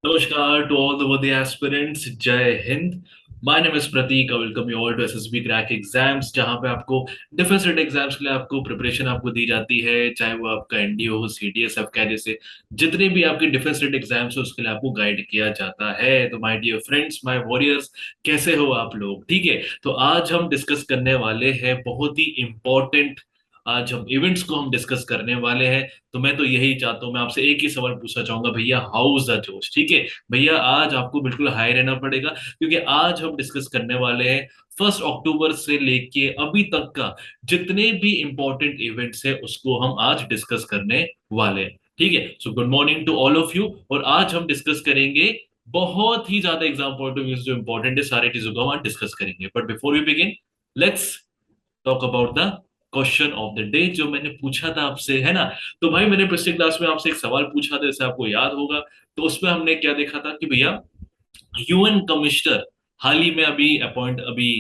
नमस्कार to all the worthy aspirants. जय Hind. My name is Prateek. I welcome you all to SSB Crack Exams, जहाँ पे आपको defence related exams के लिए आपको प्रिपरेशन आपको दी जाती है, चाहे वो आपका एनडीओ हो, सीडीएस का जैसे जितने भी आपके डिफेंस रिलेटेड एग्जाम्स हो उसके लिए आपको गाइड किया जाता है. तो my dear friends, my warriors, कैसे हो आप लोग? ठीक है. तो आज हम डिस्कस करने वाले हैं बहुत ही इंपॉर्टेंट. आज हम इवेंट्स को हम डिस्कस करने वाले हैं. तो मैं तो यही चाहता हूँ, मैं आपसे एक ही सवाल पूछना चाहूंगा भैया, हाउ इज द जोश? ठीक है भैया, आज आपको बिल्कुल हाई रहना पड़ेगा, क्योंकि आज हम डिस्कस करने वाले हैं 1 अक्टूबर से लेके अभी तक का जितने भी इंपॉर्टेंट इवेंट्स है उसको हम आज डिस्कस करने वाले हैं. ठीक है. So good morning to all of you. और आज हम डिस्कस करेंगे बहुत ही ज्यादा एग्जाम पॉइंट ऑफ व्यू जो इंपॉर्टेंट है, सारी चीजों को हम आज डिस्कस करेंगे. But before we begin, let's talk about the question of the day जो मैंने पूछा था आपसे, है ना. तो भाई, मैंने पिछले क्लास में आपसे एक सवाल पूछा था, जैसे आपको याद होगा. तो उसमें हमने क्या देखा था कि भैया, यूएन कमिश्नर हाल ही में अभी अपॉइंट अभी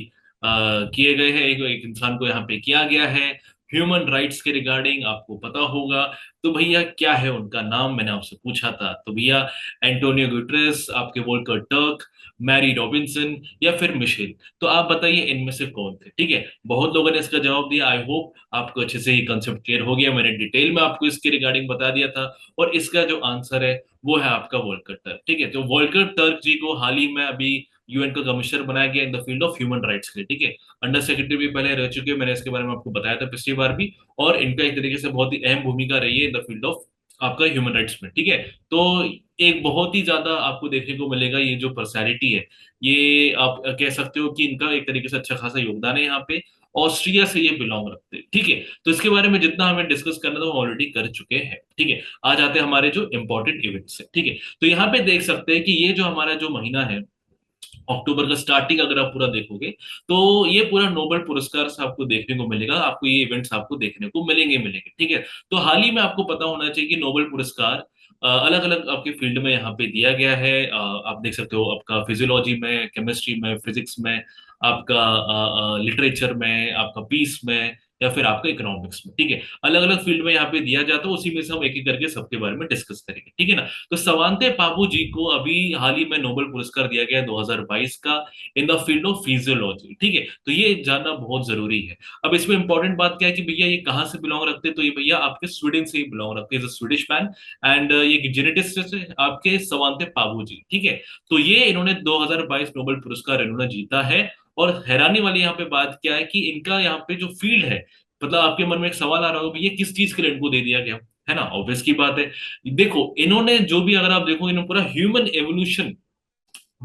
किए गए हैं, एक इंसान को यहाँ पे किया गया है ह्यूमन राइट्स के रिगार्डिंग, आपको पता होगा. तो भैया क्या है उनका नाम, मैंने आपसे पूछा था. तो भैया, एंटोनियो गुटरेस, आपके वोल्कर टर्क, मैरी रॉबिन्सन, या फिर मिशेल. तो आप बताइए इनमें से कौन थे. ठीक है. बहुत लोगों ने इसका जवाब दिया. आई होप आपको अच्छे से ही कंसेप्ट क्लियर हो गया. मैंने डिटेल में आपको इसके रिगार्डिंग बता दिया था. और इसका जो आंसर है वो है आपका वोल्कर टर्क. ठीक है. तो वोल्कर टर्क जी को हाल ही में अभी यूएन का कमिश्नर बनाया गया इन the field of human rights के लिए. ठीक है. अंडर सेक्रेटरी भी पहले रह चुके हैं, मैंने इसके बारे में आपको बताया था पिछली बार भी. और इनका एक तरीके से बहुत ही अहम भूमिका रही है इन द फील्ड ऑफ आपका ह्यूमन राइट्स में. ठीक है. तो एक बहुत ही ज्यादा आपको देखने को मिलेगा ये जो पर्सनैलिटी है, ये आप कह सकते हो कि इनका एक तरीके से अच्छा खासा योगदान है यहाँ पे. ऑस्ट्रिया से ये बिलोंग रखते हैं. ठीक है. तो इसके बारे में जितना हमें डिस्कस करना था वो ऑलरेडी कर चुके हैं. ठीक है. आ जाते हैं हमारे जो इंपॉर्टेंट इवेंट्स है. ठीक है. तो यहाँ पे देख सकते हैं कि ये जो हमारा जो महीना है अक्टूबर का स्टार्टिंग, अगर आप पूरा देखोगे तो ये पूरा नोबेल पुरस्कार से आपको देखने को मिलेगा, आपको ये इवेंट्स आपको देखने को मिलेंगे मिलेंगे. ठीक है. तो हाल ही में आपको पता होना चाहिए कि नोबेल पुरस्कार अलग अलग आपके फील्ड में यहाँ पे दिया गया है. आप देख सकते हो आपका फिजियोलॉजी में, केमिस्ट्री में, फिजिक्स में, आपका लिटरेचर में, आपका पीस में, या फिर आपका इकोनॉमिक्स में. ठीक है. अलग अलग फील्ड में यहाँ पे दिया जाता है, उसी में से हम एक एक करके सबके बारे में डिस्कस करेंगे. ठीक है ना. तो सवांते पाबू जी को अभी हाल ही में नोबेल पुरस्कार दिया गया है 2022 का इन द फील्ड ऑफ फिजियोलॉजी. ठीक है. तो ये जानना बहुत जरूरी है. अब इसमें इंपॉर्टेंट बात क्या है कि भैया ये कहाँ से बिलोंग रखते हैं. तो ये भैया आपके स्वीडन से ही बिलोंग रखते हैं, स्वीडिश मैन. एंड ये जेनेटिस्ट है आपके सवांते पाबू जी. ठीक है. तो ये इन्होंने 2022 नोबेल पुरस्कार इन्होंने जीता है. और हैरानी वाली यहाँ पे बात क्या है कि इनका यहाँ पे जो फील्ड है, मतलब आपके मन में एक सवाल आ रहा होगा भैया किस चीज के लिए इनको दे दिया गया, है ना. ऑब्वियस की बात है. देखो, इन्होंने जो भी, अगर आप देखो, इन्होंने पूरा ह्यूमन एवोल्यूशन,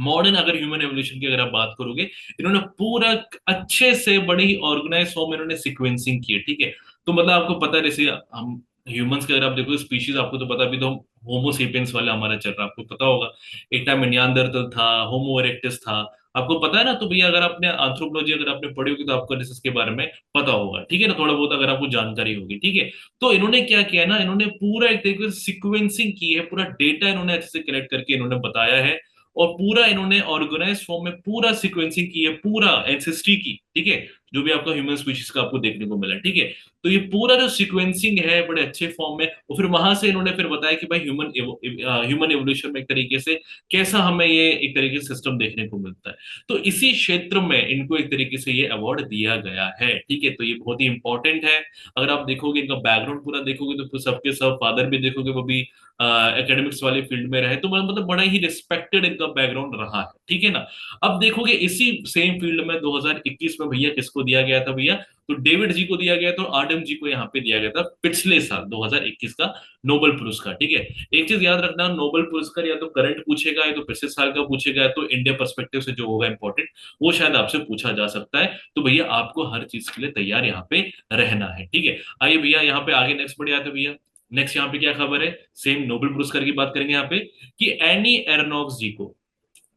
मॉडर्न अगर ह्यूमन एवोल्यूशन की अगर आप बात करोगे, इन्होंने पूरा अच्छे से बड़ी ही ऑर्गेनाइज फॉर्म में इन्होंने सीक्वेंसिंग की है. ठीक है. तो मतलब आपको पता है, जैसे हम ह्यूमंस के अगर आप देखो स्पीशीज, आपको तो पता, अभी तो होमोसेपियंस वाला हमारा चल रहा है, आपको पता होगा. एक टाइम नियांदरतल था, होमो इरेक्टस था, आपको पता है ना. तो भैया अगर आपने एंथ्रोपोलॉजी अगर आपने पढ़ी होगी तो आपको इसके बारे में पता होगा. ठीक है ना, थोड़ा बहुत अगर आपको जानकारी होगी. ठीक है. तो इन्होंने क्या किया ना, इन्होंने पूरा एक तरीके से सिक्वेंसिंग की है, पूरा डेटा इन्होंने अच्छे से कलेक्ट करके इन्होंने बताया है. और पूरा इन्होंने ऑर्गेनाइज फॉर्म में पूरा सीक्वेंसिंग की है, पूरा एंसेस्ट्री की. ठीक है. जो भी आपका ह्यूमन स्पीशीज का आपको देखने को मिला. ठीक है. तो ये पूरा जो सीक्वेंसिंग है बड़े अच्छे फॉर्म में, और फिर वहां से इन्होंने फिर बताया कि भाई ह्यूमन एवोल्यूशन में एक तरीके से कैसा हमें ये एक तरीके से सिस्टम देखने को मिलता है. तो इसी क्षेत्र में इनको एक तरीके से ये अवार्ड दिया गया है. ठीक है. तो ये बहुत ही इंपॉर्टेंट है. अगर आप देखोगे इनका बैकग्राउंड पूरा देखोगे तो फिर सबके सब फादर भी देखोगे वो भी एकेडमिक्स वाले फील्ड में रहे, तो मतलब बड़ा ही रिस्पेक्टेड इनका बैकग्राउंड रहा है. ठीक है ना. अब देखोगे इसी सेम फील्ड में 2021 में भैया किसको दिया गया था भैया, तो डेविड जी को दिया गया था, और आडम जी को यहाँ पे दिया गया था पिछले साल 2021 का नोबेल पुरस्कार. ठीक है. एक चीज याद रखना, नोबेल पुरस्कार या तो करंट पूछेगा या तो पिछले साल का पूछेगा, तो इंडिया पर्सपेक्टिव से जो होगा इंपॉर्टेंट वो शायद आपसे पूछा जा सकता है. तो भैया आपको हर चीज के लिए तैयार यहाँ पे रहना है. ठीक है. आइए भैया यहाँ पे आगे नेक्स्ट बढ़ जाते हैं भैया. नेक्स्ट यहाँ पे क्या खबर है, सेम नोबेल पुरस्कार की बात करेंगे यहाँ पे, कि एनी एरनॉक्स जी को.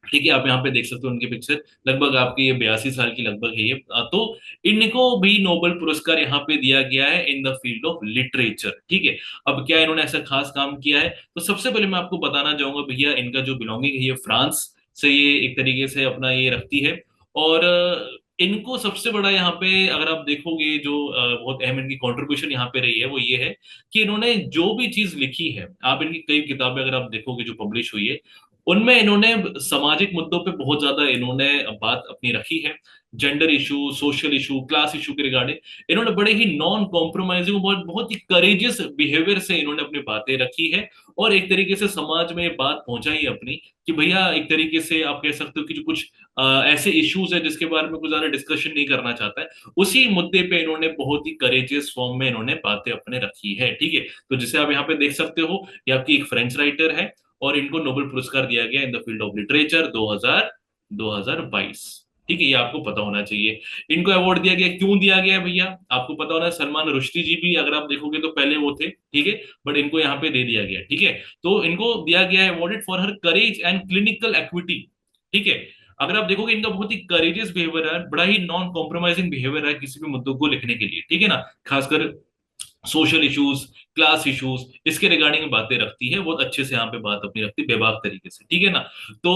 ठीक है. आप यहाँ पे देख सकते हो उनकी पिक्चर, लगभग आपकी ये 82 साल की लगभग है ये. तो इनको भी नोबेल पुरस्कार यहाँ पे दिया गया है in the field of literature. ठीक है. अब क्या इन्होंने ऐसा खास काम किया है, तो सबसे पहले मैं आपको बताना चाहूंगा भैया, इनका जो बिलोंगिंग है ये फ्रांस से ये एक तरीके से अपना ये रखती है. और इनको सबसे बड़ा यहाँ पे अगर आप देखोगे जो बहुत अहम इनकी कंट्रीब्यूशन यहाँ पे रही है वो ये है कि इन्होंने जो भी चीज लिखी है, आप इनकी कई किताबें अगर आप देखोगे जो पब्लिश हुई है, उनमें इन्होंने सामाजिक मुद्दों पे बहुत ज्यादा इन्होंने बात अपनी रखी है। Gender issue, social issue, class issue के रिगार्डिंग इन्होंने बड़े ही नॉन कॉम्प्रोमाइजिंग, बहुत बहुत ही करेजियस बिहेवियर से इन्होंने अपनी बातें रखी है। और एक तरीके से समाज में ये बात पहुंचाई अपनी कि भैया एक तरीके से आप कह सकते हो कि जो कुछ ऐसे इश्यूज है जिसके बारे में कुछ ज्यादा डिस्कशन नहीं करना चाहता है, उसी मुद्दे पे इन्होंने बहुत ही करेजियस फॉर्म में इन्होंने बातें अपने रखी है। ठीक है, तो जिसे आप यहाँ पे देख सकते हो, ये आपकी एक फ्रेंच राइटर है और इनको नोबेल पुरस्कार दिया गया इन द फील्ड ऑफ लिटरेचर 2022। ठीक है, ये आपको पता होना चाहिए। इनको अवार्ड दिया गया, क्यों दिया गया है भैया, आपको पता होना है। सलमान रुश्दी जी भी अगर आप देखोगे तो पहले वो थे, ठीक है, बट इनको यहाँ पे दे दिया गया। ठीक है, तो इनको दिया गया है awarded for her courage and clinical equity. ठीक है, अगर आप देखोगे इनका बहुत ही करेजियस बिहेवियर है, बड़ा ही नॉन कॉम्प्रोमाइजिंग बिहेवियर है किसी भी मुद्दों को लिखने के लिए। ठीक है ना, खासकर सोशल इश्यूज, क्लास इश्यूज, इसके रिगार्डिंग बातें रखती है, बहुत अच्छे से यहाँ पे बात अपनी रखती है बेबाक तरीके से। ठीक है ना, तो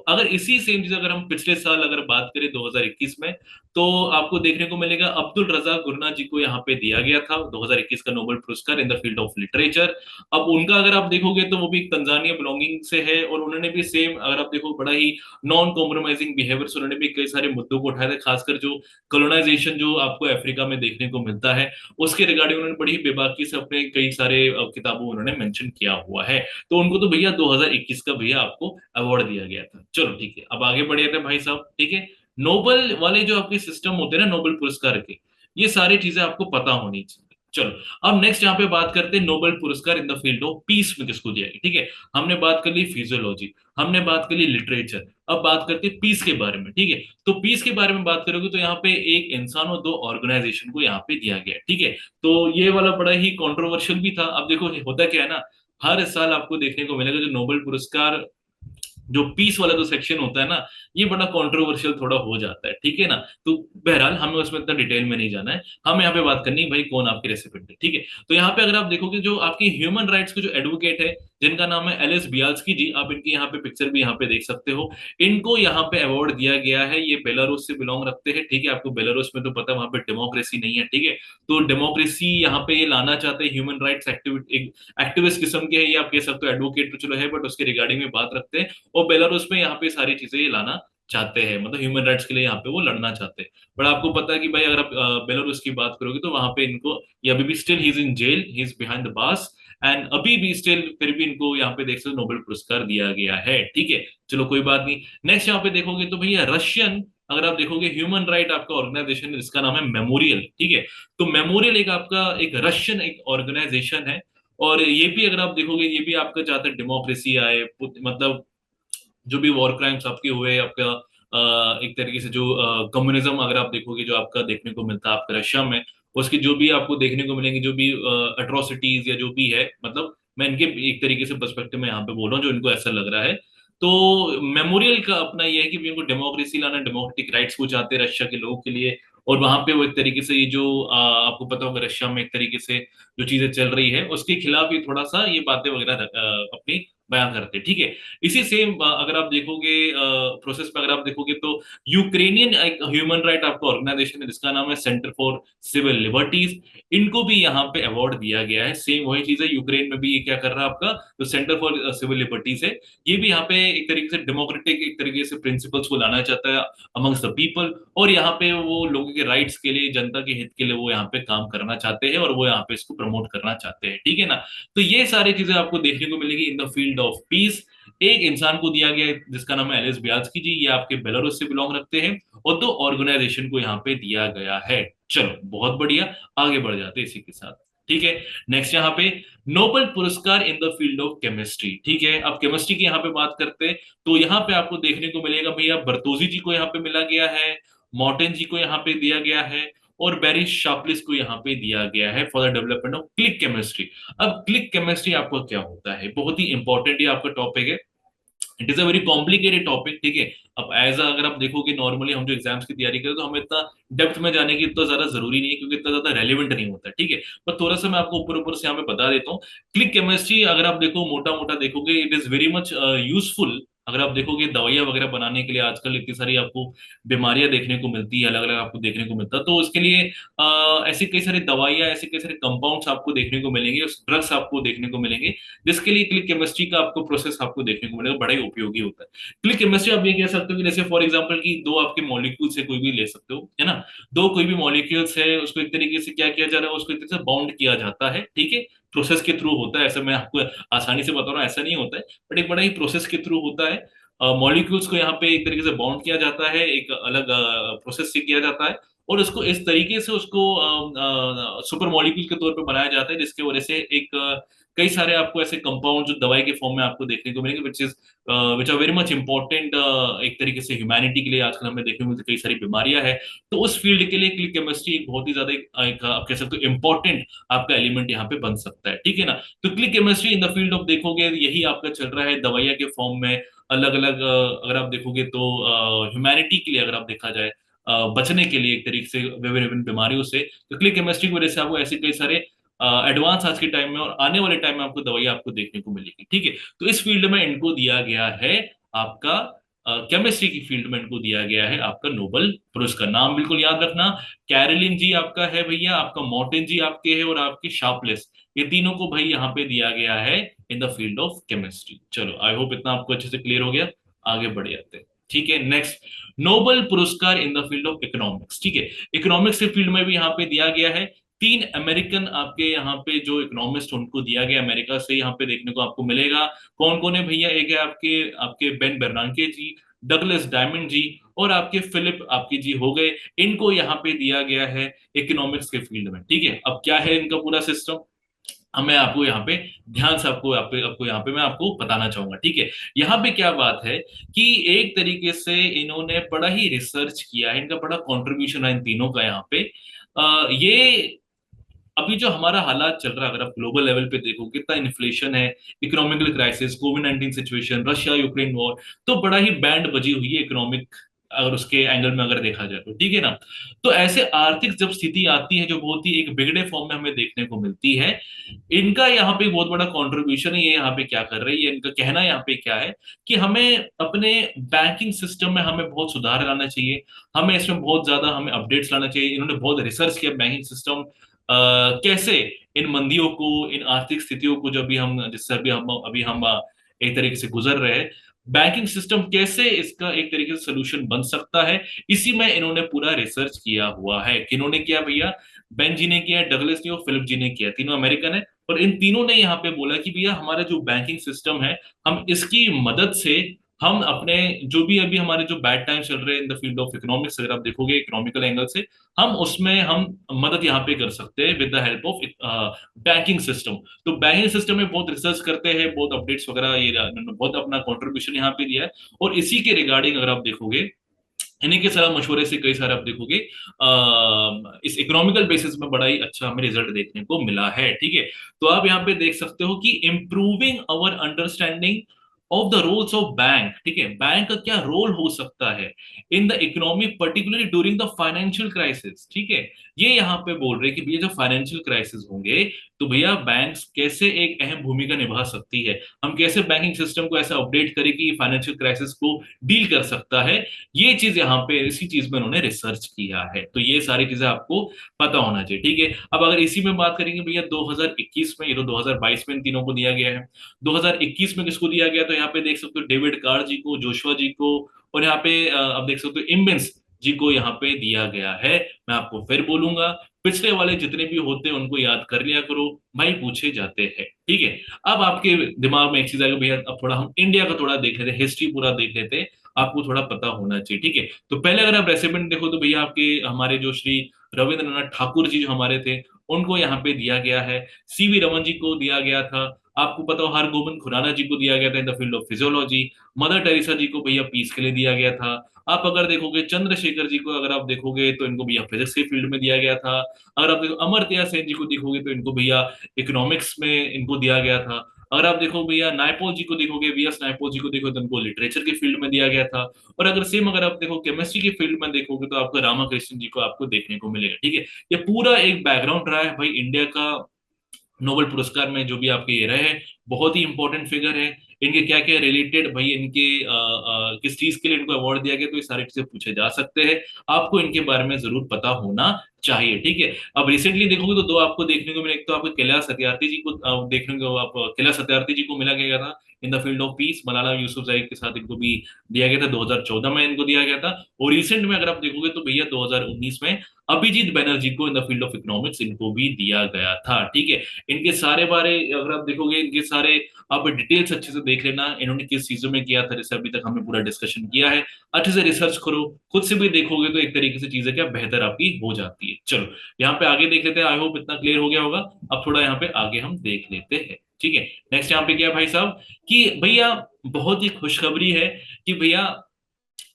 अगर इसी सेम चीज अगर हम पिछले साल अगर बात करें 2021 में, तो आपको देखने को मिलेगा अब्दुल रज़ाक गुरना जी को यहाँ पे दिया गया था 2021 का नोबेल पुरस्कार इन द फील्ड ऑफ लिटरेचर। अब उनका अगर आप देखोगे तो वो भी तंजानिया बिलोंगिंग से है, और उन्होंने भी सेम अगर आप देखो बड़ा ही नॉन कॉम्प्रोमाइजिंग बिहेवियर से उन्होंने भी कई सारे मुद्दों को उठाया था, खासकर जो कॉलोनाइजेशन जो आपको अफ्रीका में देखने को मिलता है, उसके रिगार्डिंग उन्होंने बड़ी बेबाकी से अपने कई सारे किताबों में उन्होंने मेंशन किया हुआ है। तो उनको तो भैया 2021 का भैया आपको अवार्ड दिया गया था। चलो ठीक है, अब आगे बढ़े थे भाई साहब। ठीक है, नोबेल वाले जो आपके सिस्टम होते हैं ना नोबेल पुरस्कार के, ये सारी चीजें आपको पता होनी चाहिए। चलो, अब नेक्स्ट यहाँ पे बात करते हैं नोबेल पुरस्कार इन द फील्ड ऑफ पीस में किसको दिया गया। ठीक है, हमने बात कर ली फिजियोलॉजी, हमने बात कर ली लिटरेचर, अब बात करते हैं पीस के बारे में। ठीक है, तो पीस के बारे में बात करोगे तो यहाँ पे एक इंसान और दो ऑर्गेनाइजेशन को यहाँ पे दिया गया है। ठीक है, तो ये वाला बड़ा ही कंट्रोवर्शियल भी था। अब देखो होता क्या है ना, हर साल आपको देखने को मिलेगा जो नोबेल पुरस्कार जो पीस वाला जो सेक्शन होता है ना, ये बड़ा कंट्रोवर्शियल थोड़ा हो जाता है। ठीक है ना, तो बहरहाल हमें उसमें इतना डिटेल में नहीं जाना है, हम यहाँ पे बात करनी है भाई कौन आपके रेसिपिएंट है। ठीक है, तो यहाँ पे अगर आप देखोगे जो आपकी ह्यूमन राइट्स के जो एडवोकेट है, जिनका नाम है एलिस बियाल्स्की जी, आप इनकी यहाँ पे पिक्चर भी यहाँ पे देख सकते हो, इनको यहाँ पे अवार्ड दिया गया है। ये बेलारूस से बिलोंग रखते हैं। ठीक है, आपको बेलारूस में तो पता है वहां पे डेमोक्रेसी नहीं है। ठीक है, तो डेमोक्रेसी यहाँ पे ये लाना चाहते हैं, ह्यूमन राइट्स एक्टिविस्ट किस्म के है, ये आप कह सकते हो, एडवोकेट तो चलो है बट उसके रिगार्डिंग में बात रखते हैं। और बेलारूस में यहाँ पे सारी चीजें ये लाना चाहते हैं, मतलब ह्यूमन राइट्स के लिए यहाँ पे वो लड़ना चाहते हैं। बट आपको पता है कि भाई अगर आप बेलारूस की बात करोगे तो वहां पे इनको, ये अभी भी still he is in jail, he is behind the bars, and अभी भी स्टिल फिर भी इनको यहाँ पे देख सकते हो नोबेल पुरस्कार दिया गया है। ठीक है, चलो कोई बात नहीं। नेक्स्ट यहाँ पे देखोगे तो भैया रशियन, अगर आप देखोगे ह्यूमन राइट आपका ऑर्गेनाइजेशन है जिसका नाम है मेमोरियल। ठीक है, तो मेमोरियल एक आपका एक रशियन एक ऑर्गेनाइजेशन है, और ये भी अगर आप देखोगे ये भी आपका चाहता है डेमोक्रेसी आए, मतलब जो भी वॉर क्राइम्स आपके हुए आपका एक तरीके से जो कम्युनिज्म अगर आप देखोगे जो आपका देखने को मिलता है आपका रशिया में, उसकी जो भी आपको देखने को मिलेंगे जो भी अट्रोसिटीज या जो भी है, मतलब मैं इनके एक तरीके से पर्सपेक्टिव में यहाँ पे बोल रहा हूँ जो इनको ऐसा लग रहा है। तो मेमोरियल का अपना ये है कि भी इनको डेमोक्रेसी लाना, डेमोक्रेटिक राइट्स को चाहते हैं रशिया के लोगों के लिए। और वहां पे वो एक तरीके से ये जो आपको पता होगा रशिया में एक तरीके से जो चीजें चल रही है उसके खिलाफ ये थोड़ा सा ये बातें वगैरह अपनी बयां करते हैं। ठीक है, इसी सेम अगर आप देखोगे प्रोसेस में अगर आप देखोगे तो यूक्रेनियन एक ह्यूमन राइट आपका ऑर्गेनाइजेशन है जिसका नाम है सेंटर फॉर सिविल लिबर्टीज, इनको भी यहाँ पे अवार्ड दिया गया है। सेम वही चीज है, यूक्रेन में भी ये क्या कर रहा है आपका जो सेंटर फॉर सिविल लिबर्टीज है, ये भी यहाँ पे एक तरीके से डेमोक्रेटिक एक तरीके से प्रिंसिपल्स को लाना चाहता है अमंग्स द पीपल, और यहाँ पे वो लोगों के राइट्स के लिए, जनता के हित के लिए वो यहाँ पे काम करना चाहते हैं और वो यहाँ पे इसको प्रमोट करना चाहते हैं। ठीक है ना, तो ये सारी चीजें आपको देखने को मिलेगी इन द फील्ड ऑफ पीस। एक इंसान को दिया गया है जिसका नाम है एलिस बियाल्स्की जी, ये आपके बेलारूस से बिलोंग रखते हैं, और दो ऑर्गेनाइजेशन को यहाँ पे दिया गया है। चलो बहुत बढ़िया, आगे बढ़ जाते हैं इसी के साथ। ठीक है, नेक्स्ट यहाँ पे नोबेल पुरस्कार इन द फील्ड ऑफ केमिस्ट्री। ठीक है, अब केमिस्ट्री की यहाँ पे बात करते हैं तो यहाँ पे आपको देखने को मिलेगा भैया बर्तोजी जी को यहाँ पे मिला गया है, मॉर्टेन जी को यहाँ पे दिया गया है, और बैरी शार्पलिस को यहाँ पे दिया गया है for the development of click chemistry. अब क्लिक केमिस्ट्री आपको क्या होता है, बहुत ही इंपॉर्टेंट ये आपका टॉपिक है, it is a very complicated topic. ठीक है, अब एज अगर आप देखोगे नॉर्मली हम जो एग्जाम्स की तैयारी करें तो हमें इतना डेप्थ में जाने की इतना ज्यादा जरूरी नहीं है क्योंकि इतना ज्यादा रेलिवेंट नहीं होता है। ठीक है, पर थोड़ा सा मैं आपको ऊपर ऊपर से यहाँ पे बता देता हूँ। क्लिक केमिस्ट्री अगर आप देखो मोटा मोटा देखोगे it is very much useful अगर आप देखोगे दवाइयाँ वगैरह बनाने के लिए आजकल इतनी सारी आपको बीमारियां देखने को मिलती है, अलग अलग आपको देखने को मिलता है, तो उसके लिए ऐसी कई सारी दवाइयाँ, ऐसे कई सारे कंपाउंड्स आपको देखने को मिलेंगे, ड्रग्स आपको देखने को मिलेंगे, जिसके लिए क्लिक केमिस्ट्री का आपको प्रोसेस आपको देखने को मिलेगा, बड़ा ही उपयोगी होता है। क्लिक केमिस्ट्री आप ये कह सकते हो कि जैसे फॉर एग्जांपल कि दो आपके मॉलिक्यूल्स है, कोई भी ले सकते हो, है ना। दो कोई भी मॉलिक्यूल्स है, उसको एक तरीके से क्या किया जा रहा है, उसको एक तरीके से बाउंड किया जाता है, ठीक है। प्रोसेस के थ्रू होता है, ऐसा मैं आपको आसानी से बता रहा हूँ, ऐसा नहीं होता है, बट एक बड़ा ही प्रोसेस के थ्रू होता है। मॉलिक्यूल्स को यहाँ पे एक तरीके से बाउंड किया जाता है, एक अलग प्रोसेस से किया जाता है, और उसको इस तरीके से उसको सुपर मॉलिक्यूल के तौर पे बनाया जाता है, जिसकी वजह से एक कई सारे आपको ऐसे कंपाउंड जो दवाई के फॉर्म में आपको देखने को मिलेंगे, which are very much important एक तरीके से ह्यूमैनिटी के लिए। आजकल हमें देखने को मिलती कई सारी बीमारियां हैं, तो उस फील्ड के लिए क्लिक केमिस्ट्री एक बहुत ही ज्यादा आप कह सकते हो इंपॉर्टेंट आपका एलिमेंट यहाँ पे बन सकता है, ठीक है ना। तो click chemistry in the field of देखोगे यही आपका चल रहा है दवाइयाँ के फॉर्म में, अलग अलग अगर आप देखोगे तो ह्यूमैनिटी के लिए अगर आप देखा जाए, बचने के लिए एक तरीके से विभिन्न विभिन्न बीमारियों से, तो क्लिक केमिस्ट्री की वजह से आपको ऐसे कई सारे एडवांस आज के टाइम में और आने वाले टाइम में आपको दवाई आपको देखने को मिलेगी, ठीक है। तो इस फील्ड में इनको दिया गया है आपका, केमिस्ट्री की फील्ड में इनको दिया गया है आपका नोबेल पुरस्कार। नाम बिल्कुल याद रखना, कैरोलिन जी आपका है भैया, आपका मॉर्टिन जी आपके है, और आपके शार्पलेस, ये तीनों को भाई यहाँ पे दिया गया है in the field of chemistry. चलो आई होप इतना आपको अच्छे से क्लियर हो गया, आगे बढ़ जाते हैं, ठीक है। नेक्स्ट, नोबेल पुरस्कार इन द फील्ड ऑफ इकोनॉमिक्स, ठीक है। इकोनॉमिक्स के फील्ड में भी यहाँ पे दिया गया है, तीन अमेरिकन आपके यहाँ पे जो इकोनॉमिस्ट उनको दिया गया, अमेरिका से यहाँ पे देखने को आपको मिलेगा। कौन कौन है भैया, एक है आपके आपके बेन बेर्नांके जी, डगलस डायमंड जी, और आपके फिलिप आपके जी हो गए। इनको यहाँ पे दिया गया है इकोनॉमिक्स के फील्ड में, ठीक है। अब क्या है इनका पूरा सिस्टम, मैं आपको यहाँ पे ध्यान से आपको आपको आपको यहाँ पे मैं आपको बताना चाहूंगा, ठीक है। यहाँ पे क्या बात है कि एक तरीके से इन्होंने बड़ा ही रिसर्च किया है, इनका बड़ा कंट्रीब्यूशन है इन तीनों का यहाँ पे। ये अभी जो हमारा हालात चल रहा है, अगर आप ग्लोबल लेवल पे देखो कितना इन्फ्लेशन है, economical crisis, Covid 19 situation, Russia Ukraine war, तो बड़ा ही बैंड बजी हुई है इकोनॉमिक, अगर उसके एंगल में अगर देखा जाए तो, ठीक है ना। तो ऐसे आर्थिक जब स्थिति आती है जो बहुत ही एक बिगड़े फॉर्म में हमें देखने को मिलती है, इनका यहाँ पे बहुत बड़ा कंट्रीब्यूशन है। ये यहाँ पे क्या कर रही है, इनका कहना यहाँ पे क्या है कि हमें अपने बैंकिंग सिस्टम में हमें बहुत सुधार लाना चाहिए, हमें इसमें बहुत ज्यादा हमें अपडेट्स लाना चाहिए। इन्होंने बहुत रिसर्च किया बैंकिंग सिस्टम कैसे इन मंदियों को, इन आर्थिक स्थितियों को जो अभी हम जिससे अभी हम एक तरीके से गुजर रहे हैं, बैंकिंग सिस्टम कैसे इसका एक तरीके से सोल्यूशन बन सकता है, इसी में इन्होंने पूरा रिसर्च किया हुआ है। किन्होंने किया भैया, बेन जी ने किया, डगलस ने और फिलिप जी ने किया, तीनों अमेरिकन है। और इन तीनों ने यहाँ पे बोला कि भैया हमारा जो बैंकिंग सिस्टम है, हम इसकी मदद से हम अपने जो भी अभी हमारे जो बैड टाइम चल रहे हैं इन द फील्ड ऑफ इकोनॉमिक्स, अगर आप देखोगे इकोनॉमिकल एंगल से, हम उसमें हम मदद यहाँ पे कर सकते हैं with the help of banking system. तो बैंकिंग सिस्टम में बहुत रिसर्च करते हैं, बहुत अपडेट्स वगैरह, ये इन्होंने बहुत अपना कंट्रीब्यूशन यहाँ पे दिया है। और इसी के रिगार्डिंग अगर आप देखोगे, इन्हीं के सलाह मशवरे से कई सारे आप देखोगे इस इकोनॉमिकल बेसिस में बड़ा ही अच्छा हमें रिजल्ट देखने को मिला है, ठीक है। तो आप यहाँ पे देख सकते हो कि improving our understanding of the roles of bank, ठीक है, बैंक का क्या रोल हो सकता है in the economy particularly during the financial crisis, ठीक है। ये यहाँ पे बोल रहे हैं कि भैया जब फाइनेंशियल क्राइसिस होंगे तो भैया बैंक्स कैसे एक अहम भूमिका निभा सकती है, हम कैसे बैंकिंग सिस्टम को ऐसा अपडेट करें कि फाइनेंशियल क्राइसिस को डील कर सकता है। ये चीज यहाँ पे इसी चीज में उन्होंने रिसर्च किया है, तो ये सारी चीजें आपको पता होना चाहिए, ठीक है। अब अगर इसी में बात करेंगे भैया 2021 में, ये तो 2022 में इन तीनों को दिया गया है, 2021 में किसको दिया गया, तो यहाँ पे देख सकते हो डेविड कार्ड जी को, जोशुआ जी को, और यहाँ पे अब देख सकते हो इम्बिन्स जी को यहाँ पे दिया गया है। मैं आपको फिर बोलूंगा, पिछले वाले जितने भी होते हैं उनको याद कर लिया करो, भाई पूछे जाते हैं, ठीक है। अब आपके दिमाग में एक चीज आएगी भैया, अब थोड़ा हम इंडिया का थोड़ा देख लेते हैं, हिस्ट्री पूरा देख लेते हैं, आपको थोड़ा पता होना चाहिए, ठीक है। तो पहले अगर आप रेसिपेंट देखो तो भैया आपके हमारे जो श्री रविंद्रनाथ ठाकुर जी जो हमारे थे, उनको यहाँ पे दिया गया है। सीवी रमन जी को दिया गया था, आपको पता हो हरगोविंद खुराना जी को दिया गया था in the field of physiology. Mother Teresa ji को भैया पीस के लिए दिया गया था। आप अगर देखोगे चंद्रशेखर जी को, अगर आप देखोगे तो इनको भैया फिजिक्स के फील्ड में दिया गया था। अगर आप देखो अमर्त्य सेन जी को देखोगे तो इनको भैया इकोनॉमिक्स में इनको दिया गया था। अगर आप देखो भैया नायपॉल जी को देखोगे, वीएस नायपॉल जी को देखो तो उनको लिटरेचर के फील्ड में दिया गया था। और अगर सेम अगर आप देखो केमिस्ट्री के फील्ड में देखोगे तो आपको रामाकृष्णन जी को आपको देखने को मिलेगा, ठीक है। ये पूरा एक बैकग्राउंड रहा है भाई इंडिया का नोबेल पुरस्कार में, जो भी आपके ये रहे हैं बहुत ही इंपॉर्टेंट फिगर है। इनके क्या क्या रिलेटेड भाई, इनके किस चीज के लिए इनको अवार्ड दिया गया, तो ये सारी चीजें पूछे जा सकते हैं। आपको इनके बारे में जरूर पता होना चाहिए, ठीक है। अब रिसेंटली देखोगे तो दो आपको देखने को मिले, एक तो आपको कैलाश सत्यार्थी जी को देखने को, आप कैलाश सत्यार्थी जी को मिला गया था in the field of peace. Malala Yousafzai के साथ इनको भी दिया गया था, 2014 में इनको दिया गया था। और रिसेंट में अगर आप देखोगे तो भैया 2019 में अभिजीत बैनर्जी को इन द फील्ड ऑफ इकोनॉमिक्स इनको भी दिया गया था, ठीक है। इनके सारे बारे अगर आप देखोगे, इनके सारे आप डिटेल्स अच्छे से देख लेना, इन्होंने किस चीजों में किया था, जैसे अभी तक हमने पूरा डिस्कशन किया है। अच्छे से रिसर्च करो, खुद से भी देखोगे तो एक तरीके से चीजें क्या बेहतर आपकी हो जाती है। चलो यहाँ पे आगे देख लेते हैं, आई होप इतना क्लियर हो गया होगा। अब थोड़ा यहाँ पे आगे हम देख लेते हैं, ठीक है। नेक्स्ट यहाँ पे क्या है भाई साहब, कि भैया बहुत ही खुशखबरी है कि भैया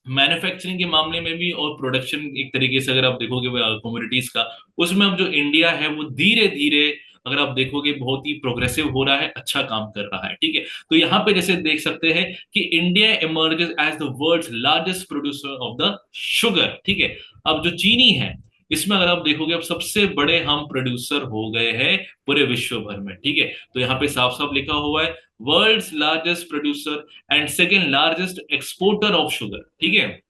मैन्युफैक्चरिंग के मामले में भी और प्रोडक्शन एक तरीके से अगर आप देखोगे कमोडिटीज का, उसमें अब जो इंडिया है वो धीरे धीरे अगर आप देखोगे बहुत ही प्रोग्रेसिव हो रहा है, अच्छा काम कर रहा है, ठीक है। तो यहाँ पे जैसे देख सकते हैं कि India emerges as the world's largest producer of the sugar, ठीक है। अब जो चीनी है, इसमें अगर आप देखोगे अब सबसे बड़े हम प्रोड्यूसर हो गए हैं पूरे विश्व भर में, ठीक है। तो यहाँ पे साफ साफ लिखा हुआ है world's largest producer and second largest exporter of sugar, ठीक है।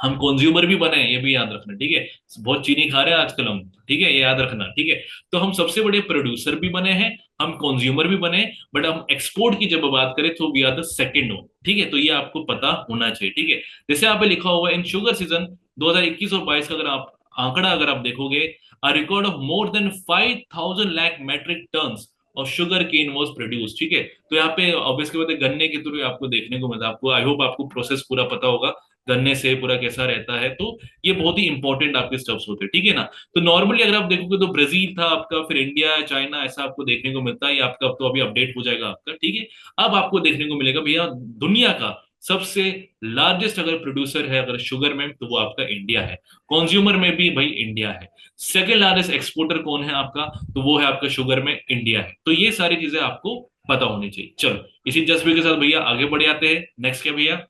हम कंज्यूमर भी बने हैं, ये भी याद रखना, ठीक है। बहुत चीनी खा रहे हैं आजकल हम, ठीक है, ये याद रखना, ठीक है। तो हम सबसे बड़े प्रोड्यूसर भी बने हैं, हम कंज्यूमर भी बने, बट हम एक्सपोर्ट की जब बात करें तो we are the second one, ठीक है। तो ये आपको पता होना चाहिए, ठीक है। जैसे यहाँ पे लिखा हुआ है इन शुगर सीजन 2021 और 22 का अगर आप आंकड़ा अगर आप देखोगे, a record of more than 5,000 lakh metric tons और शुगर केन वाज प्रोड्यूस, ठीक है। तो यहाँ पे ऑब्वियस की बात है, गन्ने के थ्रू आपको देखने को मिलता है। आपको आई होप आपको प्रोसेस पूरा पता होगा गन्ने से पूरा कैसा रहता है, तो ये बहुत ही इंपॉर्टेंट आपके स्टेप्स होते हैं, ठीक है ना। तो नॉर्मली अगर आप देखोगे तो ब्राजील था आपका, फिर इंडिया, चाइना, ऐसा आपको देखने को मिलता है। ये आपका अब तो अभी अपडेट हो जाएगा आपका, ठीक है। अब आपको देखने को मिलेगा भैया दुनिया का सबसे लार्जेस्ट अगर प्रोड्यूसर है अगर शुगर में, तो वो आपका इंडिया है। कंज्यूमर में भी भाई इंडिया है। सेकेंड लार्जेस्ट एक्सपोर्टर कौन है आपका, तो वो है आपका शुगर में इंडिया है। तो ये सारी चीजें आपको पता होनी चाहिए। चलो इसी जज्बे के साथ भैया आगे बढ़ जाते हैं। नेक्स्ट क्या भैया,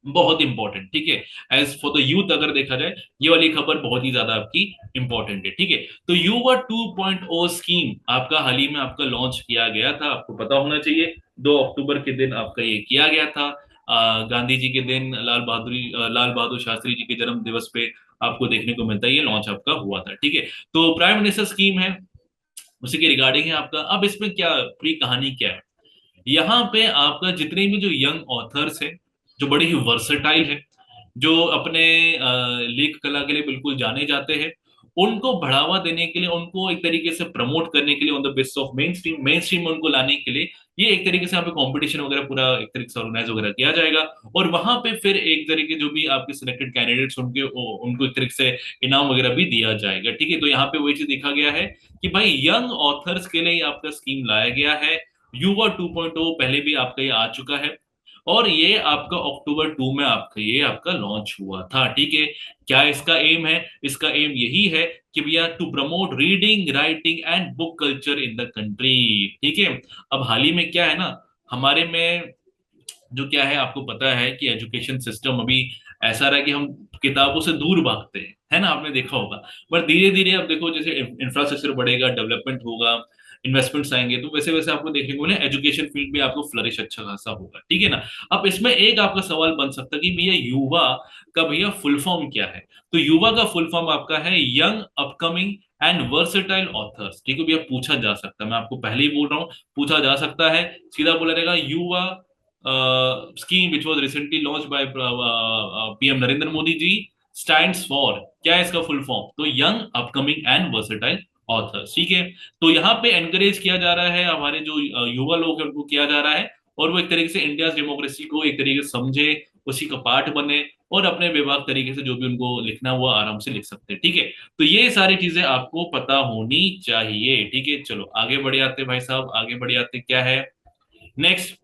बहुत इंपॉर्टेंट, ठीक है। एज फॉर द यूथ अगर देखा जाए, ये वाली खबर बहुत ही ज्यादा आपकी इंपॉर्टेंट है, ठीक है। तो युवा 2.0 स्कीम आपका हाल ही में आपका लॉन्च किया गया था, आपको पता होना चाहिए। 2 अक्टूबर के दिन आपका ये किया गया था, गांधी जी के दिन, लाल बहादुर शास्त्री जी के जन्म दिवस पे आपको देखने को मिलता है, ये लॉन्च आपका हुआ था, ठीक है। तो प्राइम मिनिस्टर स्कीम है, उसी के रिगार्डिंग है आपका। अब इसमें क्या पूरी कहानी क्या है, यहाँ पे आपका जितने भी जो यंग ऑथर्स है, जो बड़े ही वर्सटाइल है, जो अपने लेख कला के लिए बिल्कुल जाने जाते हैं, उनको बढ़ावा देने के लिए, उनको एक तरीके से प्रमोट करने के लिए, on the basis of main stream में उनको लाने के लिए, ये एक तरीके से यहाँ पे कंपटीशन वगैरह पूरा एक तरीके से ऑर्गेनाइज वगैरह किया जाएगा। और वहां पे फिर एक तरीके जो भी आपके सिलेक्टेड कैंडिडेट्स उनके उनको एक तरीके से इनाम वगैरह भी दिया जाएगा, ठीक है। तो यहाँ पे वही चीज देखा गया है कि भाई यंग ऑथर्स के लिए आपका स्कीम लाया गया है। युवा 2.0 पहले भी आपका ये आ चुका है, और ये आपका अक्टूबर 2 में आपका ये आपका लॉन्च हुआ था, ठीक है। क्या इसका एम है, इसका एम यही है कि भैया to promote reading writing and book culture in the country, ठीक है। अब हाल ही में क्या है ना, हमारे में जो क्या है आपको पता है कि एजुकेशन सिस्टम अभी ऐसा रहा है कि हम किताबों से दूर भागते हैं, है ना, आपने देखा होगा। पर धीरे धीरे अब देखो जैसे इंफ्रास्ट्रक्चर बढ़ेगा, डेवलपमेंट होगा, इन्वेस्टमेंट्स आएंगे, तो वैसे वैसे आपको देखने को मिले एजुकेशन फील्ड भी आपको फ्लरिश अच्छा खासा होगा, ठीक है ना। अब इसमें एक आपका सवाल बन सकता है कि भैया युवा का भैया फुल फॉर्म क्या है। तो युवा का फुल फॉर्म आपका है young upcoming and versatile authors, ठीक है भैया, पूछा जा सकता है, मैं आपको पहले ही बोल रहा हूँ, पूछा जा सकता है। सीधा बोला जाएगा युवा scheme which was recently launched by PM Narendra Modi ji stands for, क्या है इसका फुल फॉर्म, तो young upcoming and versatile authors, ठीक है। तो यहाँ पे एनकरेज किया जा रहा है हमारे जो युवा लोग हैं उनको किया जा रहा है, और वो एक तरीके से इंडिया डेमोक्रेसी को एक तरीके से समझे, उसी का पार्ट बने, और अपने विभाग तरीके से जो भी उनको लिखना हुआ आराम से लिख सकते हैं, ठीक है। तो ये सारी चीजें आपको पता होनी चाहिए, ठीक है। चलो आगे बढ़ जाते भाई साहब, आगे बढ़ जाते, क्या है नेक्स्ट,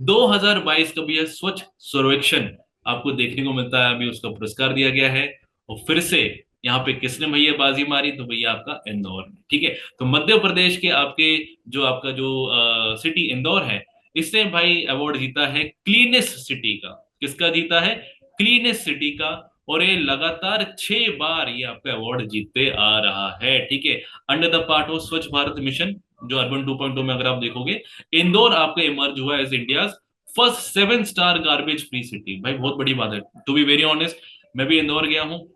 2022 का भी है स्वच्छ सर्वेक्षण आपको देखने को मिलता है, अभी उसका पुरस्कार दिया गया है। और फिर से यहाँ पे किसने भैया बाजी मारी, तो भैया आपका इंदौर में, ठीक है। तो मध्य प्रदेश के आपके जो आपका जो सिटी इंदौर है, इसने भाई अवार्ड जीता है क्लीनेस्ट सिटी का। किसका जीता है, क्लीनेस्ट सिटी का। और ये लगातार 6 बार ये आपका अवार्ड जीतते आ रहा है, ठीक है, अंडर द पार्ट ऑफ स्वच्छ भारत मिशन जो अर्बन 2.0 में अगर आप देखोगे, इंदौर आपका इमर्ज हुआ as India first 7 star garbage free city. भाई बहुत बड़ी बात है। टू बी वेरी ऑनेस्ट, मैं भी इंदौर गया हूँ,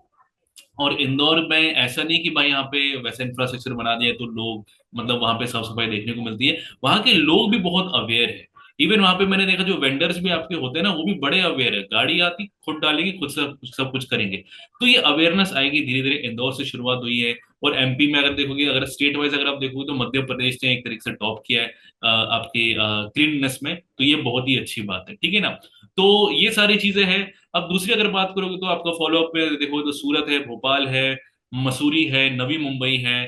और इंदौर में ऐसा नहीं कि भाई यहाँ पे वैसा इंफ्रास्ट्रक्चर बना दिया है तो लोग, मतलब वहां पे साफ सफाई देखने को मिलती है। वहां के लोग भी बहुत अवेयर है। इवन वहां पे मैंने देखा जो वेंडर्स भी आपके होते हैं ना, वो भी बड़े अवेयर है। गाड़ी आती, खुद डालेंगे, खुद सब कुछ करेंगे। तो ये अवेयरनेस आएगी धीरे धीरे। इंदौर से शुरुआत हुई है। और एमपी में अगर देखोगे, अगर स्टेट वाइज अगर आप देखोगे, तो मध्य प्रदेश ने एक तरीके से टॉप किया है आपके क्लीननेस में। तो ये बहुत ही अच्छी बात है, ठीक है ना। तो ये सारी चीजें हैं। अब दूसरी अगर बात करोगे, तो आपका फॉलोअप में देखो तो सूरत है, भोपाल है, मसूरी है, नवी मुंबई है,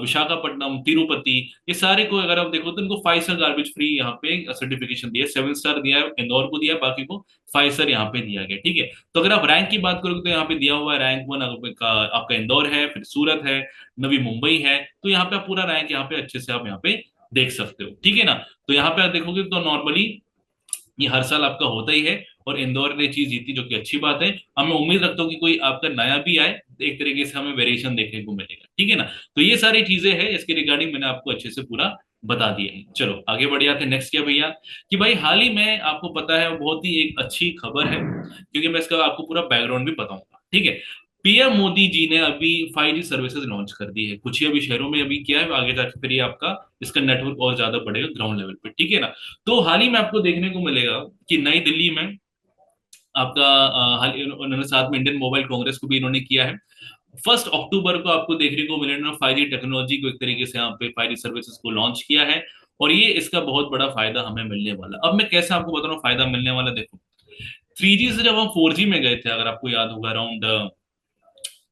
विशाखापट्टनम, तिरुपति, ये सारे को अगर आप देखो तो इनको 5 स्टार गार्बेज फ्री यहाँ पे सर्टिफिकेशन दिया है। 7 स्टार दिया है इंदौर को, दिया है, बाकी को 5 स्टार यहाँ पे दिया गया, ठीक है। तो अगर आप रैंक की बात करोगे, तो यहाँ पे दिया हुआ है रैंक 1 आपका इंदौर है, फिर सूरत है, नवी मुंबई है। तो यहाँ पे आप पूरा रैंक यहाँ पे अच्छे से आप यहाँ पे देख सकते हो, ठीक है ना। तो यहाँ पे आप देखोगे तो नॉर्मली ये हर साल आपका होता ही है। और इंदौर ने चीज जीती, जो कि अच्छी बात है। अब मैं उम्मीद रखता हूँ कि कोई आपका नया भी आए, तो एक तरीके से हमें वेरिएशन देखने को मिलेगा, ठीक है ना। तो ये सारी चीजें हैं, इसके रिगार्डिंग मैंने आपको अच्छे से पूरा बता दिया है। चलो आगे बढ़ जाते हैं। नेक्स्ट क्या भैया, कि भाई हाल ही में आपको पता है, बहुत ही एक अच्छी खबर है, क्योंकि मैं इसका आपको पूरा बैकग्राउंड भी बताऊंगा, ठीक है। पीएम मोदी जी ने अभी 5G सर्विसेज लॉन्च कर दी है, कुछ ही अभी शहरों में अभी किया है, आगे जाके फिर ये आपका इसका नेटवर्क और ज्यादा बढ़ेगा ग्राउंड लेवल पे, ठीक है ना। तो हाल ही में आपको देखने को मिलेगा कि नई दिल्ली में आपका उन्होंने साथ में इंडियन मोबाइल कांग्रेस को भी इन्होंने किया है। 1 अक्टूबर को आपको देखने को मिलेगा 5G टेक्नोलॉजी को, एक तरीके से यहाँ पे 5G सर्विसेज को लॉन्च किया है। और ये इसका बहुत बड़ा फायदा हमें मिलने वाला। अब मैं कैसे आपको बता रहा हूँ फायदा मिलने वाला, देखो 3G से जब हम 4G में गए थे, अगर आपको याद होगा, अराउंड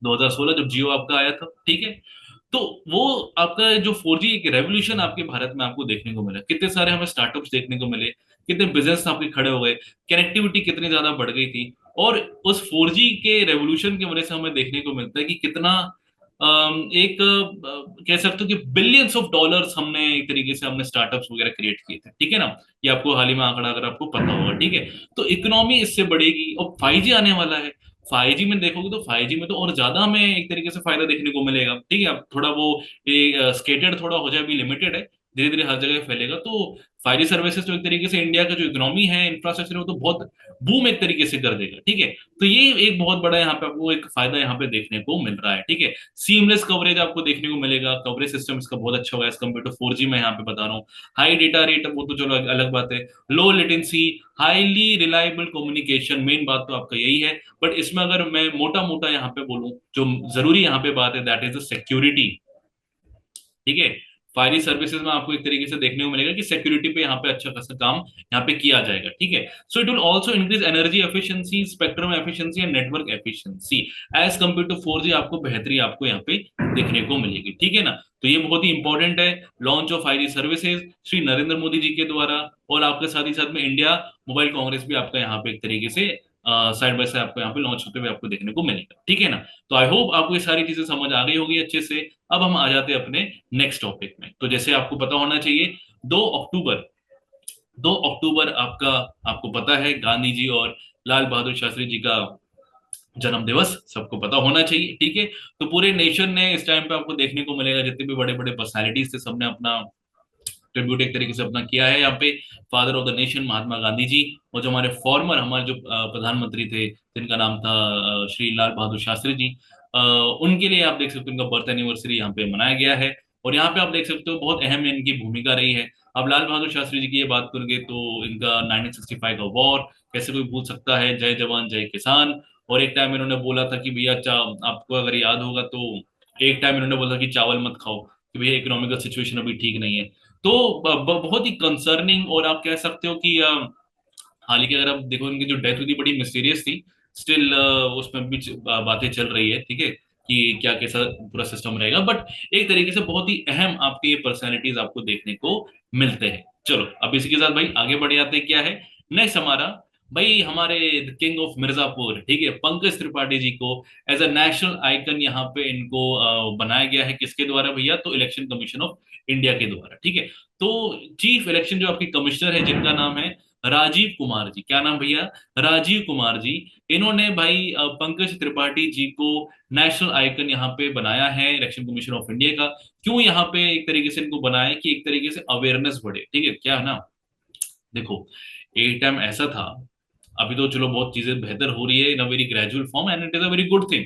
2016 जब जियो आपका आया था, ठीक है। तो वो आपका जो 4G एक रेवोल्यूशन आपके भारत में आपको देखने को मिला, कितने सारे हमें स्टार्टअप्स देखने को मिले, कितने बिजनेस आपके खड़े हो गए, कनेक्टिविटी कितनी ज्यादा बढ़ गई थी। और उस 4G के रेवोल्यूशन की वजह से हमें देखने को मिलता है कि कितना एक कह सकते हो कि बिलियंस ऑफ डॉलर्स हमने एक तरीके से हमने स्टार्टअप्स वगैरह क्रिएट किए थे, ठीक है ना। ये आपको हाल ही में आंकड़ा अगर आपको पता होगा, ठीक है। तो इकोनॉमी इससे बढ़ेगी, और 5G आने वाला है। 5G में देखोगे तो 5G में तो और ज्यादा हमें एक तरीके से फायदा देखने को मिलेगा, ठीक है। अब थोड़ा वो स्केटेड थोड़ा हो जाए, अभी लिमिटेड है, धीरे धीरे हर जगह फैलेगा। तो 5G सर्विसेज तो एक तरीके से इंडिया का जो इकोनॉमी है, इंफ्रास्ट्रक्चर है, वो तो बहुत बूम एक तरीके से कर देगा, ठीक है। तो ये एक बहुत बड़ा यहाँ पे आपको एक फायदा यहाँ पे देखने को मिल रहा है, ठीक है। सीमलेस कवरेज आपको देखने को मिलेगा, कवरेज सिस्टम इसका बहुत अच्छा होगा एज कम्पेयर टू 4G में यहाँ पे बता रहा हूँ। हाई डेटा रेट, वो तो चलो अलग बात है। Low latency, highly reliable communication, main बात तो आपका यही है। बट इसमें अगर मैं मोटा मोटा यहाँ पे बोलूं, जो जरूरी यहाँ पे बात है, दैट इज द सिक्योरिटी, ठीक है। 5G सर्विसेज में आपको एक तरीके से देखने को मिलेगा कि सिक्योरिटी पे यहाँ पे अच्छा खासा काम यहाँ पे किया जाएगा, ठीक है। So it will also increase energy efficiency, spectrum efficiency and network efficiency as compare to 4G। आपको बेहतरी आपको यहाँ पे देखने को मिलेगी, ठीक है ना। तो ये बहुत ही इंपॉर्टेंट है, launch of 5G services Shri Narendra Modi ji के द्वारा। और आपके साथ ही साथ में इंडिया मोबाइल कांग्रेस भी आपका यहाँ पे एक तरीके से साइड बाय साइड आपको यहाँ पे लॉन्च होते हुए आपको देखने को मिलेगा, ठीक है ना। तो आई होप आपको ये सारी चीजें समझ आ गई होगी अच्छे से। अब हम आ जाते हैं अपने नेक्स्ट टॉपिक में। तो जैसे आपको पता होना चाहिए, 2 अक्टूबर, 2 अक्टूबर आपका, आपको पता है, गांधी जी और लाल बहादुर शास्त्री जी का जन्म दिवस सबको पता होना चाहिए, ठीक है। तो पूरे नेशन ने इस टाइम पे आपको देखने को मिलेगा, जितने भी बड़े बड़े पर्सनैलिटीज थे, सबने अपना ट्रिब्यूट एक तरीके से अपना किया है यहाँ पे father of the nation Mahatma Gandhi ji. और जो हमारे फॉर्मर, हमारे जो प्रधानमंत्री थे, जिनका नाम था श्री लाल बहादुर शास्त्री जी, उनके लिए आप देख सकते हो उनका बर्थ एनिवर्सरी यहाँ पे मनाया गया है। और यहाँ पे आप देख सकते हो बहुत अहम इनकी भूमिका रही है। अब लाल बहादुर शास्त्री जी की ये बात करेंगे तो इनका 1965 का वॉर कैसे कोई भूल सकता है, जय जवान जय किसान। और एक टाइम इन्होंने बोला था कि भैया आपको अगर याद होगा तो एक टाइम इन्होंने बोला कि चावल मत खाओ, कि भैया इकोनॉमिकल सिचुएशन अभी ठीक नहीं है। तो बहुत ही कंसर्निंग, और आप कह सकते हो कि हाल ही के अगर आप देखो, उनकी जो डेथ हुई थी बड़ी मिस्टीरियस थी। स्टिल उसमें भी बातें चल रही है, ठीक है, कि क्या कैसा पूरा सिस्टम रहेगा। बट एक तरीके से बहुत ही अहम आपके पर्सनालिटीज आपको देखने को मिलते हैं। चलो अब इसी के साथ भाई आगे बढ़ जाते हैं, क्या है नेक्स्ट हमारा, भाई हमारे किंग ऑफ मिर्जापुर, ठीक है, पंकज त्रिपाठी जी को एज अ नेशनल आइकन यहाँ पे इनको बनाया गया है। किसके द्वारा भैया? तो इलेक्शन कमीशन ऑफ इंडिया के द्वारा, ठीक है। तो चीफ इलेक्शन जो आपके कमिश्नर है जिनका नाम है राजीव कुमार जी। क्या नाम भैया? राजीव कुमार जी। इन्होंने भाई पंकज त्रिपाठी जी को नेशनल आइकन यहाँ पे बनाया है इलेक्शन कमीशन ऑफ इंडिया का। क्यों यहाँ पे एक तरीके से इनको बनाया कि एक तरीके से अवेयरनेस बढ़े, ठीक है, क्या है ना। देखो, एक टाइम ऐसा था, अभी तो चलो बहुत चीजें बेहतर हो रही है in a very gradual form and it is a very good thing.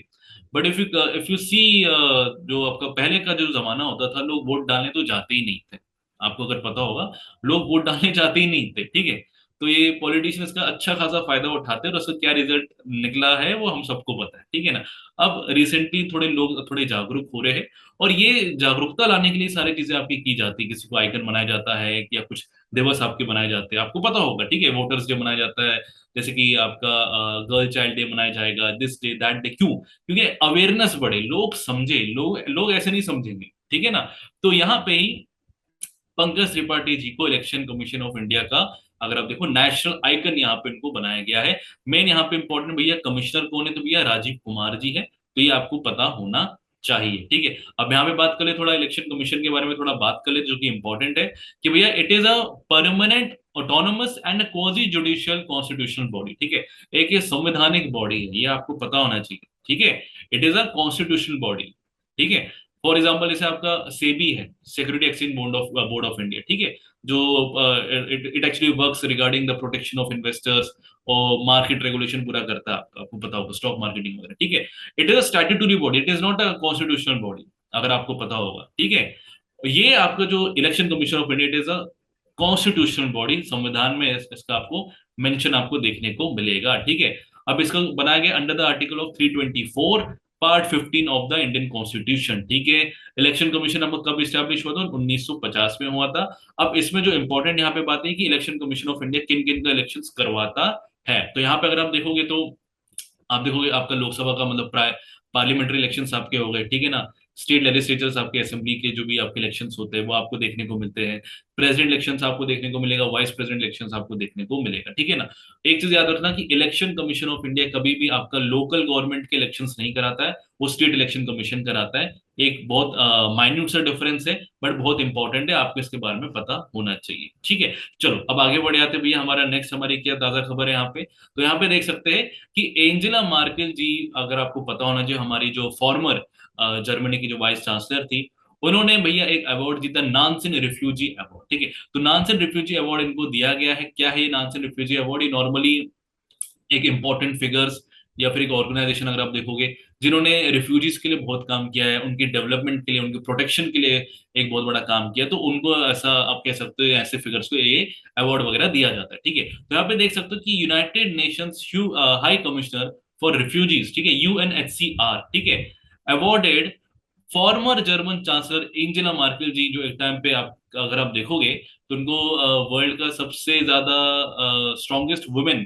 But if you see, जो आपका पहले का जो जमाना होता था, लोग वोट डालने तो जाते ही नहीं थे। आपको अगर पता होगा, लोग वोट डालने जाते ही नहीं थे, ठीक है। तो ये पॉलिटिशियंस का अच्छा खासा फायदा उठाते हैं और उसका क्या रिजल्ट निकला है वो हम सबको पता है, ठीक है ना। अब रिसेंटली थोड़े लोग थोड़े जागरूक हो रहे हैं, और ये जागरूकता लाने के लिए सारी चीजें आपकी की जाती है। किसी को आइकन बनाया जाता है या कुछ दिवस आपके मनाए जाते हैं, आपको पता होगा, ठीक है। वोटर्स डे मनाया जाता है, जैसे कि आपका गर्ल चाइल्ड डे मनाया जाएगा, दिस डे दैट डे। क्यों? क्योंकि अवेयरनेस बढ़े, लोग समझे, लोग लोग ऐसे नहीं समझेंगे, ठीक है ना। तो यहाँ पे ही पंकज त्रिपाठी जी को इलेक्शन कमीशन ऑफ इंडिया का, अगर आप देखो, नेशनल आइकन यहाँ पे इनको बनाया गया है। मेन यहाँ पे इंपॉर्टेंट भैया कमिश्नर कौन है? तो भैया राजीव कुमार जी है। तो ये आपको पता होना चाहिए, ठीक है। अब यहाँ पे बात कर ले, थोड़ा इलेक्शन कमीशन के बारे में थोड़ा बात कर ले, जो कि इंपॉर्टेंट है कि भैया it is a permanent autonomous and quasi judicial constitutional body, ठीक है। एक ये संवैधानिक बॉडी है, ये आपको पता होना चाहिए, ठीक है। It is a constitutional body, ठीक है। फॉर एग्जाम्पल जैसे आपका सेबी है, security exchange board of India, ठीक है। जो it it actually works regarding the protection of investors और मार्केट रेगुलेशन पूरा करता है, आपको पता होगा, स्टॉक मार्केटिंग वगैरह, ठीक है। It is a statutory body, it is not a constitutional body, अगर आपको पता होगा, ठीक है। ये आपका जो election commission of India, it is a constitutional body, संविधान में इसका आपको मेंशन आपको देखने को मिलेगा, ठीक है। अब इसका बनाया गया under the article of 324 part 15 of the Indian constitution, ठीक है। इलेक्शन कमीशन आपको कब स्टैब्लिश हुआ था? 1950 में हुआ था। अब इसमें जो इंपॉर्टेंट यहाँ पे बात है कि इलेक्शन कमीशन ऑफ इंडिया किन किन का इलेक्शन करवाता है। तो यहाँ पे अगर आप देखोगे तो आप देखोगे आपका लोकसभा का मतलब प्राय पार्लियामेंट्री इलेक्शंस आपके हो गए, ठीक है ना। स्टेट लेजिस्लेचर्स आपके असेंबली के जो भी आपके इलेक्शंस होते हैं वो आपको देखने को मिलते हैं। प्रेसिडेंट इलेक्शंस आपको देखने को मिलेगा, वाइस प्रेसिडेंट इलेक्शंस आपको देखने को मिलेगा, ठीक है ना। एक चीज याद रखना कि इलेक्शन कमीशन ऑफ इंडिया कभी भी आपका लोकल गवर्नमेंट के इलेक्शंस नहीं कराता है, वो स्टेट इलेक्शन कमीशन कराता है। एक बहुत माइन्यूट सा डिफरेंस है, बट बहुत इंपॉर्टेंट है, आपको इसके बारे में पता होना चाहिए, ठीक है। चलो अब आगे बढ़ जाते हैं भैया, हमारा नेक्स्ट हमारी क्या ताजा खबर है यहाँ पे। तो यहाँ पे देख सकते हैं कि एंजेला मार्केल जी, अगर आपको पता होना चाहिए, हमारी जो फॉर्मर जर्मनी की जो वाइस चांसलर थी, उन्होंने भैया एक अवार्ड जीता, नानसेन रिफ्यूजी अवार्ड, ठीक है। तो नानसेन रिफ्यूजी अवार्ड इनको दिया गया है। क्या है ये नानसेन रिफ्यूजी अवार्ड? ये नॉर्मली एक इंपॉर्टेंट फिगर्स या फिर एक ऑर्गेनाइजेशन, अगर आप देखोगे, जिन्होंने रिफ्यूजीज के लिए बहुत काम किया है, उनकी डेवलपमेंट के लिए, उनकी प्रोटेक्शन के लिए एक बहुत बड़ा काम किया, तो उनको ऐसा आप कह सकते हो, ऐसे फिगर्स को ये अवार्ड वगैरह दिया जाता है, ठीक है। तो यहाँ पे देख सकते हो कि United Nations High Commissioner for Refugees, ठीक है, यूएनएचसीआर, ठीक है, awarded former German chancellor Angela Merkel ji, जो एक टाइम पे आप अगर आप देखोगे तो उनको वर्ल्ड का सबसे ज्यादा स्ट्रॉन्गेस्ट वुमेन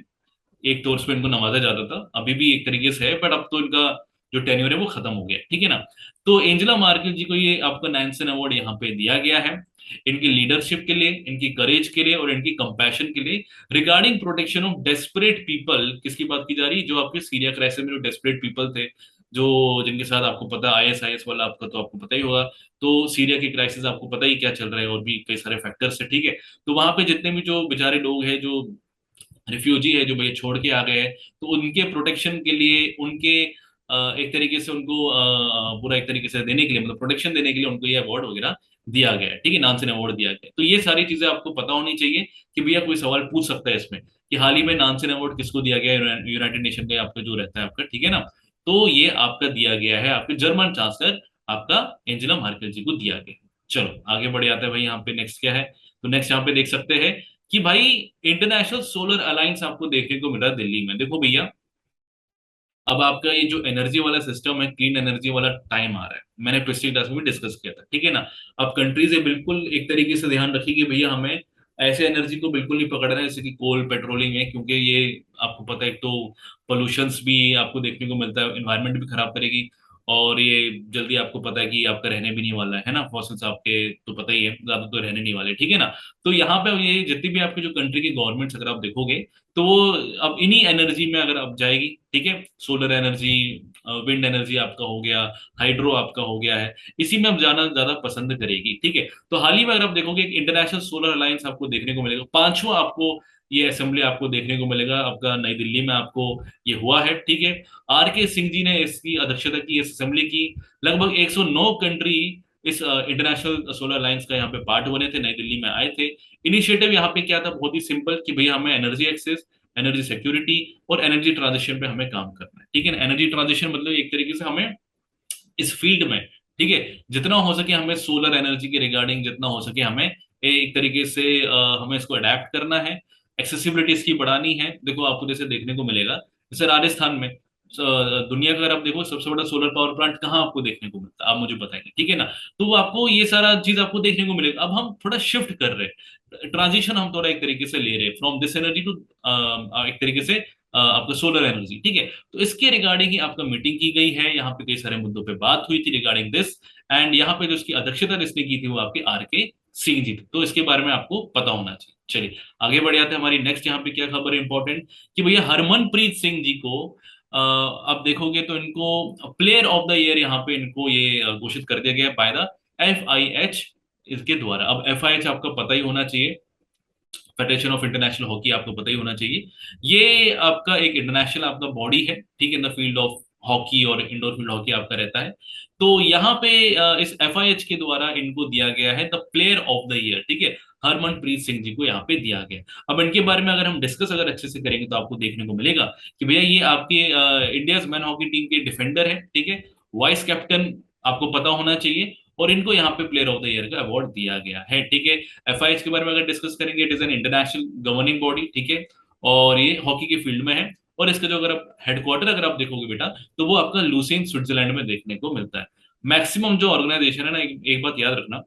एक तौर पे इनको नवाजा जाता था, अभी भी एक तरीके से है, बट अब तो इनका जो टेन्योर है वो खत्म हो गया है, ठीक है ना। तो एंजेला मार्केल जी को ये आपका नैन्सन अवार्ड यहाँ पे दिया गया है, इनकी लीडरशिप के लिए, इनकी करेज के लिए और इनकी कंपैशन के लिए regarding protection of desperate people. किसकी बात की जा रही है? जो आपके सीरिया क्राइसिस में जो डेस्परेट पीपल थे, जो जिनके साथ आपको पता, आईएसआईएस वाला आपका तो आपको पता ही होगा। तो सीरिया की क्राइसिस आपको पता ही क्या चल रहा है, और भी कई सारे फैक्टर्स है, ठीक है। तो वहां पे जितने भी जो बेचारे लोग हैं, जो रिफ्यूजी है, जो भैया छोड़ के आ गए हैं, तो उनके प्रोटेक्शन के लिए, उनके एक तरीके से उनको पूरा एक तरीके से देने के लिए, मतलब प्रोटेक्शन देने के लिए उनको ये अवार्ड वगैरह दिया गया है, ठीक है, नानसेन अवार्ड दिया गया है। तो ये सारी चीजें आपको पता होनी चाहिए कि भैया कोई सवाल पूछ सकता है इसमें कि हाल ही में नानसेन अवार्ड किसको दिया गया है, यूनाइटेड नेशन का आपका जो रहता है आपका, ठीक है ना। तो ये आपका दिया गया है आपके जर्मन चांसलर आपका एंजेला मार्केल जी को दिया गया है। चलो आगे बढ़ जाते हैं भाई, यहाँ पे नेक्स्ट क्या है। तो नेक्स्ट यहाँ पे देख सकते हैं कि भाई इंटरनेशनल सोलर अलायंस आपको देखने को मिल रहा है दिल्ली में। देखो भैया, अब आपका ये जो एनर्जी वाला सिस्टम है, क्लीन एनर्जी वाला टाइम आ रहा है, मैंने पिछली क्लास में भी डिस्कस किया था, ठीक है ना। अब कंट्रीज ये बिल्कुल एक तरीके से ध्यान रखिए कि भैया हमें ऐसे एनर्जी को बिल्कुल नहीं पकड़ना है जैसे कि कोल पेट्रोलिंग है, क्योंकि ये आपको पता है, एक तो पोल्यूशंस भी आपको देखने को मिलता है, इन्वायरमेंट भी खराब करेगी, और ये जल्दी आपको पता है कि आपका रहने भी नहीं वाला है ना, फॉसिल्स आपके तो पता ही है ज्यादा तो रहने नहीं वाले, ठीक है ना। तो यहाँ पे ये जितनी भी आपके जो कंट्री की गवर्नमेंट्स अगर आप देखोगे तो वो अब इन्हीं एनर्जी में अगर आप जाएगी, ठीक है, सोलर एनर्जी, विंड एनर्जी आपका हो गया, हाइड्रो आपका हो गया है, इसी में अब जाना ज्यादा पसंद करेगी, ठीक है। तो हाल ही में अगर आप देखोगे एक इंटरनेशनल सोलर अलायंस आपको देखने को मिलेगा, पांचवा आपको ये असेंबली आपको देखने को मिलेगा आपका नई दिल्ली में आपको ये हुआ है, ठीक है। आर के सिंह जी ने इसकी अध्यक्षता की, इस असेंबली की। लगभग 109 कंट्री इस इंटरनेशनल सोलर अलायंस का यहाँ पे पार्ट बने थे, नई दिल्ली में आए थे। इनिशिएटिव यहाँ पे क्या था, बहुत ही सिंपल, कि भैया हमें एनर्जी एक्सेस, एनर्जी सिक्योरिटी और एनर्जी ट्रांजिशन पे हमें काम करना है, ठीक है ना। एनर्जी ट्रांजिशन मतलब एक तरीके से हमें इस फील्ड में, ठीक है, जितना हो सके हमें सोलर एनर्जी के रिगार्डिंग जितना हो सके हमें एक तरीके से हमें इसको अडेप्ट करना है, एक्सेसिबिलिटी इसकी बढ़ानी है। देखो आपको जैसे देखने को मिलेगा, जैसे राजस्थान में दुनिया का अगर आप देखो सबसे बड़ा सोलर पावर प्लांट कहाँ आपको देखने को मिलता है, आप मुझे बताएंगे, ठीक है ना। तो वो आपको ये सारा चीज आपको देखने को मिलेगा। अब हम थोड़ा शिफ्ट कर रहे हैं, ट्रांजिशन हम थोड़ा एक तरीके से ले रहे हैं फ्रॉम दिस एनर्जी टू एक तरीके से आपका सोलर एनर्जी, ठीक है। तो इसके रिगार्डिंग ही आपका मीटिंग की गई है, यहाँ पे कई सारे मुद्दों पे बात हुई थी रिगार्डिंग दिस। एंड यहाँ पे जो इसकी अध्यक्षता जिसने की थी वो आपके आर के सिंह जी थे। तो इसके बारे में आपको पता होना चाहिए। चलिए आगे बढ़ जाते हैं, हमारी नेक्स्ट यहाँ पे क्या खबर है इंपॉर्टेंट, कि भैया हरमनप्रीत सिंह जी को आप देखोगे तो इनको प्लेयर ऑफ द ईयर यहाँ पे इनको ये घोषित कर दिया गया बाय द FIH इसके द्वारा। अब FIH आपका पता ही होना चाहिए, फेडरेशन ऑफ इंटरनेशनल हॉकी, आपको पता ही होना चाहिए। ये आपका एक इंटरनेशनल आपका बॉडी है, ठीक है, in the field of hockey, और इंडोर फील्ड हॉकी आपका रहता है। तो यहाँ पे इस FIH के द्वारा इनको दिया गया है the player of the year, ठीक है, हरमनप्रीत सिंह जी को यहाँ पे दिया गया। अब इनके बारे में अगर हम डिस्कस अगर अच्छे से करेंगे तो आपको देखने को मिलेगा कि भैया ये आपके इंडिया मैन हॉकी टीम के डिफेंडर है, ठीक है, वाइस कैप्टन, आपको पता होना चाहिए। और इनको यहाँ पे प्लेयर ऑफ द ईयर का अवार्ड दिया गया है, ठीक है। FIH के बारे में अगर डिस्कस करेंगे, it is an international governing body, ठीक है, और ये हॉकी के फील्ड में है। और इसका जो अगर आप हेडक्वार्टर अगर आप देखोगे बेटा, तो वो आपका लुसेन स्विट्जरलैंड में देखने को मिलता है। मैक्सिमम जो ऑर्गेनाइजेशन है ना, एक बात याद रखना,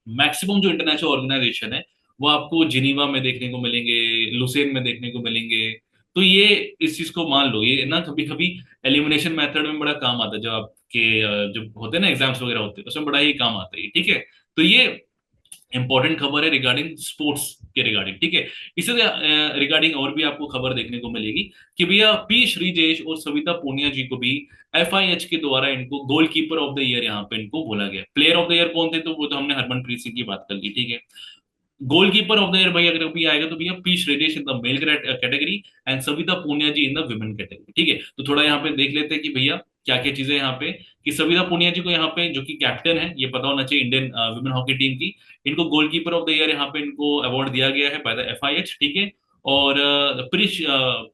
मैक्सिमम जो इंटरनेशनल ऑर्गेनाइजेशन है वो आपको जिनीवा में देखने को मिलेंगे, लुसेन में देखने को मिलेंगे। तो ये इस चीज को मान लो, ये ना कभी कभी एलिमिनेशन मेथड में बड़ा काम आता है, जब आपके जब होते हैं ना एग्जाम्स वगैरह होते हैं, उसमें बड़ा ही काम आता है, ठीक है। तो ये इंपॉर्टेंट खबर है रिगार्डिंग स्पोर्ट्स के रिगार्डिंग, ठीक है। इसी रिगार्डिंग और भी आपको खबर देखने को मिलेगी कि भैया पी श्रीजेश और सविता पूनिया जी को भी FIH के द्वारा इनको गोलकीपर ऑफ द ईयर यहाँ पे इनको बोला गया। प्लेयर ऑफ द ईयर कौन थे, तो वो तो हमने हरमनप्रीत सिंह की बात कर ली, ठीक है। गोलकीपर ऑफ द ईयर भाई अगर भी आएगा तो भैया P Sreejesh in the male category and Savita Punia ji in the women category, ठीक है। तो थोड़ा यहाँ पे देख लेते हैं कि भैया क्या क्या चीजें यहाँ पे, कि सविता पूनिया जी को यहाँ पे जो कि कैप्टन है, ये पता होना चाहिए इंडियन वुमेन हॉकी टीम की, इनको गोलकीपर ऑफ द ईयर यहाँ पे इनको अवार्ड दिया गया है बाय द FIH, ठीक है। और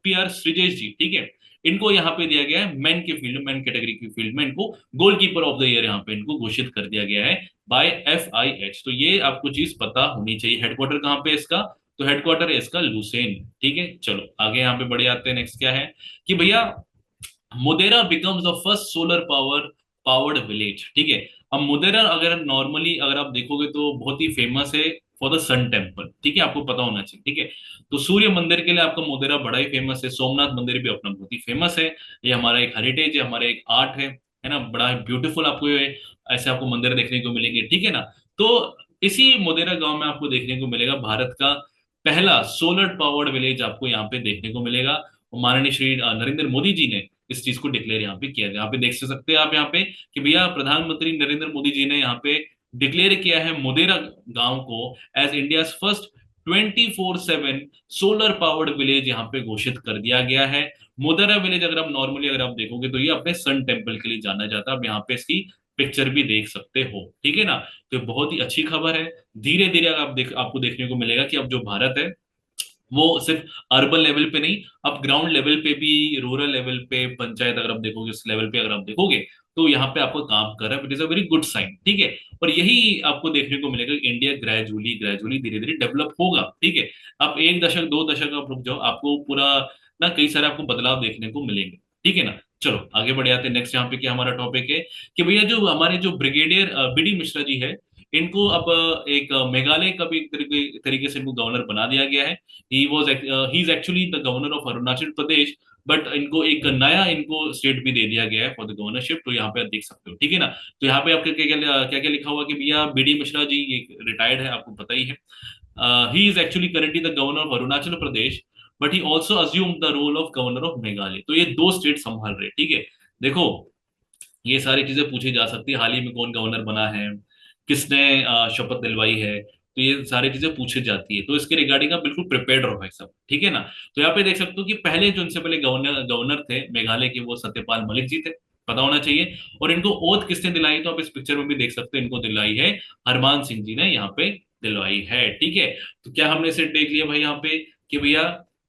PR श्रीजेश जी, ठीक है, इनको यहाँ पे दिया गया है मेन के फील्ड, मेन कैटेगरी की फील्ड में इनको गोलकीपर ऑफ द ईयर यहाँ पे इनको घोषित कर दिया गया है बाय FIH। तो ये आपको चीज पता होनी चाहिए। हेडक्वार्टर कहाँ पे है इसका, तो हेडक्वार्टर है इसका लुसेन, ठीक है। चलो आगे यहाँ पे बढ़े आते हैं, नेक्स्ट क्या है कि भैया Modhera becomes the first solar powered village, ठीक है। अब मुदेरा अगर नॉर्मली अगर आप देखोगे तो बहुत ही फेमस है फॉर द सन टेम्पल, ठीक है, आपको पता होना चाहिए, ठीक है। तो सूर्य मंदिर के लिए आपका मुदेरा बड़ा ही फेमस है। सोमनाथ मंदिर भी अपना बहुत ही फेमस है। ये हमारा एक हेरिटेज है, हमारा एक आर्ट है ना, बड़ा ब्यूटीफुल आपको ये ऐसे आपको मंदिर देखने को मिलेंगे, ठीक है ना। तो इसी मुदेरा गांव में आपको देखने को मिलेगा भारत का पहला सोलर पावर्ड विलेज आपको यहाँ पे देखने को मिलेगा। और माननीय श्री नरेंद्र मोदी जी ने इस चीज को डिक्लेयर यहाँ पे किया है। यहाँ पे देख सकते हैं आप यहाँ पे कि भैया प्रधानमंत्री नरेंद्र मोदी जी ने यहाँ पे डिक्लेयर किया है मोदेरा गांव को as India first 24/7 solar powered village यहाँ पे घोषित कर दिया गया है। मोदेरा विलेज अगर आप नॉर्मली अगर आप देखोगे तो ये अपने सन टेम्पल के लिए जाना जाता है। आप यहाँ पे इसकी पिक्चर भी देख सकते हो, ठीक है ना। तो ये बहुत ही अच्छी खबर है। धीरे धीरे आपको देखने को मिलेगा कि अब जो भारत है वो सिर्फ अर्बन लेवल पे नहीं, अब ग्राउंड लेवल पे भी, रूरल लेवल पे, पंचायत अगर आप देखोगे इस लेवल पे अगर आप देखोगे तो यहाँ पे आपको काम कर रहा है, it is a very good sign, ठीक है। और यही आपको देखने को मिलेगा कि इंडिया ग्रेजुअली ग्रेजुअली धीरे धीरे डेवलप होगा, ठीक है। आप एक दशक दो दशक आप रुक जाओ, आपको पूरा ना कई सारे आपको बदलाव देखने को मिलेंगे, ठीक है ना। चलो आगे बढ़ जाते हैं। नेक्स्ट यहाँ पे क्या हमारा टॉपिक है कि भैया जो हमारे जो ब्रिगेडियर BD मिश्रा जी है, इनको अब एक मेघालय का भी एक तरीके से इनको गवर्नर बना दिया गया है। He is actually the governor of Arunachal Pradesh, but इनको एक नया इनको स्टेट भी दे दिया गया है फॉर द गवर्नरशिप। तो यहाँ पे आप देख सकते हो, ठीक है ना। तो यहाँ पे आपके क्या क्या क्या लिखा हुआ कि भैया बीडी मिश्रा जी रिटायर्ड है, आपको पता ही है। He is actually currently the governor of Arunachal Pradesh, but he also assume the role of governor of Meghalaya. तो ये दो स्टेट संभाल रहे, ठीक है। देखो, ये सारी चीजें पूछी जा सकती है, हाल ही में कौन गवर्नर बना है, किसने शपथ दिलवाई है, तो ये सारी चीजें पूछी जाती है। तो इसके रिगार्डिंग आप बिल्कुल प्रिपेयर्ड रहो भाई सब, ठीक है ना। तो यहाँ पे देख सकते हो कि पहले जो इनसे पहले गवर्नर गवर्नर थे मेघालय के, वो सत्यपाल मलिक जी थे, पता होना चाहिए। और इनको ओथ किसने दिलाई, तो आप इस पिक्चर में भी देख सकते हो, इनको दिलाई है हरमान सिंह जी ने यहाँ पे दिलवाई है, ठीक है। तो क्या हमने इसे देख लिया भाई यहाँ पे कि भैया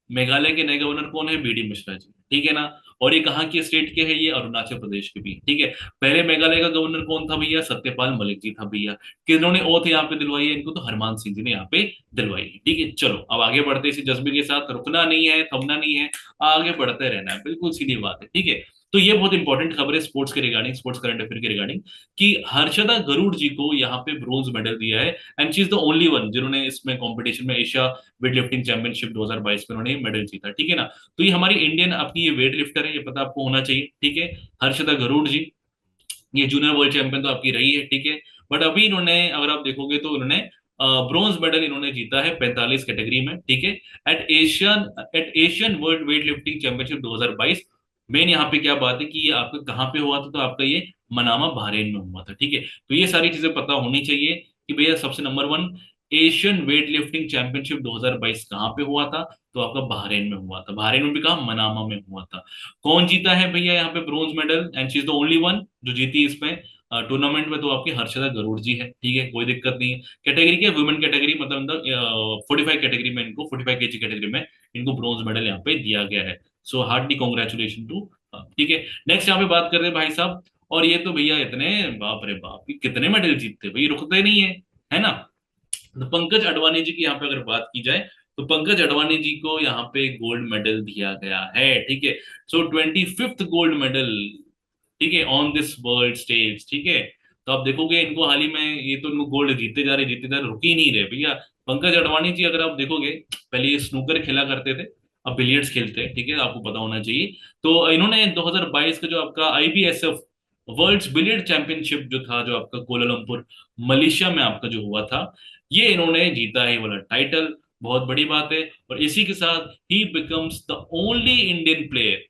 मेघालय के नए गवर्नर कौन है, बीडी मिश्रा जी, ठीक है ना। और ये कहाँ के स्टेट के है, ये अरुणाचल प्रदेश के भी, ठीक है। पहले मेघालय का गवर्नर कौन था भैया, सत्यपाल मलिक जी था भैया। किन्होंने ओथ यहाँ पे दिलवाई है इनको, तो हरमान सिंह जी ने यहाँ पे दिलवाई है, ठीक है। चलो अब आगे बढ़ते इसी जज्बे के साथ, रुकना नहीं है, थमना नहीं है, आगे बढ़ते रहना है, बिल्कुल सीधी बात है, ठीक है। तो ये बहुत इंपॉर्टेंट खबर है स्पोर्ट्स के रिगार्डिंग, स्पोर्ट्स करंट अफेयर के रिगार्डिंग, कि हर्षदा गरुड़ जी को यहाँ पे ब्रोंज मेडल दिया है। And she is the only one जिन्होंने इसमें कंपटीशन में, एशिया वेट लिफ्टिंग चैंपियनशिप 2022 में उन्होंने मेडल जीता, ठीक है ना। तो ये हमारी इंडियन आपकी ये वेट लिफ्टर है, ये पता आपको होना चाहिए, ठीक है। हर्षदा गरुड़ जी, ये जूनियर वर्ल्ड चैंपियन तो आपकी रही है, ठीक है। बट अभी इन्होंने, अगर आप देखोगे तो इन्होंने ब्रॉन्ज मेडल इन्होंने जीता है 45 कैटेगरी में, ठीक है। Eight Asian world weight lifting championship 2022। Main यहाँ पे क्या बात है कि ये आपका कहाँ पे हुआ था, तो आपका ये मनामा बहरीन में हुआ था, ठीक है। तो ये सारी चीजें पता होनी चाहिए कि भैया सबसे number one, Asian weight lifting championship 2022 कहाँ पे हुआ था, तो आपका बहरीन में हुआ था। बहरीन में भी कहा, मनामा में हुआ था। कौन जीता है भैया यहाँ पे bronze medal, and she is the only one जो जीती इसमें टूर्नामेंट में, तो आपकी हर्षदा गरुड़ जी है, ठीक है, कोई दिक्कत नहीं है। कैटेगरी क्या, वुमेन कैटेगरी, मतलब 45 कैटेगरी में इनको, 45 kg कैटेगरी में इनको ब्रोंज मेडल यहाँ पे दिया गया है। सो हार्डली कॉन्ग्रेचुलेशन टू, ठीक है। नेक्स्ट यहाँ पे बात कर रहे हैं भाई साहब, और ये तो भैया इतने, बाप रे बाप, ये कितने मेडल जीतते भाई, रुकते नहीं है ना। तो पंकज अडवाणी जी की यहाँ पे अगर बात की जाए, तो पंकज अडवाणी जी को यहाँ पे गोल्ड मेडल दिया गया है, ठीक है। सो 25th गोल्ड मेडल, ठीक है, ऑन दिस वर्ल्ड स्टेज, ठीक है। तो आप देखोगे इनको हाल ही में, ये तो इनको गोल्ड जीतते जा रहे, जीतते जा रहे, रुक ही नहीं रहे भैया। पंकज अडवाणी जी, अगर आप देखोगे, पहले ये स्नूकर खेला करते थे, अब बिलियर्ड्स खेलते हैं, ठीक है, आपको पता होना चाहिए। तो इन्होंने 2022 का जो आपका IBSF वर्ल्ड्स बिलियर्ड चैंपियनशिप जो था, जो आपका कोलालमपुर मलेशिया में आपका जो हुआ था, ये इन्होंने जीता है, ये वाला टाइटल, बहुत बड़ी बात है। और इसी के साथ ही becomes the only Indian player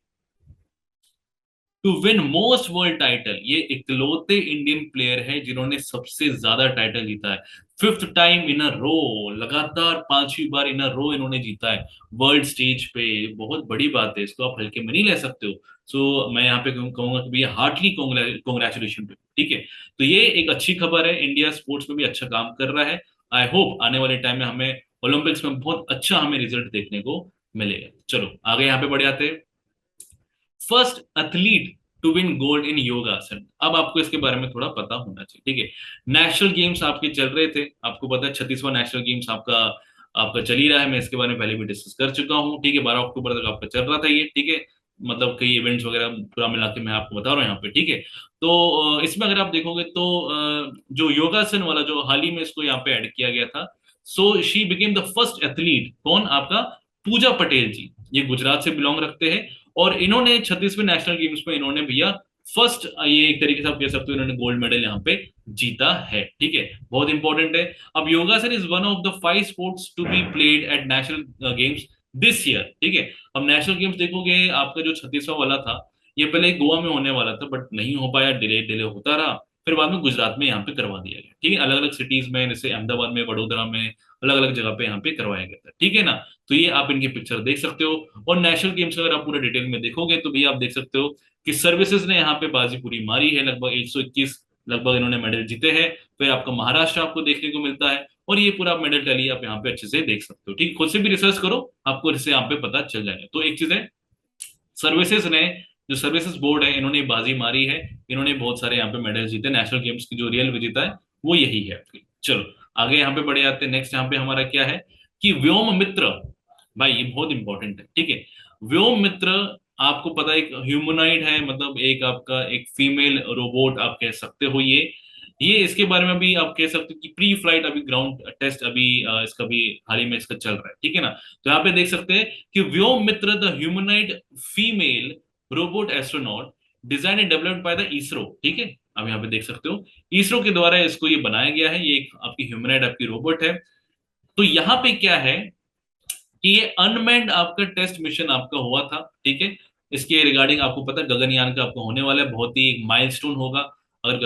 to win most world title. ये इकलौते इंडियन प्लेयर है जिन्होंने सबसे ज्यादा टाइटल जीता है, 5th टाइम इन अ रो, लगातार 5वीं बार इन अ रो इन्होंने जीता है वर्ल्ड स्टेज पे। बहुत बड़ी बात है, इसको आप हल्के में नहीं ले सकते हो। सो मैं यहाँ पे कहूंगा कि भैया हार्टली कॉन्ग्रेचुलेशन, ठीक है। तो ये एक अच्छी खबर है, इंडिया स्पोर्ट्स में भी अच्छा काम कर रहा है। आई होप आने वाले टाइम में हमें ओलंपिक्स में बहुत अच्छा हमें रिजल्ट देखने को मिलेगा। चलो आगे यहाँ पे बढ़ जाते हैं। First athlete to win gold in yogasana, अब आपको इसके बारे में थोड़ा पता होना चाहिए, ठीक है। नेशनल गेम्स आपके चल रहे थे, आपको पता है 36वां नेशनल गेम्स आपका आपका चल ही रहा है, मैं इसके बारे में पहले भी डिस्कस कर चुका हूँ, ठीक है। 12 अक्टूबर तक आपका चल रहा था ये, ठीक है। मतलब कई इवेंट्स वगैरह पूरा मिला के मैं आपको बता रहा हूँ यहाँ पे, ठीक है। तो इसमें अगर आप देखोगे तो जो योगासन वाला जो हाल ही में इसको यहाँ पे ऐड किया गया था, so she became the first athlete, कौन, आपका पूजा पटेल जी, ये गुजरात से बिलोंग रखते हैं। और इन्होंने 36वें नेशनल गेम्स में इन्होंने भैया फर्स्ट, ये एक तरीके से आप कह सकते हो, इन्होंने गोल्ड मेडल यहाँ पे जीता है, ठीक है, बहुत इंपॉर्टेंट है। अब yogasana is one of the 5 sports to be played at national games this year, ठीक है। अब नेशनल गेम्स देखोगे, आपका जो 36वां वाला था, ये पहले गोवा में होने वाला था, बट नहीं हो पाया, डिले डिले होता रहा। फिर बाद में गुजरात में यहाँ पे करवा दिया गया, ठीक है, अलग अलग सिटीज में, जैसे अहमदाबाद में, वडोदरा में, अलग अलग जगह पे यहाँ पे करवाया गया था, ठीक है ना। तो ये आप इनकी पिक्चर देख सकते हो। और नेशनल गेम्स अगर आप पूरे डिटेल में देखोगे, तो भी आप देख सकते हो कि सर्विसेज ने यहाँ पे बाजी पूरी मारी है, लगभग 121 लगभग इन्होंने मेडल जीते हैं। फिर आपका महाराष्ट्र आपको देखने को मिलता है, और ये पूरा मेडल टैली आप यहाँ पे अच्छे से देख सकते हो, ठीक, खुद से भी रिसर्च करो, आपको इससे यहाँ पे पता चल जाएगा। तो एक चीज है, सर्विसेज ने, जो सर्विसेज बोर्ड है, इन्होंने बाजी मारी है, इन्होंने बहुत सारे यहाँ पे मेडल जीते, नेशनल गेम्स की जो रियल विजेता है वो यही है आपकी। चलो आगे यहाँ पे बढ़े आते हैं। नेक्स्ट यहाँ पे हमारा क्या है कि व्योम मित्र, भाई ये बहुत इंपॉर्टेंट है, ठीक है। व्योम मित्र, आपको पता है, एक ह्यूमनॉइड है, मतलब एक आपका एक फीमेल रोबोट आप कह सकते हो। ये इसके बारे में भी आप कह सकते हो कि प्री फ्लाइट अभी ग्राउंड टेस्ट अभी इसका भी हाल ही में इसका चल रहा है, ठीक है ना। तो यहाँ पे देख सकते हैं कि Vyom Mitra the humanoid female robot astronaut design and developed by the ISRO, ठीक है। अब यहाँ पे देख सकते हो इसरो के द्वारा इसको ये बनाया गया है, ये एक आपकी ह्यूमनॉइड आपकी रोबोट है। तो यहाँ पे क्या है कि ये अनमैन्ड आपका टेस्ट मिशन आपका हुआ था, ठीक है। इसके रिगार्डिंग आपको पता है गगनयान का आपका होने वाला है, बहुत ही एक माइलस्टोन होगा। अगर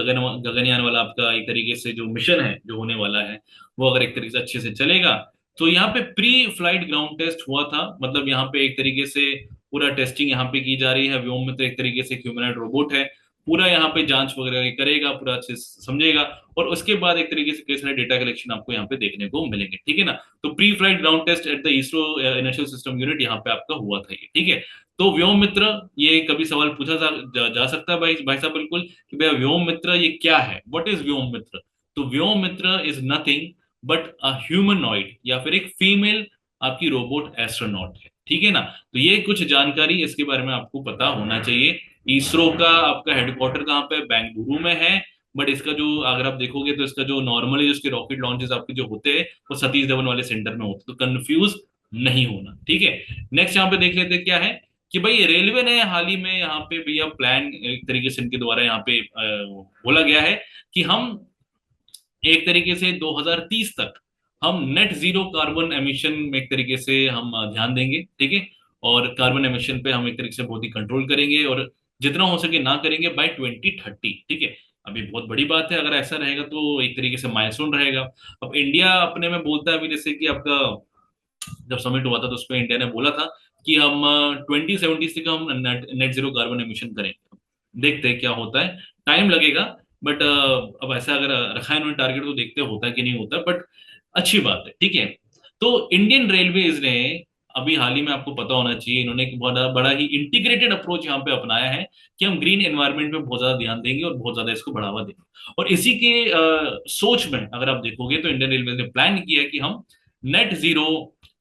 गगनयान वाला आपका एक तरीके से जो मिशन है जो होने वाला है वो अगर एक तरीके से अच्छे से चलेगा, तो यहाँ पे प्री फ्लाइट ग्राउंड टेस्ट हुआ था। मतलब यहाँ पे एक तरीके से पूरा टेस्टिंग यहाँ पे की जा रही है। व्योम में तो एक तरीके से ह्यूमनॉइड रोबोट है, पूरा यहाँ पे जांच वगैरह करेगा, पूरा अच्छे से समझेगा, और उसके बाद एक तरीके से कई सारे डेटा कलेक्शन आपको यहाँ पे देखने को मिलेंगे, ठीक है ना। तो pre flight ground test at the ISRO initial system unit यहाँ पे आपका हुआ था ये, ठीक है। तो व्योम मित्र, ये कभी सवाल पूछा जा सकता है भाई भाई साहब, बिल्कुल, कि भाई व्योम मित्र ये क्या है, व्हाट इज व्योम मित्र। तो Vyom Mitra is nothing but a humanoid या फिर एक फीमेल आपकी रोबोट एस्ट्रोनॉट है, ठीक है ना। तो ये कुछ जानकारी इसके बारे में आपको पता होना चाहिए। इसरो का आपका हेडक्वार्टर कहाँ पे, बेंगलुरु में है। बट इसका जो अगर आप देखोगे तो इसका जो नॉर्मली उसके रॉकेट लॉन्चेस आपके जो होते हैं वो सतीश धवन वाले सेंटर में होते हैं, तो कंफ्यूज नहीं होना, ठीक है। नेक्स्ट यहाँ पे देख लेते हैं क्या है कि भाई रेलवे ने हाल ही में यहाँ पे भैया प्लान एक तरीके से इनके द्वारा यहाँ पे बोला गया है कि हम एक तरीके से 2030 तक हम नेट जीरो कार्बन एमिशन में एक तरीके से हम ध्यान देंगे, ठीक है। और कार्बन एमिशन पे हम एक तरीके से बहुत ही कंट्रोल करेंगे, और जितना हो सके ना करेंगे बाय 2030, ठीक है। अभी बहुत बड़ी बात है, अगर ऐसा रहेगा तो एक तरीके से माइलस्टोन रहेगा। अब इंडिया अपने में बोलता है अभी, जैसे कि आपका जब समिट हुआ था तो उसमें इंडिया ने बोला था कि हम 2070 से हम नेट जीरो कार्बन एमिशन करेंगे। देखते हैं क्या होता है, टाइम लगेगा। बट अब ऐसा अगर रखा है इन्होंने टारगेट, तो देखते हैं होता है कि नहीं होता, बट अच्छी बात है, ठीक है। तो इंडियन रेलवेज ने अभी हाल ही में, आपको पता होना चाहिए, इन्होंने एक बहुत बड़ा ही इंटीग्रेटेड अप्रोच यहाँ पे अपनाया है कि हम ग्रीन एनवायरनमेंट पे बहुत ज्यादा ध्यान देंगे और बहुत ज्यादा इसको बढ़ावा देंगे। और इसी के सोच में अगर आप देखोगे तो इंडियन रेलवे ने प्लान किया है कि हम net zero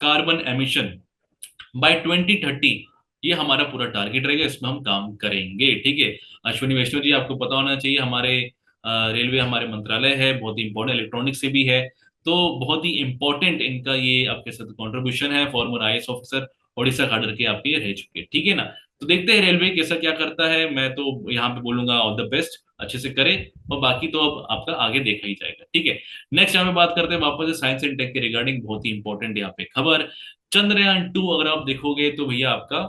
carbon emission by 2030, ये हमारा पूरा टारगेट रहेगा, इसमें हम काम करेंगे, ठीक है। अश्विनी वैष्णव जी, आपको पता होना चाहिए, हमारे रेलवे हमारे मंत्रालय है, बहुत ही इंपॉर्टेंट, इलेक्ट्रॉनिक से भी है। तो बहुत ही इंपॉर्टेंट इनका ये आपके साथ कंट्रीब्यूशन है। फॉर्मर आईएएस ऑफिसर ओडिशा खाडर के आपके ये रह चुके हैं, ठीक है ना। तो देखते हैं रेलवे कैसा क्या करता है। मैं तो यहाँ पे बोलूंगा ऑल द बेस्ट, अच्छे से करे, और बाकी तो अब आपका आगे देखा ही जाएगा, ठीक है। नेक्स्ट यहाँ पे बात करते हैं वापस साइंस एंड टेक के रिगार्डिंग, बहुत ही इंपॉर्टेंट यहाँ पे खबर। चंद्रयान 2 अगर आप देखोगे तो भैया आपका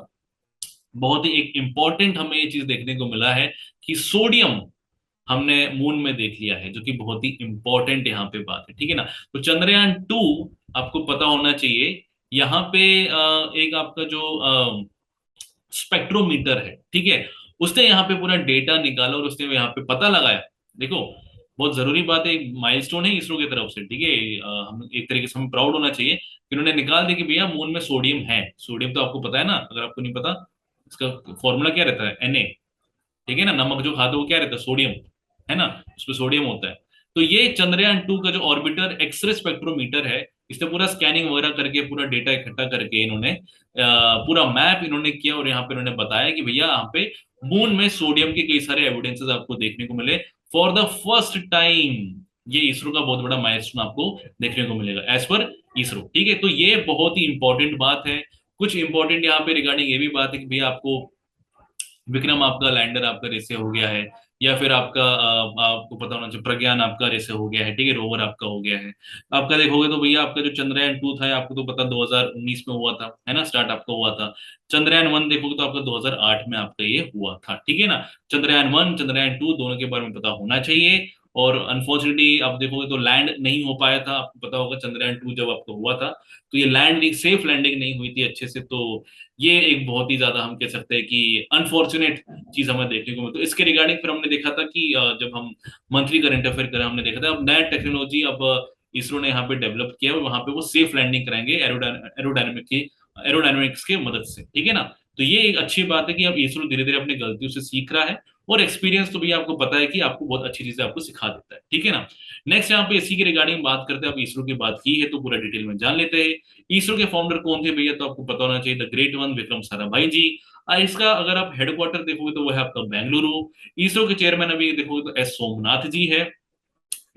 बहुत ही एक इंपॉर्टेंट हमें ये चीज देखने को मिला है कि सोडियम हमने मून में देख लिया है, जो कि बहुत ही इंपॉर्टेंट यहाँ पे बात है, ठीक है ना। तो चंद्रयान 2 आपको पता होना चाहिए, यहाँ पे एक आपका जो स्पेक्ट्रोमीटर है, ठीक है, उसने यहाँ पे पूरा डेटा निकाला और उसने यहाँ पे पता लगाया। देखो, बहुत जरूरी बात है, एक माइलस्टोन है इसरो की तरफ से, ठीक है। हम एक तरीके से हमें प्राउड होना चाहिए कि उन्होंने निकाल दिया कि भैया मून में सोडियम है। सोडियम तो आपको पता है ना, अगर आपको नहीं पता, इसका फॉर्मूला क्या रहता है, Na, ठीक है ना। नमक जो खाते हो वो क्या रहता है, सोडियम, है ना, उसमें सोडियम होता है। तो ये चंद्रयान 2 का जो ऑर्बिटर एक्सरे स्पेक्ट्रोमीटर है, इसने पूरा स्कैनिंग वगैरह करके पूरा डेटा इकट्ठा करके इन्होंने पूरा मैप इन्होंने किया, और यहाँ पे इन्होंने बताया कि भैया यहाँ पे मून में सोडियम के कई सारे एविडेंसेस आपको देखने को मिले फॉर द फर्स्ट टाइम। ये इसरो का बहुत बड़ा माइलस्टोन आपको देखने को मिलेगा एज पर इसरो, ठीक है। तो ये बहुत ही इंपॉर्टेंट बात है। कुछ इंपॉर्टेंट यहाँ पे रिगार्डिंग ये भी बात है कि भैया आपको विक्रम आपका लैंडर आपका रेसे हो गया है, या फिर आपका आपको पता होना चाहिए प्रज्ञान आपका रेसे हो गया है, ठीक है, रोवर आपका हो गया है। आपका देखोगे तो भैया आपका जो चंद्रयान 2 था, आपको तो पता 2019 में हुआ था, है ना, स्टार्ट आपका हुआ था। चंद्रयान 1 देखोगे तो आपका 2008 में आपका ये हुआ था, ठीक है ना। चंद्रयान 1 चंद्रयान 2 दोनों के बारे में पता होना चाहिए। और अनफॉर्चुनेटली आप देखोगे तो लैंड नहीं हो पाया था, आपको पता होगा चंद्रयान 2 जब आपका हुआ था तो ये लैंडिंग सेफ लैंडिंग नहीं हुई थी अच्छे से। तो ये एक बहुत ही ज्यादा हम कह सकते हैं कि अनफॉर्चुनेट चीज हमें देखने को मिली। तो इसके रिगार्डिंग फिर हमने देखा था कि जब हम मंथली करंट अफेयर करा, हमने देखा था अब नया टेक्नोलॉजी अब इसरो ने यहाँ पे डेवलप किया है, वहां पे वो सेफ लैंडिंग कराएंगे एरोडायनेमिक्स की मदद से, ठीक है ना। तो ये एक अच्छी बात है कि अब इसरो धीरे धीरे अपनी गलतियों से सीख रहा है, और एक्सपीरियंस तो भी आपको पता है कि आपको बहुत अच्छी चीजें आपको सिखा देता है, ठीक है ना। नेक्स्ट यहाँ पे इसी के रिगार्डिंग बात करते हैं, अब इसरो की बात की है तो पूरा डिटेल में जान लेते हैं। इसरो के फाउंडर कौन थे भैया, तो आपको पता होना चाहिए the great one Vikram Sarabhai ji. इसका अगर आप हेडक्वार्टर देखोगे तो वो है आपका बेंगलुरु। इसरो के चेयरमैन अभी देखोगे तो एस सोमनाथ जी है।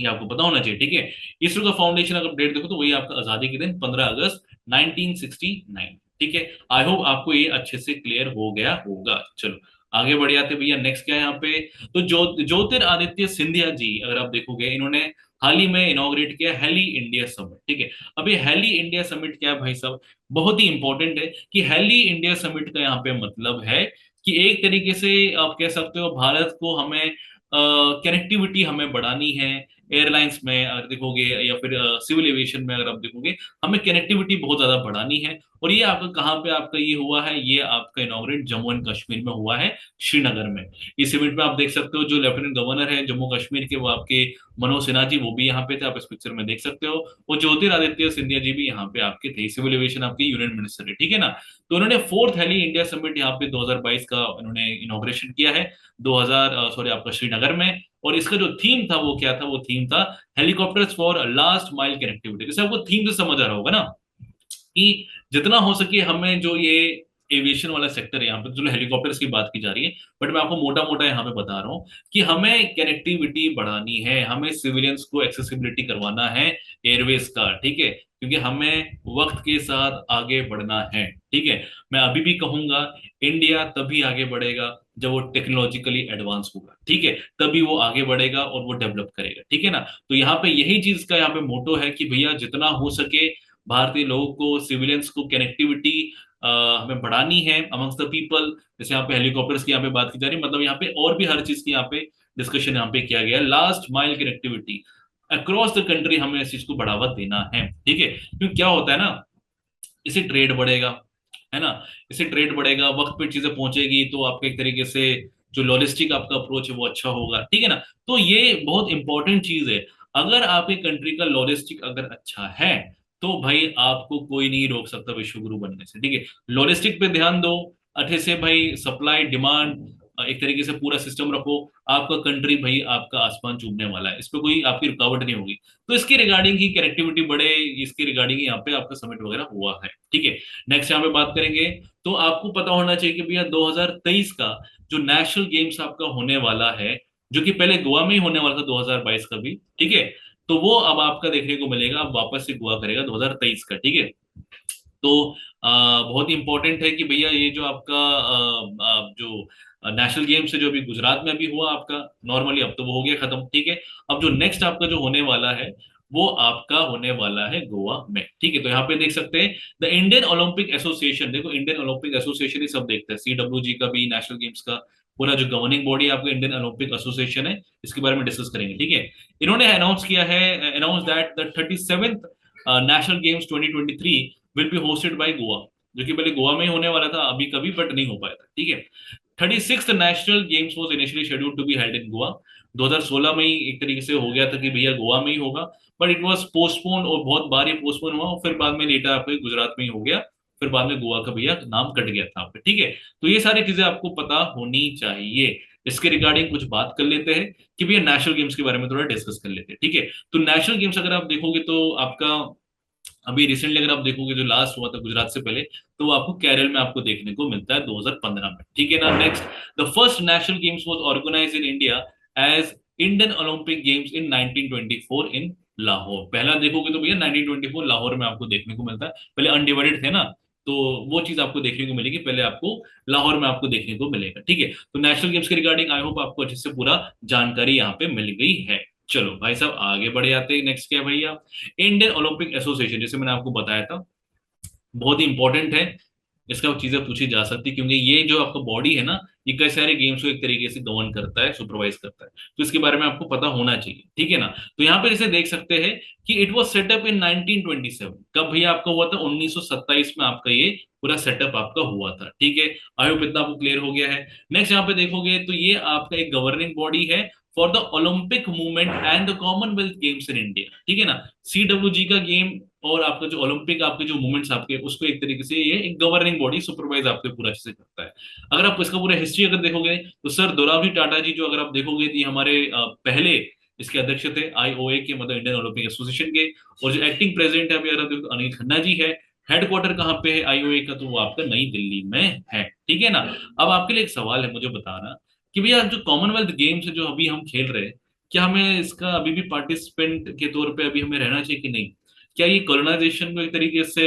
ये आपको पता होना चाहिए, ठीक है। इसरो का फाउंडेशन अगर डेट देखो तो वही आपका आजादी के दिन 15 अगस्त 1969, ठीक है। आई होप आपको ये अच्छे से क्लियर हो गया होगा। चलो आगे बढ़ जाते भैया, नेक्स्ट क्या है यहाँ पे। तो ज्योतिरादित्य सिंधिया जी अगर आप देखोगे, इन्होंने हाल ही में इनॉग्रेट किया हेली इंडिया समिट, ठीक है। अब ये हेली इंडिया समिट क्या है भाई साहब, बहुत ही इंपॉर्टेंट है कि हेली इंडिया समिट का यहाँ पे मतलब है कि एक तरीके से आप कह सकते हो भारत को हमें कनेक्टिविटी हमें बढ़ानी है। एयरलाइंस में अगर देखोगे या फिर सिविल एविएशन में अगर आप देखोगे, हमें कनेक्टिविटी बहुत ज्यादा बढ़ानी है। और ये आपका कहाँ पे आपका ये हुआ है, ये आपका इनॉग्रेट जम्मू एंड कश्मीर में हुआ है, श्रीनगर में। इस इवेंट में आप देख सकते हो जो लेफ्टिनेंट गवर्नर है जम्मू कश्मीर के, वो आपके मनोज सिन्हा जी, वो भी यहाँ पे थे, आप इस पिक्चर में देख सकते हो। और ज्योतिरादित्य सिंधिया जी भी यहाँ पे आपके थे, सिविल एविएशन आपके यूनियन मिनिस्टर है, ठीक है ना। तो उन्होंने फोर्थ हेली इंडिया समिट यहाँ पे 2022 का उन्होंने इनॉग्रेशन किया है, 2000 सॉरी आपका श्रीनगर में। और इसका जो थीम था वो क्या था, वो थीम था helicopters for last mile connectivity. जैसे आपको थीम से समझ आ रहा होगा ना कि जितना हो सके हमें जो ये एविएशन वाला सेक्टर है, यहाँ पे जो हेलीकॉप्टर्स की बात की जा रही है, बट मैं आपको मोटा मोटा यहाँ पे बता रहा हूँ कि हमें कनेक्टिविटी बढ़ानी है, हमें सिविलियंस को एक्सेसिबिलिटी करवाना है एयरवेज का, ठीक है। क्योंकि हमें वक्त के साथ आगे बढ़ना है, ठीक है। मैं अभी भी कहूंगा इंडिया तभी आगे बढ़ेगा जब वो टेक्नोलॉजिकली एडवांस होगा, ठीक है। तभी वो आगे बढ़ेगा और वो डेवलप करेगा, ठीक है ना। तो यहाँ पे यही चीज का यहाँ पे मोटो है कि भैया जितना हो सके भारतीय लोगों को, सिविलियंस को कनेक्टिविटी हमें बढ़ानी है अमंग्स द पीपल। जैसे यहाँ पे हेलीकॉप्टर्स की यहाँ पे बात की जा रही है, मतलब यहाँ पे और भी हर चीज की यहाँ पे डिस्कशन यहाँ पे किया गया है। Last mile connectivity across the country, हमें इस चीज को बढ़ावा देना है, ठीक है। क्योंकि क्या होता है ना, इससे ट्रेड बढ़ेगा, है ना। इससे ट्रेड बढ़ेगा, वक्त पे चीजें पहुंचेगी, तो आपके एक तरीके से जो लॉजिस्टिक आपका अप्रोच है वो अच्छा होगा, ठीक है ना। तो ये बहुत इंपॉर्टेंट चीज है। अगर आपकी कंट्री का लॉजिस्टिक अगर अच्छा है तो भाई आपको कोई नहीं रोक सकता विश्व गुरु बनने से, ठीक है। लॉजिस्टिक पे ध्यान दो, अच्छे से भाई सप्लाई डिमांड एक तरीके से पूरा सिस्टम रखो, आपका कंट्री भाई आपका आसमान चूमने वाला है, इस पे कोई आपकी रुकावट नहीं होगी। तो इसके रिगार्डिंग ही कनेक्टिविटी बढ़े, इसके रिगार्डिंग यहाँ पे आपका समिट वगैरह हुआ है, ठीक है। नेक्स्ट यहाँ पे बात करेंगे, तो आपको पता होना चाहिए कि भैया 2023 का जो नेशनल गेम्स आपका होने वाला है, जो कि पहले गोवा में ही होने वाला था 2022 का भी, ठीक है। तो वो अब आपका देखने को मिलेगा, अब वापस से गोवा करेगा 2023 का, ठीक है। तो बहुत ही इंपॉर्टेंट है कि भैया ये जो आपका जो नेशनल गेम्स है जो अभी गुजरात में अभी हुआ आपका, नॉर्मली अब तो वो हो गया खत्म, ठीक है। अब जो नेक्स्ट आपका जो होने वाला है वो आपका होने वाला है गोवा में, ठीक है। तो यहाँ पे देख सकते हैं द इंडियन ओलंपिक एसोसिएशन, देखो इंडियन ओलंपिक एसोसिएशन ही सब देखते हैं, CWG का भी, नेशनल गेम्स का पूरा जो गवर्निंग बॉडी आपका इंडियन ओलंपिक एसोसिएशन है, इसके बारे में डिस्कस करेंगे, ठीक है। इन्होंने अनाउंस किया है, announce that the 37th national games 2023 will be hosted by Goa, जो कि पहले गोवा में ही होने वाला था अभी कभी, बट नहीं हो पाया था, ठीक है। 36th national games was initially scheduled to be held in Goa. 2016 में ही एक तरीके से हो गया था कि भैया गोवा में ही होगा, बट इट वाज पोस्टपोन, और बहुत बार ये पोस्टपोन हुआ, और फिर बाद में लेटर आपके गुजरात में ही हो गया, फिर बाद में गोवा का भैया नाम कट गया था आपका, ठीक है। तो ये सारी चीजें आपको पता होनी चाहिए। इसके रिगार्डिंग कुछ बात कर लेते हैं कि भैया नेशनल गेम्स के बारे में थोड़ा डिस्कस कर लेते हैं, ठीक है। तो नेशनल गेम्स अगर आप देखोगे तो आपका अभी रिसेंटली अगर आप देखोगे जो लास्ट हुआ था गुजरात से पहले, तो वो आपको केरल में आपको देखने को मिलता है 2015 में, ठीक है ना। Next, the first national games was organised in India as Indian Olympic games in 1924 in Lahore. पहला देखोगे तो भैया 1924 लाहौर में आपको देखने को मिलता है, पहले अनडिवाइडेड थे ना, तो वो चीज आपको देखने को मिलेगी, पहले आपको लाहौर में आपको देखने को मिलेगा, ठीक है। तो नेशनल गेम्स के रिगार्डिंग आई होप आपको अच्छे से पूरा जानकारी यहाँ पे मिल गई है। चलो भाई साहब आगे बढ़े आते हैं, नेक्स्ट क्या है भैया, इंडियन ओलंपिक एसोसिएशन, जैसे मैंने आपको बताया था बहुत ही इंपॉर्टेंट है, इसका चीजें पूछी जा सकती क्योंकि ये जो आपका बॉडी है ना, ये कई सारे गेम्स को एक तरीके से गवर्न करता है, सुपरवाइज करता है, तो इसके बारे में आपको पता होना चाहिए, ठीक है ना। तो यहाँ पे जैसे देख सकते हैं कि इट वाज सेटअप इन 1927, कब भैया आपका हुआ था, 1927 में आपका ये पूरा सेटअप आपका हुआ था, ठीक है। आई होप इतना आपको क्लियर हो गया है। नेक्स्ट यहाँ पे देखोगे तो ये आपका एक गवर्निंग बॉडी है for the Olympic movement and the Commonwealth games in India, ठीक है ना। CWG का गेम और आपका जो ओलंपिक आपके जो मूवमेंट्स आपके, उसको एक तरीके से ये एक गवर्निंग बॉडी सुपरवाइज आपके पूरा अच्छे से करता है। अगर आप इसका पूरा हिस्ट्री अगर देखोगे तो सर दोराबजी टाटा जी जो अगर आप देखोगे तो ये हमारे पहले इसके अध्यक्ष थे IOA के, मतलब इंडियन ओलंपिक एसोसिएशन के। और जो एक्टिंग प्रेसिडेंट है अभी अगर आप देखो तो अनिल खन्ना जी है। हेडक्वार्टर कहाँ पे है IOA का, तो वो आपका नई दिल्ली में है, ठीक है ना। अब आपके लिए एक सवाल है मुझे बताना कि भैया जो कॉमनवेल्थ गेम्स है जो अभी हम खेल रहे हैं, क्या हमें इसका अभी भी पार्टिसिपेंट के तौर पे अभी हमें रहना चाहिए कि नहीं? क्या ये कॉलोनाइजेशन को एक तरीके से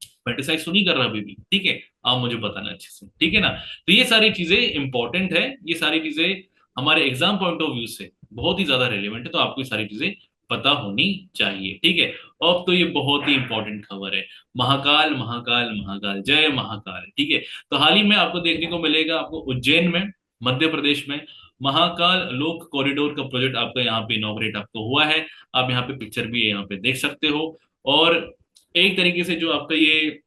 क्रिटिसाइज तो नहीं कर रहा अभी भी? ठीक है, आप मुझे बताना अच्छे से, ठीक है ना? तो ये सारी चीजें इंपॉर्टेंट है, ये सारी चीजें हमारे एग्जाम पॉइंट ऑफ व्यू से बहुत ही ज्यादा रेलिवेंट है, तो आपको ये सारी चीजें पता होनी चाहिए, ठीक है। अब तो ये बहुत ही इंपॉर्टेंट खबर है, महाकाल महाकाल महाकाल, जय महाकाल, ठीक है। तो हाल ही में आपको देखने को मिलेगा, आपको उज्जैन में, मध्य प्रदेश में, महाकाल लोक कॉरिडोर का प्रोजेक्ट आपका यहाँ पे इनॉग्रेट आपको हुआ है। आप यहाँ पे पिक्चर भी यहाँ पे देख सकते हो। और एक तरीके से जो आपका ये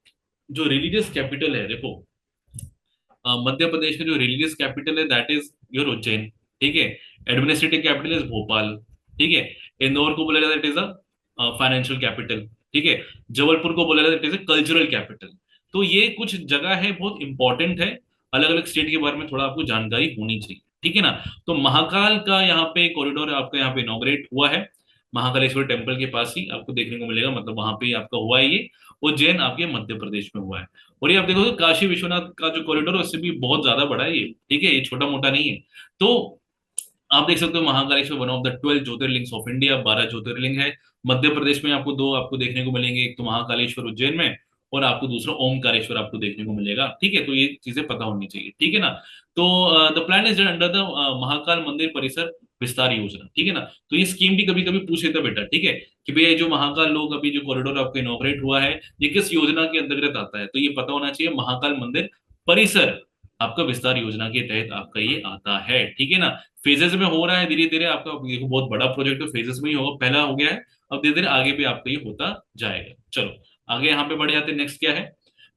जो रिलीजियस कैपिटल है, देखो, मध्य प्रदेश का जो रिलीजियस कैपिटल है दैट इज योर उज्जैन, ठीक है। एडमिनिस्ट्रेटिव कैपिटल इज भोपाल, ठीक है। इंदौर को बोला जाता है it is a financial capital, ठीक है। जबलपुर को बोला जाता है it is a cultural capital. तो ये कुछ जगह है, बहुत इंपॉर्टेंट है, अलग अलग स्टेट के बारे में थोड़ा आपको जानकारी होनी चाहिए, ठीक है ना। तो महाकाल का यहाँ पे कॉरिडोर आपका यहाँ पे इनॉग्रेट हुआ है, महाकालेश्वर टेम्पल के पास ही आपको देखने को मिलेगा, मतलब वहां पे ही आपका हुआ है ये। उज्जैन आपके मध्य प्रदेश में हुआ है। और ये आप देखो तो काशी विश्वनाथ का जो कॉरिडोर है उससे भी बहुत ज्यादा बड़ा है ये, ठीक है, ये छोटा मोटा नहीं है। तो आप देख सकते हो Mahakaleshwar one of the 12 jyotirlingas of India, 12 ज्योतिर्लिंग है। मध्य प्रदेश में आपको दो आपको देखने को मिलेंगे, एक तो महाकालेश्वर उज्जैन में, और आपको दूसरा ओमकारेश्वर आपको देखने को मिलेगा, ठीक है। तो ये चीजें पता होनी चाहिए, ठीक है ना। तो the plan is under the Mahakal मंदिर परिसर विस्तार योजना, ठीक है ना। तो ये स्कीम भी कभी कभी पूछ लेता बेटा, ठीक है, कि भैया ये जो महाकाल लोग अभी जो कॉरिडोर आपका इनॉग्रेट हुआ है, ये किस योजना के अंतर्गत आता है? तो ये पता होना चाहिए, महाकाल मंदिर परिसर आपका विस्तार योजना के तहत आपका ये आता है, ठीक है ना। फेजेस में हो रहा है धीरे धीरे आपका, देखो बहुत बड़ा प्रोजेक्ट है, फेजेस में ही होगा, पहला हो गया है, अब धीरे धीरे आगे भी आपका ये होता जाएगा। चलो आगे यहाँ पे बढ़ जाते हैं, नेक्स्ट क्या है?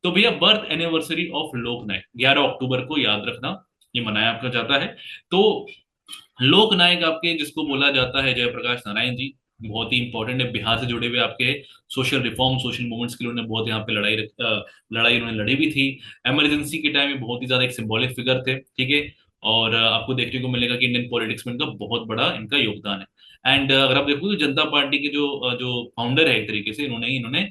तो भैया बर्थ एनिवर्सरी ऑफ लोकनायक 11 अक्टूबर को याद रखना, ये मनाया आपका जाता है। तो लोक नायक आपके जिसको बोला जाता है जयप्रकाश नारायण जी, बहुत ही इंपॉर्टेंट है, बिहार से जुड़े हुए आपके सोशल रिफॉर्म, सोशल मूवमेंट्स के लिए उन्होंने बहुत यहाँ पे लड़ाई उन्होंने लड़ी भी थी। इमरजेंसी के टाइम में बहुत ही ज्यादा एक सिंबॉलिक फिगर थे, ठीक है। और आपको देखने को मिलेगा कि इंडियन पॉलिटिक्स में इनका बहुत बड़ा इनका योगदान है। एंड अगर आप देखो तो जनता पार्टी के जो फाउंडर है एक तरीके से, इन्होंने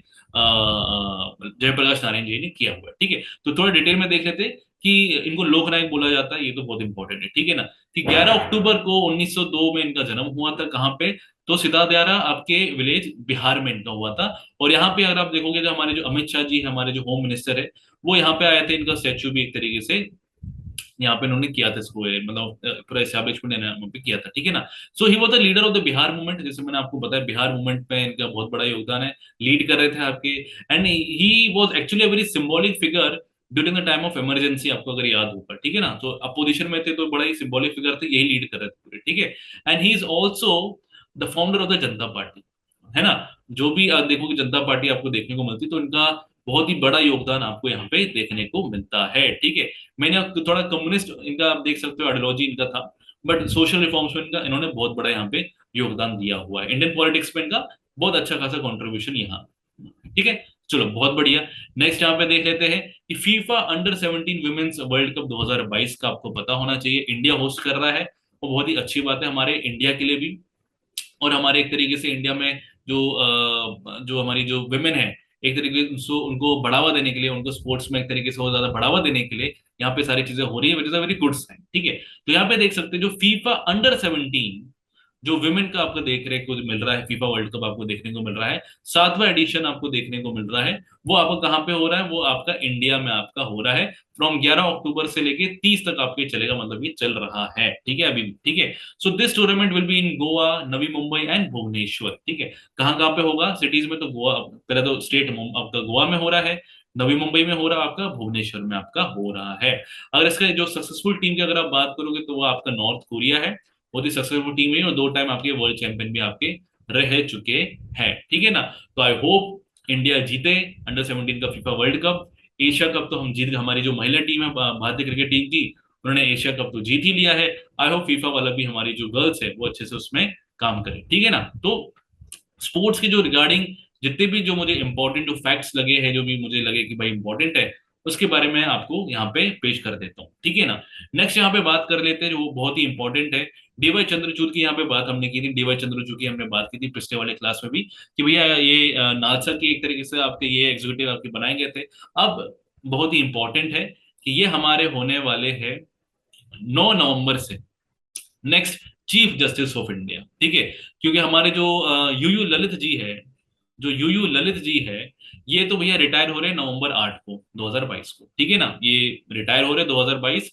जयप्रकाश नारायण जी ने किया हुआ है, ठीक है। तो थोड़ा डिटेल में देख लेते हैं कि इनको लोकनायक बोला जाता है, ये तो बहुत इंपॉर्टेंट है, ठीक है ना। कि 11 अक्टूबर को 1902 में इनका जन्म हुआ था, कहाँ पे? तो सिताद्यारा आपके विलेज बिहार में इनका हुआ था। और यहाँ पे अगर आप देखोगे तो हमारे जो अमित शाह जी हमारे जो होम मिनिस्टर है, वो यहाँ पे आए थे, इनका स्टैच्यू भी एक तरीके से यहाँ पे इन्होंने किया था इसको, मतलब पूरा एस्टैब्लिशमेंट यहाँ पे किया था, ठीक है ना। So he was the leader of the Bihar movement, जैसे मैंने आपको बताया बिहार मूवमेंट में इनका बहुत बड़ा योगदान है, लीड कर रहे थे आपके। And he was actually a very symbolic figure during the time of emergency, आपको अगर याद होगा, ठीक है ना। तो अपोजिशन में थे तो बड़ा ही सिंबॉलिक फिगर थे, यही लीड कर रहे थे पूरे, ठीक है। And he is also the founder of the Janata party, है ना। जो भी आप देखोगे जनता पार्टी आपको देखने को मिलती, तो इनका बहुत ही बड़ा योगदान आपको यहाँ पे देखने को मिलता है, ठीक है। मैंने आपको थोड़ा कम्युनिस्ट इनका आप देख सकते हो आइडियोलॉजी इनका था, बट सोशल रिफॉर्म्स में इनका इन्होंने बहुत बड़ा यहाँ पे योगदान दिया हुआ है, इंडियन पॉलिटिक्स में इनका बहुत अच्छा खासा कंट्रीब्यूशन यहाँ, ठीक है। चलो बहुत बढ़िया। नेक्स्ट यहाँ पे देख लेते हैं कि FIFA under 17 women's world cup 2022 का आपको पता होना चाहिए, इंडिया होस्ट कर रहा है, और बहुत ही अच्छी बात है हमारे इंडिया के लिए भी। और हमारे एक तरीके से इंडिया में जो हमारी जो विमेन है, एक तरीके से उनको बढ़ावा देने के लिए, उनको स्पोर्ट्स में एक तरीके से और ज्यादा बढ़ावा देने के लिए यहाँ पे सारी चीजें हो रही है, which is a very good sign, ठीक है। तो यहाँ पे देख सकते हैं जो फीफा अंडर 17 जो विमेन का आपको देख रहे को मिल रहा है, फीफा वर्ल्ड कप आपको देखने को मिल रहा है, 7वां एडिशन आपको देखने को मिल रहा है, वो आपको कहाँ पे हो रहा है? वो आपका इंडिया में आपका हो रहा है, फ्रॉम 11 अक्टूबर से लेके 30 तक आपके चलेगा, मतलब ये चल रहा है, ठीक है, अभी, ठीक है। So this tournament will be in Goa, Navi Mumbai and Bhubaneswar, ठीक है। कहाँ कहाँ पे होगा सिटीज में? तो गोवा, पहले तो स्टेट आपका गोवा में हो रहा है, नवी मुंबई में हो रहा है आपका, भुवनेश्वर में आपका हो रहा है। अगर इसका जो सक्सेसफुल टीम की अगर आप बात करोगे तो वो आपका नॉर्थ कोरिया है, बहुत ही सक्सेसफुल टीम है, और 2 टाइम आपके वर्ल्ड चैंपियन भी आपके रह चुके हैं, ठीक है ना। तो आई होप इंडिया जीते अंडर 17 का FIFA world cup. Asia cup तो हम जीत, हमारी जो महिला टीम है भारतीय क्रिकेट टीम की, उन्होंने एशिया कप तो जीत ही लिया है। आई होप फीफा वाला भी हमारी जो गर्ल्स है वो अच्छे से उसमें काम करे, ठीक है ना। तो स्पोर्ट्स की जो रिगार्डिंग जितने भी जो मुझे इंपॉर्टेंट जो फैक्ट्स लगे हैं, जो भी मुझे लगे कि भाई इंपॉर्टेंट है, उसके बारे में आपको यहाँ पे पेश कर देता हूँ, ठीक है ना। नेक्स्ट यहाँ पे बात कर लेते हैं जो बहुत ही इंपॉर्टेंट है, डीवाई चंद्रचूड़ की यहाँ पे बात हमने की थी, डीवाई चंद्रचूड़ की हमने बात की थी पिछले वाले क्लास में भी, कि भैया ये नालसा के एक तरीके से आपके ये एग्जीक्यूटिव आपके बनाए गए थे। अब बहुत ही इंपॉर्टेंट है कि ये हमारे होने वाले हैं 9 नवंबर से, next chief justice of India, ठीक है। क्योंकि हमारे जो यूयू ललित जी है, जो यूयू ललित जी है, ये तो भैया रिटायर हो रहे हैं नवंबर 8 को 2022 को, ठीक है ना, ये रिटायर हो रहे 2022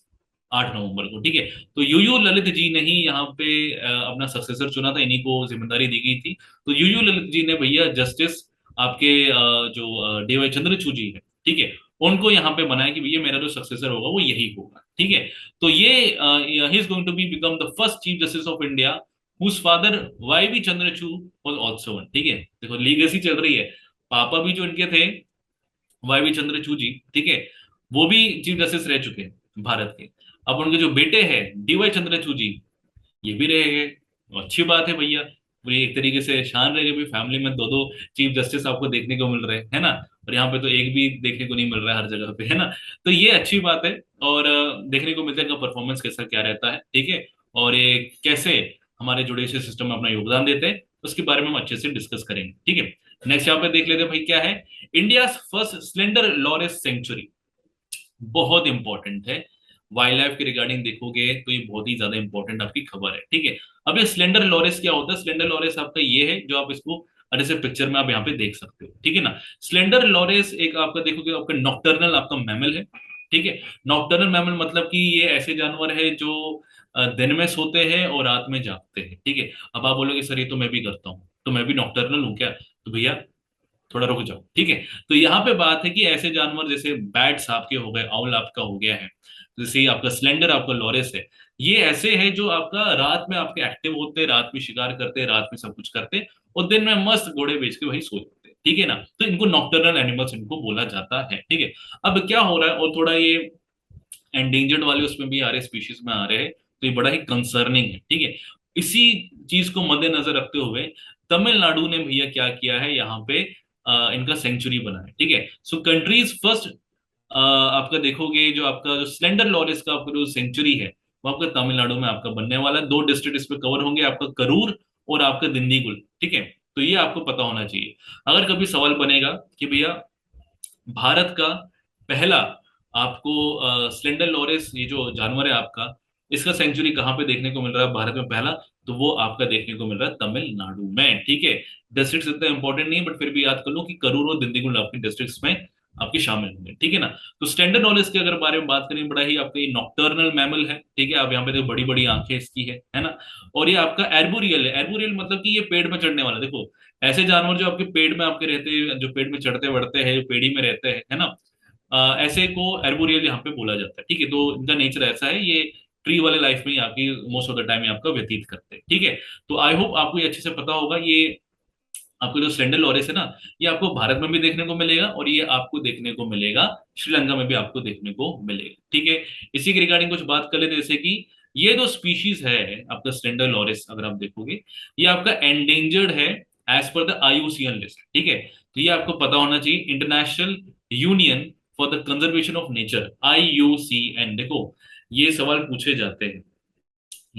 8 नवंबर को, ठीक है। तो यूयू ललित जी ने ही यहाँ पे अपना सक्सेसर चुना था, इन्हीं को जिम्मेदारी दी गई थी। तो यूयू ललित जी ने भैया जस्टिस आपके जो डीवाई चंद्रचूड़ जी है, ठीक है, उनको यहाँ पे बनाया कि भैया मेरा जो सक्सेसर होगा वो यही होगा, ठीक है। तो ये he is going to be become the first chief justice of India whose father Y B Chandrachud was also one, ठीक है। देखो लीगेसी चल रही है, पापा भी जो इनके थे वाई बी चंद्रचूड़ जी, ठीक है, वो भी चीफ जस्टिस रह चुके हैं भारत के। अब उनके जो बेटे हैं डीवाई चंद्रचूड़ जी, ये भी रहेंगे, तो अच्छी बात है भैया। वो एक तरीके से शान रहेगी भाई, फैमिली में दो दो चीफ जस्टिस आपको देखने को मिल रहे हैं, है ना। और यहाँ पे तो एक भी देखने को नहीं मिल रहा है हर जगह पे, है ना। तो ये अच्छी बात है। और देखने को मिलता है इनका परफॉर्मेंस कैसा क्या रहता है, ठीक है। और ये कैसे हमारे जुडिशियल सिस्टम में अपना योगदान देते हैं, उसके बारे में हम अच्छे से डिस्कस करेंगे, ठीक है। नेक्स्ट यहाँ पे देख लेते हैं भाई क्या है। India first slender loris sanctuary, बहुत इंपॉर्टेंट है। वाइल्ड लाइफ के रिगार्डिंग देखोगे तो ये बहुत ही ज्यादा इंपॉर्टेंट आपकी खबर है, ठीक है। अब ये स्लेंडर लॉरेस क्या होता है? स्लेंडर लॉरेस आपका ये है जो आप इसको अच्छे से पिक्चर में आप यहाँ पे देख सकते हो, ठीक है ना। स्लेंडर लॉरेस एक आपका देखोगे आपका नॉक्टर्नल आपका मैमल है, ठीक है। नॉक्टर्नल मैमल मतलब कि ये ऐसे जानवर है जो दिन में सोते हैं और रात में जागते हैं, ठीक है। अब आप बोलोगे सर ये तो मैं भी करता हूँ, तो मैं भी नॉक्टर्नल हूँ क्या? तो भैया थोड़ा रुक जाओ, ठीक है। तो यहाँ पे बात है कि ऐसे जानवर जैसे बैट्स आपके हो गए, आउल आपका हो गया है, जैसे आपका स्लेंडर आपका लॉरेस है, ये ऐसे है जो आपका रात में आपके एक्टिव होते हैं, रात में शिकार करते हैं, रात में सब कुछ करते हैं, और दिन में मस्त घोड़े बेच के वही सो जाते हैं, ठीक है ना। तो इनको नॉक्टर्नल एनिमल्स इनको बोला जाता है, ठीक है। अब क्या हो रहा है, और थोड़ा ये एंडेंजर्ड वाले उसमें भी आ रहे स्पीशीज में आ रहे हैं, तो ये बड़ा ही कंसर्निंग है, ठीक है। इसी चीज को मद्देनजर रखते हुए तमिलनाडु ने भैया क्या किया है, यहाँ पे इनका सेंचुरी बना है, ठीक है। सो कंट्रीज फर्स्ट आपका देखोगे जो आपका जो स्लेंडर लॉरेस का आपका जो सेंचुरी है, वो आपका तमिलनाडु में आपका बनने वाला है। दो डिस्ट्रिक्ट इसमें कवर होंगे, आपका करूर और आपका दिंडीगुल, ठीक है। तो ये आपको पता होना चाहिए। अगर कभी सवाल बनेगा कि भैया भारत का पहला आपको स्लेंडर लॉरेस ये जो जानवर है आपका, इसका सेंचुरी कहाँ पे देखने को मिल रहा है भारत में पहला? तो वो आपका देखने को मिल रहा है तमिलनाडु में, ठीक है। डिस्ट्रिक्ट इतना इंपॉर्टेंट नहीं है, बट फिर भी याद कर लो कि करूर और दिंडीगुल आपके डिस्ट्रिक्ट्स में आपके शामिल होंगे, ठीक है ना। तो स्टैंडर्ड नॉलेज के अगर बारे में बात करें, बड़ा ही आपका ये नॉक्टर्नल मैमल है, ठीक है। आप यहाँ पे देखो बड़ी बड़ी आंखें इसकी है ना। और ये आपका एर्बोरियल है। एर्बोरियल मतलब कि ये पेड़ में चढ़ने वाला, देखो ऐसे जानवर जो आपके पेड़ में आपके रहते हैं, जो पेड़ में चढ़ते बढ़ते हैं, जो पेड़ी में रहते हैं, है ना, ऐसे को एर्बोरियल यहाँ पे बोला जाता है, ठीक है। तो इनका नेचर ऐसा है, ये ट्री वाले लाइफ में ही आपकी मोस्ट ऑफ द टाइम आपका व्यतीत करते हैं, ठीक है। तो आई होप आपको ये अच्छे से पता होगा। ये आपको जो स्लेंडर लॉरेस है ना, ये आपको भारत में भी देखने को मिलेगा, और ये आपको देखने को मिलेगा श्रीलंका में भी आपको देखने को मिलेगा, ठीक है। इसी के रिगार्डिंग कुछ बात कर लेते हैं, जैसे कि ये जो स्पीशीज है आपका स्लेंडर लॉरेस, अगर आप देखोगे ये आपका एंडेंजर्ड है as per the IUCN list, ठीक है। तो ये आपको पता होना चाहिए, international union for the conservation of nature, IUCN। देखो ये सवाल पूछे जाते हैं,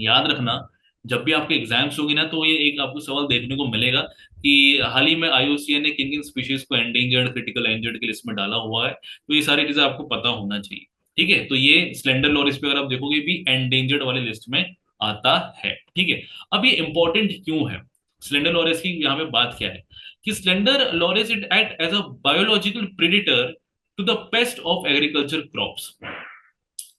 याद रखना, जब भी आपके एग्जाम्स होगी ना, तो ये एक आपको सवाल देखने को मिलेगा कि हाल ही में IUCN ने किन किन स्पीशीज को एंडेंजर्ड क्रिटिकल एंजर्ड की लिस्ट में डाला हुआ है। तो ये सारी चीजें आपको पता होना चाहिए, ठीक है। तो ये स्लेंडर लॉरेस पे अगर आप देखोगे भी एंडेंजर्ड वाली लिस्ट में आता है, ठीक है। अब ये इंपॉर्टेंट क्यों है, स्लेंडर लॉरेस की यहाँ पे बात क्या है कि slender loris it act as a biological predator to the pest of agriculture crops.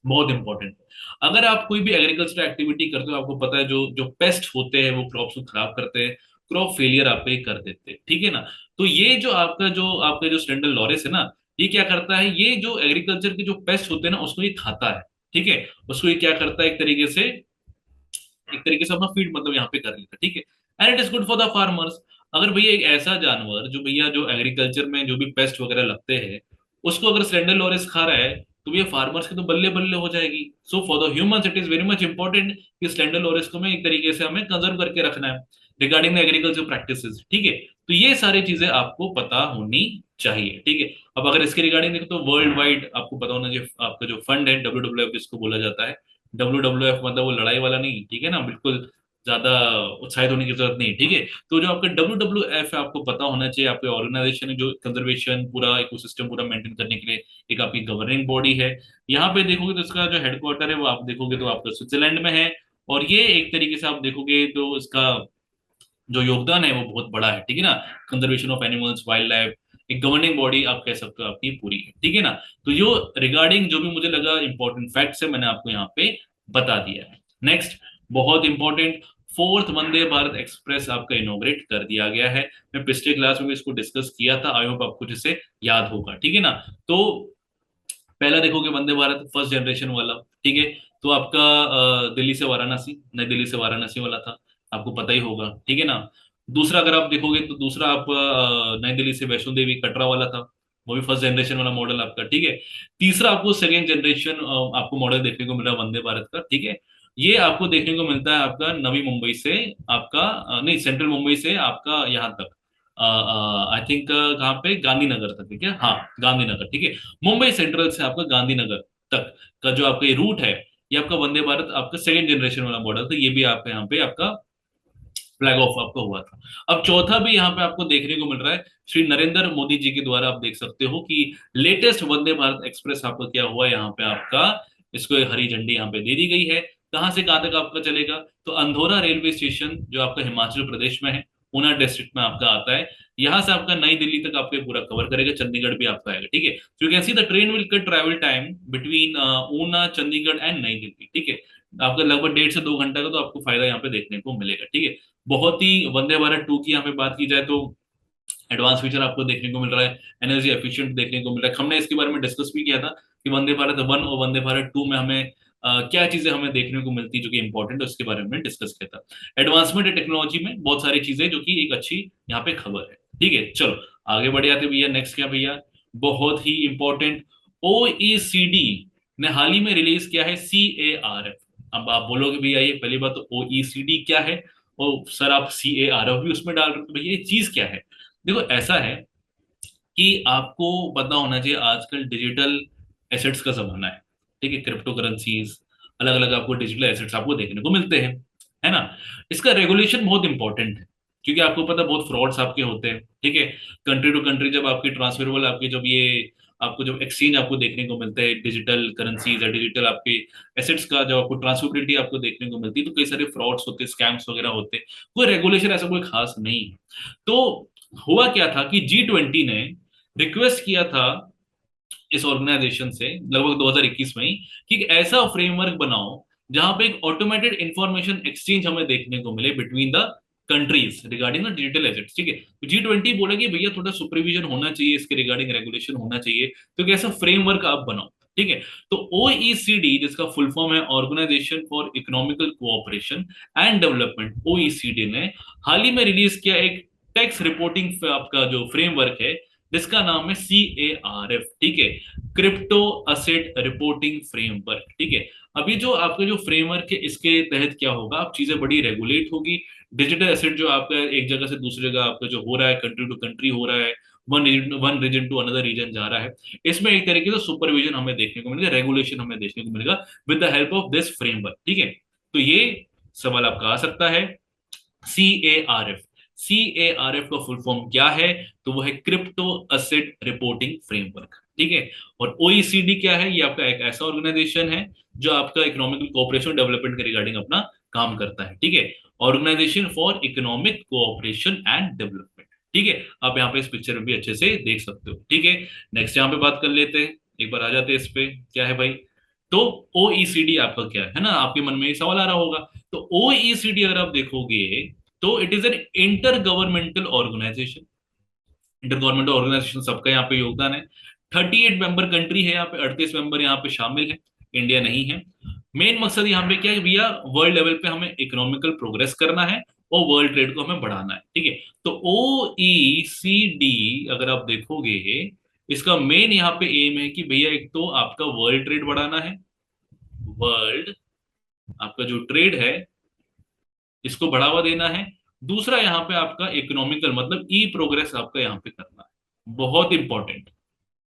बहुत इंपॉर्टेंट। अगर आप कोई भी एग्रीकल्चर एक्टिविटी करते हो, आपको पता है जो जो पेस्ट होते हैं वो क्रॉप्स को खराब करते हैं, क्रॉप फेलियर आपके कर देते हैं, ठीक है ना। तो ये जो आपका जो स्लेंडर लॉरेस है ना, ये क्या करता है, ये जो एग्रीकल्चर के जो पेस्ट होते हैं ना उसको ये खाता है, ठीक है। उसको ये क्या करता है, एक तरीके से अपना फीड मतलब यहाँ पे कर लेता है, ठीक है। And it is good for the farmers. अगर भैया एक ऐसा जानवर जो भैया जो एग्रीकल्चर में जो भी पेस्ट वगैरह लगते हैं, उसको अगर स्लेंडर लॉरेस खा रहा है, तो भैया फार्मर्स की तो बल्ले बल्ले हो जाएगी। So for the humans it is very much important कि स्लेंडर लॉरेस को में एक तरीके से हमें कंजर्व करके रखना है रिगार्डिंग द एग्रीकल्चर प्रैक्टिसेस, ठीक है। तो ये सारी चीजें आपको पता होनी चाहिए, ठीक है। अब अगर इसके रिगार्डिंग देखो तो वर्ल्ड वाइड आपको पता होना चाहिए, आपका जो फंड है WWF जिसको बोला जाता है, WWF मतलब वो लड़ाई वाला नहीं, ठीक है ना, बिल्कुल ज्यादा उत्साहित होने की जरूरत नहीं, ठीक है। तो जो आपका WWF है, आपको पता होना चाहिए, आपके ऑर्गेनाइजेशन है जो कंजर्वेशन पूरा इकोसिस्टम पूरा मेंटेन करने के लिए एक आपकी गवर्निंग बॉडी है। यहाँ पे देखोगे तो इसका जो हेडक्वार्टर है वो आप देखोगे तो आपका स्विट्जरलैंड में है, और ये एक तरीके से आप देखोगे तो इसका जो योगदान है वो बहुत बड़ा है, ठीक है ना। Conservation of animals, wild life, एक गवर्निंग बॉडी आप कह सकते हो आपकी पूरी है, ठीक है ना। तो जो रिगार्डिंग जो भी मुझे लगा इंपॉर्टेंट फैक्ट्स है मैंने आपको यहाँ पे बता दिया है। नेक्स्ट, बहुत important, fourth Vande Bharat express आपका इनोग्रेट कर दिया गया है। मैं पिछले क्लास में भी इसको डिस्कस किया था, आई होप आपको जिसे याद होगा, ठीक है ना। तो पहला देखोगे वंदे भारत फर्स्ट जनरेशन वाला, ठीक है। तो आपका दिल्ली से वाराणसी, नई दिल्ली से वाराणसी वाला था, आपको पता ही होगा, ठीक है ना। दूसरा अगर आप देखोगे तो दूसरा आप नई दिल्ली से वैष्णो देवी कटरा वाला था, वो भी फर्स्ट जनरेशन वाला मॉडल आपका, ठीक है। तीसरा आपको सेकेंड जनरेशन आपको मॉडल देखने को मिला वंदे भारत का, ठीक है। ये आपको देखने को मिलता है आपका नवी मुंबई से, आपका नहीं, सेंट्रल मुंबई से आपका यहाँ तक, आई थिंक कहाँ पे, गांधीनगर तक, ठीक है, हाँ गांधीनगर, ठीक है। मुंबई सेंट्रल से आपका गांधीनगर तक का जो आपका ये रूट है, ये आपका वंदे भारत आपका सेकंड जनरेशन वाला मॉडल था, ये भी आपका यहाँ पे आपका फ्लैग ऑफ आपका हुआ था। अब चौथा भी यहाँ पे आपको देखने को मिल रहा है, श्री नरेंद्र मोदी जी के द्वारा आप देख सकते हो कि लेटेस्ट वंदे भारत एक्सप्रेस आपका क्या हुआ यहाँ पे आपका, इसको एक हरी झंडी यहाँ पे दे दी गई है। कहाँ से कहाँ तक आपका चलेगा, तो अंधोरा रेलवे स्टेशन जो आपका हिमाचल प्रदेश में है, ऊना डिस्ट्रिक्ट में आपका आता है, यहाँ से आपका नई दिल्ली तक आपको पूरा कवर करेगा, चंडीगढ़ भी आपका आएगा, ठीक है। So you can see the train will cut travel time between Una, Chandigarh and नई दिल्ली, ठीक है। आपका लगभग 1.5 से 2 घंटा का तो आपको फायदा यहाँ पे देखने को मिलेगा, ठीक है। बहुत ही वंदे भारत टू की यहाँ पे बात की जाए तो एडवांस फीचर आपको देखने को मिल रहा है, एनर्जी एफिशिएंट देखने को मिल रहा है। हमने इसके बारे में डिस्कस भी किया था कि वंदे भारत वन और वंदे भारत टू में हमें क्या चीजें हमें देखने को मिलती जो कि इंपॉर्टेंट है, उसके बारे में डिस्कस किया था। एडवांसमेंट टेक्नोलॉजी में बहुत सारी चीजें जो कि एक अच्छी यहाँ पे खबर है, ठीक है। चलो आगे बढ़ जाते भैया, नेक्स्ट क्या भैया, बहुत ही इंपॉर्टेंट, ओईसीडी ने हाल ही में रिलीज किया है CARF। अब आप बोलोगे भैया ये पहली बात तो ओईसीडी क्या है, और सर आप CARF भी उसमें डाल रहे हो, तो भैया ये चीज क्या है। देखो ऐसा है कि आपको पता होना चाहिए आजकल डिजिटल एसेट्स का जमाना है, ठीक है। क्रिप्टो करेंसीज, अलग अलग आपको डिजिटल एसेट्स आपको देखने को मिलते हैं, है ना। इसका रेगुलेशन बहुत इंपॉर्टेंट है, क्योंकि आपको पता बहुत फ्रॉड्स आपके होते हैं, ठीक है। कंट्री टू कंट्री जब आपकी ट्रांसफरेबल आपकी जब ये आपको जब एक्सचेंज आपको देखने को मिलता है डिजिटल करेंसीज या डिजिटल आपके एसेट्स का जब आपको ट्रांसफरेबिलिटी आपको देखने को मिलती है, तो कई सारे फ्रॉड्स होते हैं, स्कैम्स वगैरह होते हैं। कोई रेगुलेशन ऐसा कोई खास नहीं है। तो हुआ क्या था कि G20 ने रिक्वेस्ट किया था इस ऑर्गेनाइजेशन से लगभग 2021 में ही कि एक ऐसा फ्रेमवर्क बनाओ जहां पे एक ऑटोमेटेड इंफॉर्मेशन एक्सचेंज हमें देखने को मिले between the countries regarding the digital assets, ठीक है। तो G20 बोला कि भैया थोड़ा सुपरविजन होना चाहिए, इसके रिगार्डिंग रेगुलेशन होना चाहिए, तो कैसा फ्रेमवर्क आप बनाओ, ठीक है। तो OECD जिसका फुल फॉर्म है organisation for economical cooperation and development, OECD ने हाल ही में रिलीज किया एक टैक्स रिपोर्टिंग आपका जो फ्रेमवर्क है, जिसका नाम है CARF, ठीक है, क्रिप्टो असेट रिपोर्टिंग फ्रेमवर्क, ठीक है। अभी जो आपका जो फ्रेमवर्क है इसके तहत क्या होगा, आप चीजें बड़ी रेगुलेट होगी। डिजिटल एसेट जो आपका एक जगह से दूसरी जगह आपका जो हो रहा है, कंट्री टू कंट्री हो रहा है, one region to another region जा रहा है, इसमें एक तरीके से सुपरविजन हमें देखने को मिलेगा, रेगुलेशन हमें देखने को मिलेगा with the help of this framework, ठीक है। तो ये सवाल आपका आ सकता है, CARF, CARF का फुल फॉर्म क्या है, तो वो है क्रिप्टो असेट रिपोर्टिंग फ्रेमवर्क, ठीक है। और OECD क्या है, ये आपका एक ऐसा ऑर्गेनाइजेशन है जो आपका इकोनॉमिकल कोऑपरेशन डेवलपमेंट के रिगार्डिंग अपना काम करता है, ठीक है। Organisation for economic cooperation and development, ठीक है। आप यहाँ पे इस पिक्चर में भी अच्छे से देख सकते हो, ठीक है। नेक्स्ट यहाँ पे बात कर लेते हैं, एक बार आ जाते हैं इस पे, क्या है भाई, तो OECD आपका क्या है ना, आपके मन में ये सवाल आ रहा होगा। तो OECD अगर आप देखोगे तो it is an intergovernmental organisation, intergovernmental organisation सबका यहाँ पे योगदान है। 38 मेंबर कंट्री है यहाँ पे, 38 मेंबर यहाँ पे शामिल है, इंडिया नहीं है। मेन मकसद यहाँ पे क्या है भैया, वर्ल्ड लेवल पे हमें इकोनॉमिकल प्रोग्रेस करना है और वर्ल्ड ट्रेड को हमें बढ़ाना है, ठीक है। तो OECD अगर आप देखोगे, इसका मेन यहाँ पे एम है कि भैया एक तो आपका वर्ल्ड ट्रेड बढ़ाना है, वर्ल्ड आपका जो ट्रेड है इसको बढ़ावा देना है। दूसरा यहाँ पे आपका इकोनॉमिकल मतलब ई प्रोग्रेस आपका यहाँ पे करना है, बहुत इंपॉर्टेंट,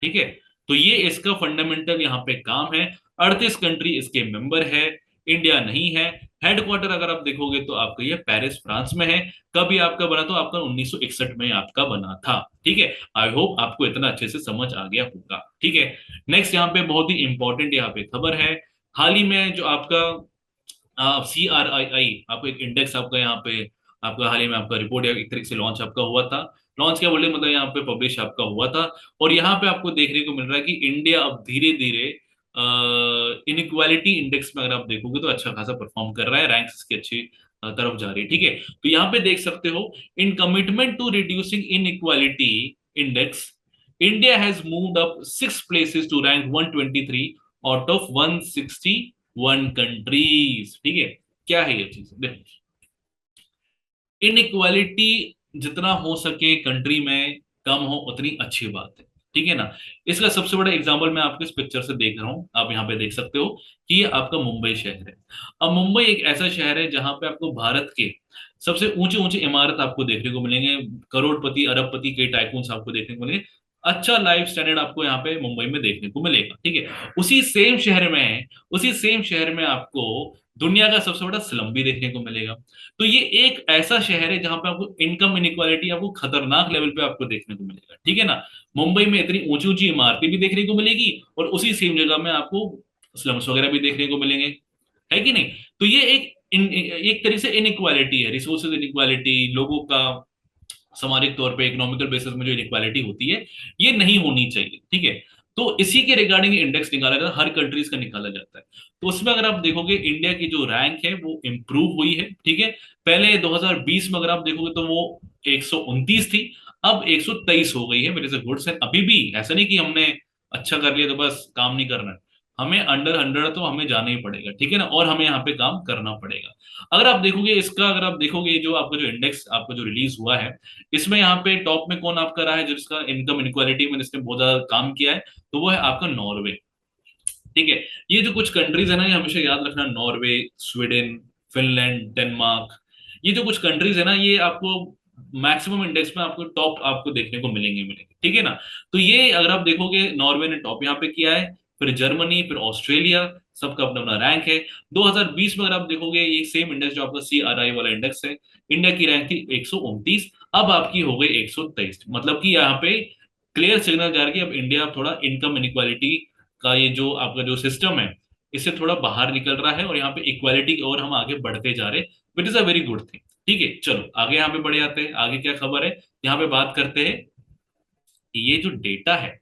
ठीक है। तो ये इसका फंडामेंटल यहाँ पे काम है। 38 कंट्री इसके मेंबर है, इंडिया नहीं है। हेडक्वार्टर अगर आप देखोगे तो आपका ये पेरिस फ्रांस में है। कब ये आपका बना, तो आपका 1961 में आपका बना था, ठीक है। आई होप आपको इतना अच्छे से समझ आ गया होगा, ठीक है। नेक्स्ट यहाँ पे बहुत ही इंपॉर्टेंट यहाँ पे खबर है, हाल ही में जो आपका CRII आपको एक इंडेक्स आपका यहाँ पे आपका हाल ही में आपका रिपोर्ट या एक तरीके से लॉन्च आपका हुआ था। लॉन्च क्या बोले मतलब यहाँ पे पब्लिश आपका हुआ था। और यहाँ पे आपको देखने को मिल रहा है कि इंडिया अब धीरे धीरे इनइक्वालिटी इंडेक्स में अगर आप देखोगे तो अच्छा खासा परफॉर्म कर रहा है, रैंक्स इसकी अच्छी तरफ जा रही है। ठीक है, तो यहाँ पे देख सकते हो, in commitment to reducing inequality index, India has moved up 6 places to rank 123 out of 161 countries. ठीक है, क्या है ये चीज देखो, इनइक्वालिटी जितना हो सके कंट्री में कम हो उतनी अच्छी बात है। ठीक है ना। इसका सबसे बड़ा एग्जांपल मैं आपको इस पिक्चर से देख रहा हूं, आप यहाँ पे देख सकते हो कि ये आपका मुंबई शहर है। अब मुंबई एक ऐसा शहर है जहां पे आपको भारत के सबसे ऊंचे ऊंचे इमारत आपको देखने को मिलेंगे, करोड़पति अरबपति के टाइकून्स आपको देखने को मिलेंगे। अच्छा लाइफ स्टैंडर्ड आपको यहाँ पे मुंबई में देखने को मिलेगा। ठीक है, उसी सेम शहर में आपको दुनिया का सबसे बड़ा स्लम भी देखने को मिलेगा। तो ये एक ऐसा शहर है जहां पे आपको इनकम इनइक्वालिटी आपको खतरनाक लेवल पे आपको देखने को मिलेगा। ठीक है ना। मुंबई में इतनी ऊंची ऊंची इमारतें भी देखने को मिलेगी और उसी सेम जगह में आपको स्लम्स वगैरह भी देखने को मिलेंगे, है कि नहीं। तो ये एक तरीके से इनइक्वालिटी है, रिसोर्सेज इनइक्वालिटी, लोगों का सामाजिक तौर पे इकोनॉमिकल बेसिस में जो इनइक्वालिटी होती है ये नहीं होनी चाहिए। ठीक है, तो इसी के रिगार्डिंग इंडेक्स निकाला जाता है, हर कंट्रीज का निकाला जाता है। तो उसमें अगर आप देखोगे इंडिया की जो रैंक है वो इंप्रूव हुई है। ठीक है, पहले 2020 में अगर आप देखोगे तो वो 129 थी, अब 123 हो गई है। मेरे से गुड्स है, अभी भी ऐसा नहीं कि हमने अच्छा कर लिया तो बस काम नहीं करना है, हमें अंडर 100 तो हमें जाना ही पड़ेगा। ठीक है ना, और हमें यहाँ पे काम करना पड़ेगा। अगर आप देखोगे इसका, अगर आप देखोगे जो आपका जो इंडेक्स आपका जो रिलीज हुआ है, इसमें यहाँ पे टॉप में कौन आपका रहा है जिसका इनकम इनक्वालिटी में इसने बहुत ज्यादा काम किया है, तो वो है आपका नॉर्वे। ठीक है, ये जो कुछ कंट्रीज है ना, ये हमेशा याद रखना, नॉर्वे, स्वीडन, फिनलैंड, डेनमार्क, ये जो कुछ कंट्रीज है ना, ये आपको मैक्सिमम इंडेक्स में आपको टॉप आपको देखने को मिलेंगे। ठीक है ना। तो ये अगर आप देखोगे नॉर्वे ने टॉप यहाँ पे किया है, फिर जर्मनी, फिर ऑस्ट्रेलिया, सबका अपना अपना रैंक है। 2020 में अगर आप देखोगे ये सेम इंडेक्स जो आपका CRI वाला इंडेक्स है, इंडिया की रैंक थी 129, अब आपकी हो गई 123। मतलब कि यहाँ पे क्लियर सिग्नल जा रहा है कि अब इंडिया थोड़ा इनकम इनइक्वालिटी का ये जो आपका जो सिस्टम है इससे थोड़ा बाहर निकल रहा है और यहाँ पे इक्वालिटी की ओर हम आगे बढ़ते जा रहे हैं, विच is a very good thing. ठीक है, चलो आगे यहाँ पे बढ़े आते हैं, आगे क्या खबर है, यहाँ पे बात करते हैं कि ये जो डेटा है,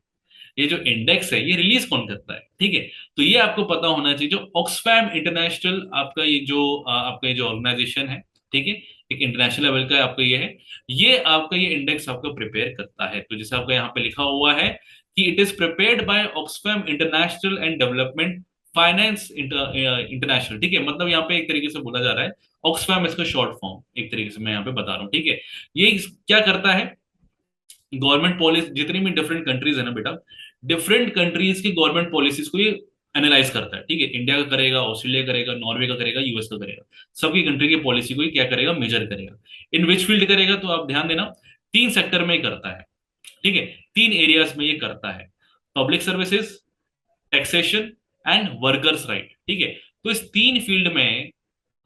ये जो इंडेक्स है, ये रिलीज कौन करता है। ठीक है, तो ये आपको पता होना चाहिए, जो ऑक्सफैम इंटरनेशनल आपका ये जो आपका ये जो ऑर्गेनाइजेशन है, ठीक है, एक इंटरनेशनल लेवल का आपका ये है, ये आपका ये इंडेक्स आपका प्रिपेयर करता है। तो जैसे आपका यहाँ पे लिखा हुआ है कि it is prepared by Oxfam international and development finance international. ठीक है, मतलब यहाँ पे एक तरीके से बोला जा रहा है, ऑक्सफैम इसका शॉर्ट फॉर्म एक तरीके से मैं यहाँ पे बता रहा हूँ। ठीक है, ये क्या करता है, गवर्नमेंट पॉलिसी, जितनी भी डिफरेंट कंट्रीज है ना बेटा, डिफरेंट कंट्रीज की गवर्नमेंट पॉलिसीज को ये एनालाइज करता है। ठीक है, इंडिया का करेगा, ऑस्ट्रेलिया करेगा, नॉर्वे का करेगा, यूएस का करेगा, सबकी कंट्री की पॉलिसी को ये क्या करेगा, मेजर करेगा। इन विच फील्ड करेगा, तो आप ध्यान देना, 3 सेक्टर में ये करता है। ठीक है, 3 एरियाज में ये करता है, public services, taxation and workers right. ठीक है, तो इस 3 फील्ड में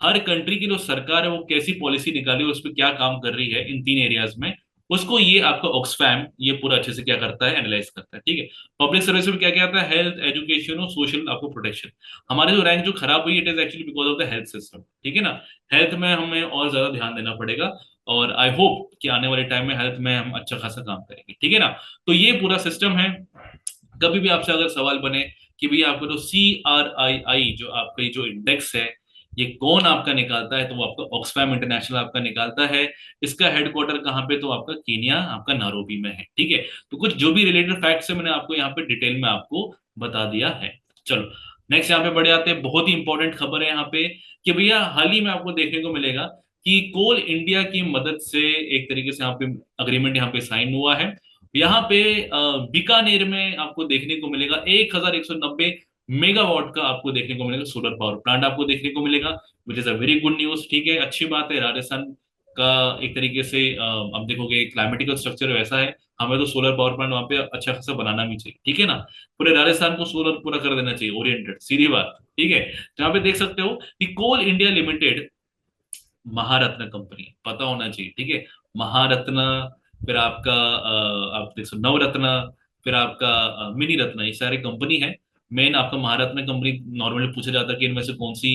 हर कंट्री की जो सरकार है वो कैसी पॉलिसी निकाली है, उस पर क्या काम कर रही है इन 3 एरियाज में, उसको ये आपका ऑक्सफैम ये पूरा अच्छे से क्या करता है, एनालाइज करता है। ठीक है, पब्लिक सर्विस में क्या क्या आता है, हेल्थ, एजुकेशन और सोशल आपको प्रोटेक्शन। हमारे जो रैंक जो खराब हुई, it is actually because of the health system. ठीक है ना, हेल्थ में हमें और ज्यादा ध्यान देना पड़ेगा और आई होप कि आने वाले टाइम में हेल्थ में हम अच्छा खासा काम करेंगे। ठीक है ना, तो ये पूरा सिस्टम है। कभी भी आपसे अगर सवाल बने कि भैया आपको जो CRII जो आपका ये जो इंडेक्स है ये कौन आपका निकालता है, तो वो आपका ऑक्सफैम इंटरनेशनल आपका निकालता है। इसका हेडक्वार्टर कहाँ पे, तो आपका केनिया आपका नारोबी में है। ठीक है, तो कुछ जो भी रिलेटेड फैक्ट्स है मैंने आपको यहाँ पे डिटेल में आपको बता दिया है। चलो नेक्स्ट यहाँ पे बढ़े आते हैं, बहुत ही इंपॉर्टेंट खबर है यहाँ पे कि भैया हाल ही में आपको देखने को मिलेगा कि कोल इंडिया की मदद से एक तरीके से यहाँ पे अग्रीमेंट यहाँ पे साइन हुआ है। यहाँ पे बीकानेर में आपको देखने को मिलेगा 1190 मेगावाट का आपको देखने को मिलेगा सोलर पावर प्लांट आपको देखने को मिलेगा, विच is a very good news. ठीक है, अच्छी बात है। राजस्थान का एक तरीके से अब देखोगे क्लाइमेटिकल स्ट्रक्चर वैसा है, हमें तो सोलर पावर प्लांट वहां पे अच्छा खासा बनाना भी चाहिए। ठीक है ना, पूरे राजस्थान को सोलर पूरा कर देना चाहिए, ओरिएंटेड, सीधी बात। ठीक है, तो यहाँ पे देख सकते हो कि कोल इंडिया लिमिटेड महारत्न कंपनी पता होना चाहिए। ठीक है, महारत्न, फिर आपका आप देख सकते नवरत्न, फिर आपका मिनी रत्न, ये सारी कंपनी है। मेन आपका महारत्न कंपनी, नॉर्मली पूछा जाता है कि इनमें से कौन सी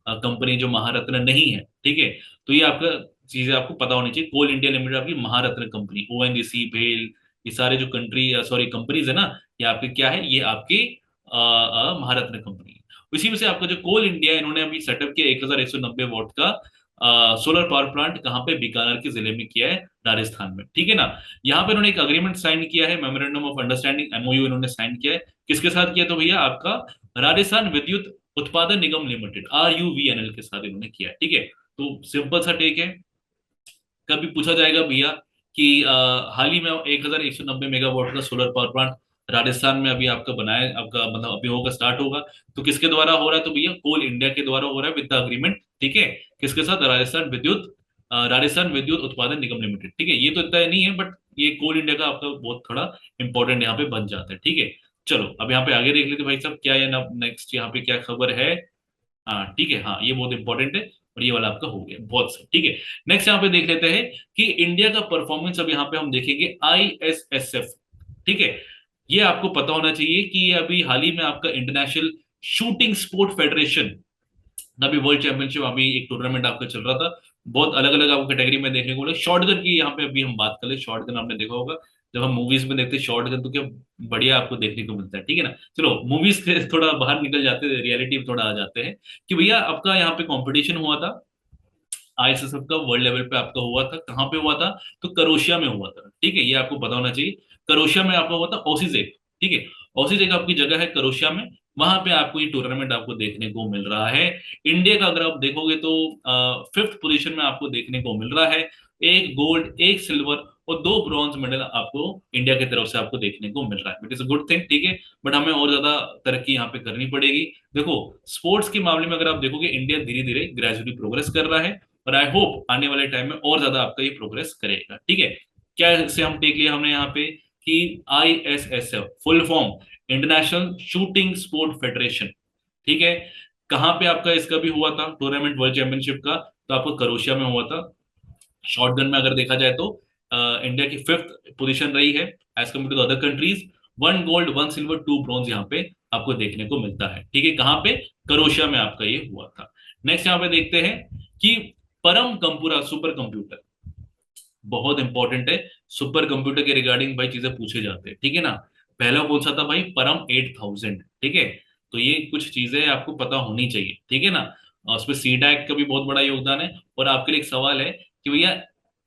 कंपनी जो महारत्न नहीं है, ठीक है। तो ये आपका चीजें आपको पता होनी चाहिए। कोल इंडिया लिमिटेड आपकी महारत्न कंपनी, ओएनजीसी, भेल, ये सारे जो सॉरी कंपनीज है ना, ये आपके क्या है, ये आपकी महारत्न कंपनी है। इसी में से आपका जो कोल इंडिया, इन्होंने अभी सेटअप किया 1190 वॉट का सोलर पावर प्लांट, कहाँ पे, बीकानेर के जिले में किया है, राजस्थान में, ठीक है ना। यहाँ पे इन्होंने एक अग्रीमेंट साइन किया है, मेमोरेंडम ऑफ अंडरस्टैंडिंग, एमओयू इन्होंने साइन किया है। किसके साथ किया, तो भैया आपका राजस्थान विद्युत उत्पादन निगम लिमिटेड, RUVNL के साथ इन्होंने किया है, ठीक है। तो सिंपल सा टेक है। कभी पूछा जाएगा भैया कि हाल ही में 1190 मेगावाट का सोलर पावर प्लांट राजस्थान में अभी आपका बनाया, आपका मतलब अभी होगा, स्टार्ट होगा, तो किसके द्वारा हो रहा है, तो भैया कोल इंडिया के द्वारा हो रहा है विद द अग्रीमेंट, ठीक है। किसके साथ, राजस्थान विद्युत उत्पादन निगम लिमिटेड, ठीक है। ये तो इतना नहीं है, बट ये कोल इंडिया का आपका बहुत थोड़ा इंपॉर्टेंट यहाँ पे बन जाता है, ठीक है। चलो अब यहाँ पे आगे देख लेते हैं भाई साहब, क्या है ना, नेक्स्ट यहाँ पे क्या खबर है। हाँ ठीक है, हाँ ये बहुत इंपॉर्टेंट है, और ये वाला आपका हो गया, बहुत सही, ठीक है। नेक्स्ट यहाँ पे देख लेते हैं कि इंडिया का परफॉर्मेंस, अब यहाँ पे हम देखेंगे ISSF, ठीक है। ये आपको पता होना चाहिए कि ये अभी हाल ही में आपका इंटरनेशनल शूटिंग स्पोर्ट फेडरेशन, अभी वर्ल्ड चैंपियनशिप, अभी एक टूर्नामेंट आपका चल रहा था। बहुत अलग अलग आपको कैटेगरी में देखने को मिला। शॉटगन की यहाँ पे अभी हम बात कर ले, शॉटगन आपने देखा होगा, जब हम मूवीज में देखते हैं शॉटगन, तो क्या बढ़िया आपको देखने को मिलता है, ठीक है ना। चलो मूवीज से थोड़ा बाहर निकल जाते हैं, रियलिटी में थोड़ा आ जाते हैं, कि भैया आपका यहाँ पे कंपटीशन हुआ था ISSF का, वर्ल्ड लेवल पे आपका हुआ था। कहाँ पे हुआ था, तो करोशिया में हुआ था, ठीक है। ये आपको पता होना चाहिए। करोशिया में आपका हुआ था, ओसीजेक, ठीक है। ओसीजेक आपकी जगह है करोशिया में, वहां पे आपको ये टूर्नामेंट आपको देखने को मिल रहा है। इंडिया का अगर आप देखोगे तो 5th पोजीशन में आपको देखने को मिल रहा है। एक गोल्ड, एक सिल्वर और 2 ब्रॉन्ज मेडल आपको इंडिया की तरफ से आपको देखने को मिल रहा है, it is a good thing, ठीक है। बट हमें और ज्यादा तरक्की यहाँ पे करनी पड़ेगी। देखो स्पोर्ट्स के मामले में अगर आप देखोगे, इंडिया धीरे धीरे ग्रेजुअली प्रोग्रेस कर रहा है, और आई होप आने वाले टाइम में और ज्यादा आपका ये प्रोग्रेस करेगा, ठीक है। क्या से हम टेक लिया हमने यहाँ पे कि ISSF full form, international shooting sport federation, ठीक है। कहाँ पे आपका इसका भी हुआ था टूर्नामेंट, वर्ल्ड चैंपियनशिप का, तो आपको करोशिया में हुआ था। शॉटगन में अगर देखा जाए तो इंडिया की 5th पोजीशन रही है as compare to other countries. 1 gold, 1 silver, 2 bronze यहाँ पे आपको देखने को मिलता है, ठीक है। कहाँ पे, करोशिया में आपका ये हुआ था। नेक्स्ट यहाँ पे देखते हैं कि परम कंपुरा सुपर कंप्यूटर, बहुत इंपॉर्टेंट है। सुपर कंप्यूटर के रिगार्डिंग भाई चीजें पूछे जाते हैं, ठीक है ना। पहला कौन सा था भाई, परम 8000, ठीक है। तो ये कुछ चीजें आपको पता होनी चाहिए, ठीक है ना। और उसमें सीडैक का भी बहुत बड़ा योगदान है। और आपके लिए एक सवाल है कि भैया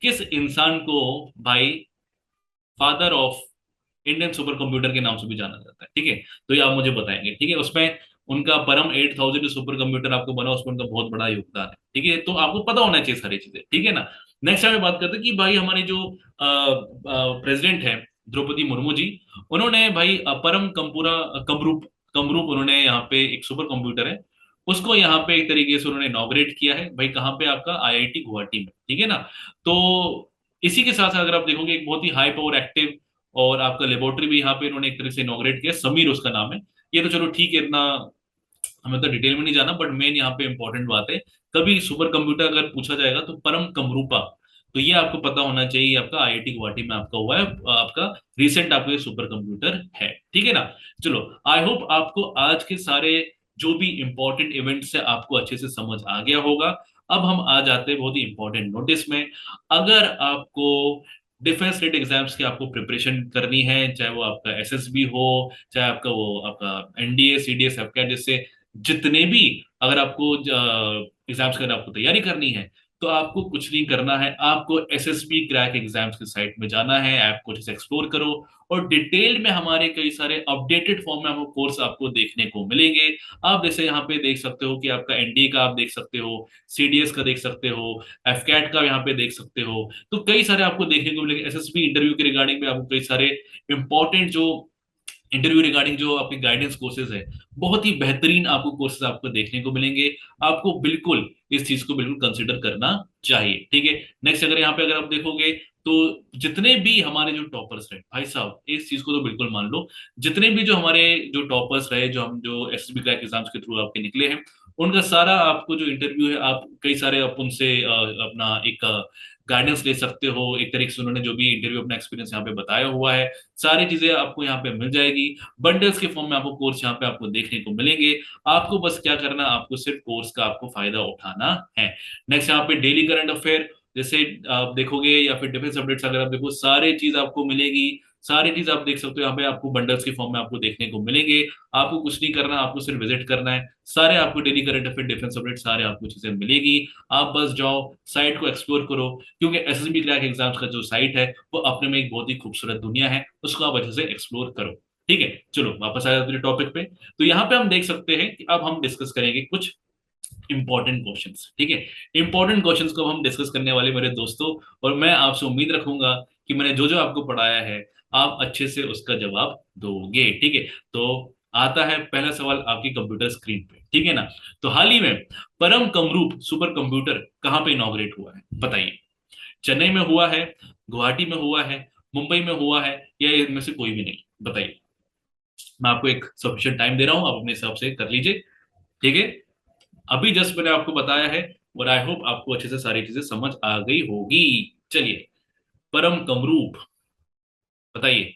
किस इंसान को भाई father of Indian super computer के नाम से भी जाना जाता है, ठीक है। तो ये आप मुझे बताएंगे, ठीक है। उसमें उनका परम 8000 जो सुपर कंप्यूटर आपको बना, उसमें उनका बहुत बड़ा योगदान है, ठीक है। तो आपको पता होना चाहिए सारी चीजें, ठीक है ना। नेक्स्ट हमें बात करते हैं कि भाई हमारे जो प्रेसिडेंट है द्रौपदी मुर्मू जी, उन्होंने भाई परम कंपुरा कमरूप कमरूप उन्होंने यहाँ पे एक सुपर कंप्यूटर है, उसको यहाँ पे एक तरीके से उन्होंने इनॉग्रेट किया है भाई, कहाँ पे, आपका IIT गुवाहाटी में, ठीक है ना। तो इसी के साथ साथ अगर आप देखोगे, एक बहुत ही हाई पावर एक्टिव और आपका लेबोरेटरी भी यहाँ पे इन्होंने एक तरह से इनॉग्रेट किया, समीर उसका नाम है। ये तो चलो ठीक है, इतना हमें तो डिटेल में नहीं जाना, बट मेन यहाँ पे इंपॉर्टेंट बात है, कभी सुपर कंप्यूटर अगर पूछा जाएगा तो परम कमरूपा, तो ये आपको पता होना चाहिए, आपका IIT गुवाहाटी में आपका हुआ है, आपका रिसेंट आपका सुपर कंप्यूटर है, ठीक है ना। चलो आई होप आपको आज के सारे जो भी इंपॉर्टेंट इवेंट्स है आपको अच्छे से समझ आ गया होगा। अब हम आ जाते हैं बहुत ही इंपॉर्टेंट नोटिस में। अगर आपको डिफेंस रिलेटेड एग्जाम्स की आपको प्रिपरेशन करनी है, चाहे वो आपका SSB हो, चाहे आपका वो आपका NDA CDS FCAT, जैसे जितने भी अगर आपको एग्जाम्स की अगर आपको तैयारी करनी है, तो आपको कुछ नहीं करना है, आपको SSB क्रैक एग्जाम्स की साइट में जाना है, ऐप को अच्छे से एक्सप्लोर करो, और डिटेल में हमारे कई सारे अपडेटेड फॉर्म में आपको कोर्स आपको देखने को मिलेंगे। आप जैसे यहाँ पे देख सकते हो कि आपका NDA का आप देख सकते हो, CDS का देख सकते हो, FCAT का यहाँ पे देख सकते हो। तो कई सारे आपको देखने को मिलेंगे। SSB इंटरव्यू के रिगार्डिंग में आपको कई सारे इंपॉर्टेंट जो इंटरव्यू रिगार्डिंग जो आपके गाइडेंस कोर्सेज है, बहुत ही बेहतरीन आपको कोर्सेज आपको देखने को मिलेंगे। आपको बिल्कुल इस चीज को बिल्कुल कंसिडर करना चाहिए, ठीक है। नेक्स्ट अगर यहाँ पे अगर आप देखोगे, तो जितने भी हमारे जो टॉपर्स रहे भाई साहब, इस चीज को तो बिल्कुल मान लो, जितने भी जो हमारे जो टॉपर्स रहे, जो हम जो SSB क्रैक एग्जाम्स के थ्रू आपके निकले हैं, उनका सारा आपको जो इंटरव्यू है, आप कई सारे आप उनसे अपना एक गाइडेंस ले सकते हो, एक तरीके से उन्होंने जो भी इंटरव्यू अपना एक्सपीरियंस यहाँ पे बताया हुआ है, सारी चीजें आपको यहाँ पे मिल जाएगी। बंडल्स के फॉर्म में आपको कोर्स यहाँ पे आपको देखने को मिलेंगे। आपको बस क्या करना, आपको सिर्फ कोर्स का आपको फायदा उठाना है। नेक्स्ट यहाँ पे डेली करंट अफेयर, जैसे आप देखोगे, या फिर डिफेंस अपडेट्स अगर आप देखो, सारी चीज आपको मिलेगी। सारी चीज आप देख सकते हो यहाँ पे, आपको बंडल्स के फॉर्म में आपको देखने को मिलेंगे। आपको कुछ नहीं करना, आपको सिर्फ विजिट करना है। सारे आपको daily current affair, defence update, सारे आपको चीजें मिलेगी। आप बस जाओ, साइट को एक्सप्लोर करो, क्योंकि एसएसबी क्रैक एग्जाम्स का जो साइट है वो अपने में एक बहुत ही खूबसूरत दुनिया है, उसको आप अच्छे से एक्सप्लोर करो। ठीक है, चलो वापस आ जाते हैं टॉपिक पे। तो यहाँ पे हम देख सकते हैं कि अब हम डिस्कस करेंगे कुछ इंपॉर्टेंट क्वेश्चंस। ठीक है, इंपॉर्टेंट क्वेश्चंस को हम डिस्कस करने वाले मेरे दोस्तों, और मैं आपसे उम्मीद रखूंगा कि मैंने जो जो आपको पढ़ाया है आप अच्छे से उसका जवाब दोगे। ठीक है, तो आता है पहला सवाल आपकी कंप्यूटर स्क्रीन पे। ठीक है ना, तो हाल ही में परम कमरूप सुपर कंप्यूटर कहाँ पे इनॉग्रेट हुआ है, बताइए। चेन्नई में हुआ है, गुवाहाटी में हुआ है, मुंबई में हुआ है, या इनमें से कोई भी नहीं, बताइए। मैं आपको एक सफिशिएंट टाइम दे रहा हूं, आप अपने हिसाब से कर लीजिए। ठीक है, अभी जस्ट मैंने आपको बताया है, और आई होप आपको अच्छे से सारी चीजें समझ आ गई होगी। चलिए, परम कमरूप, बताइए।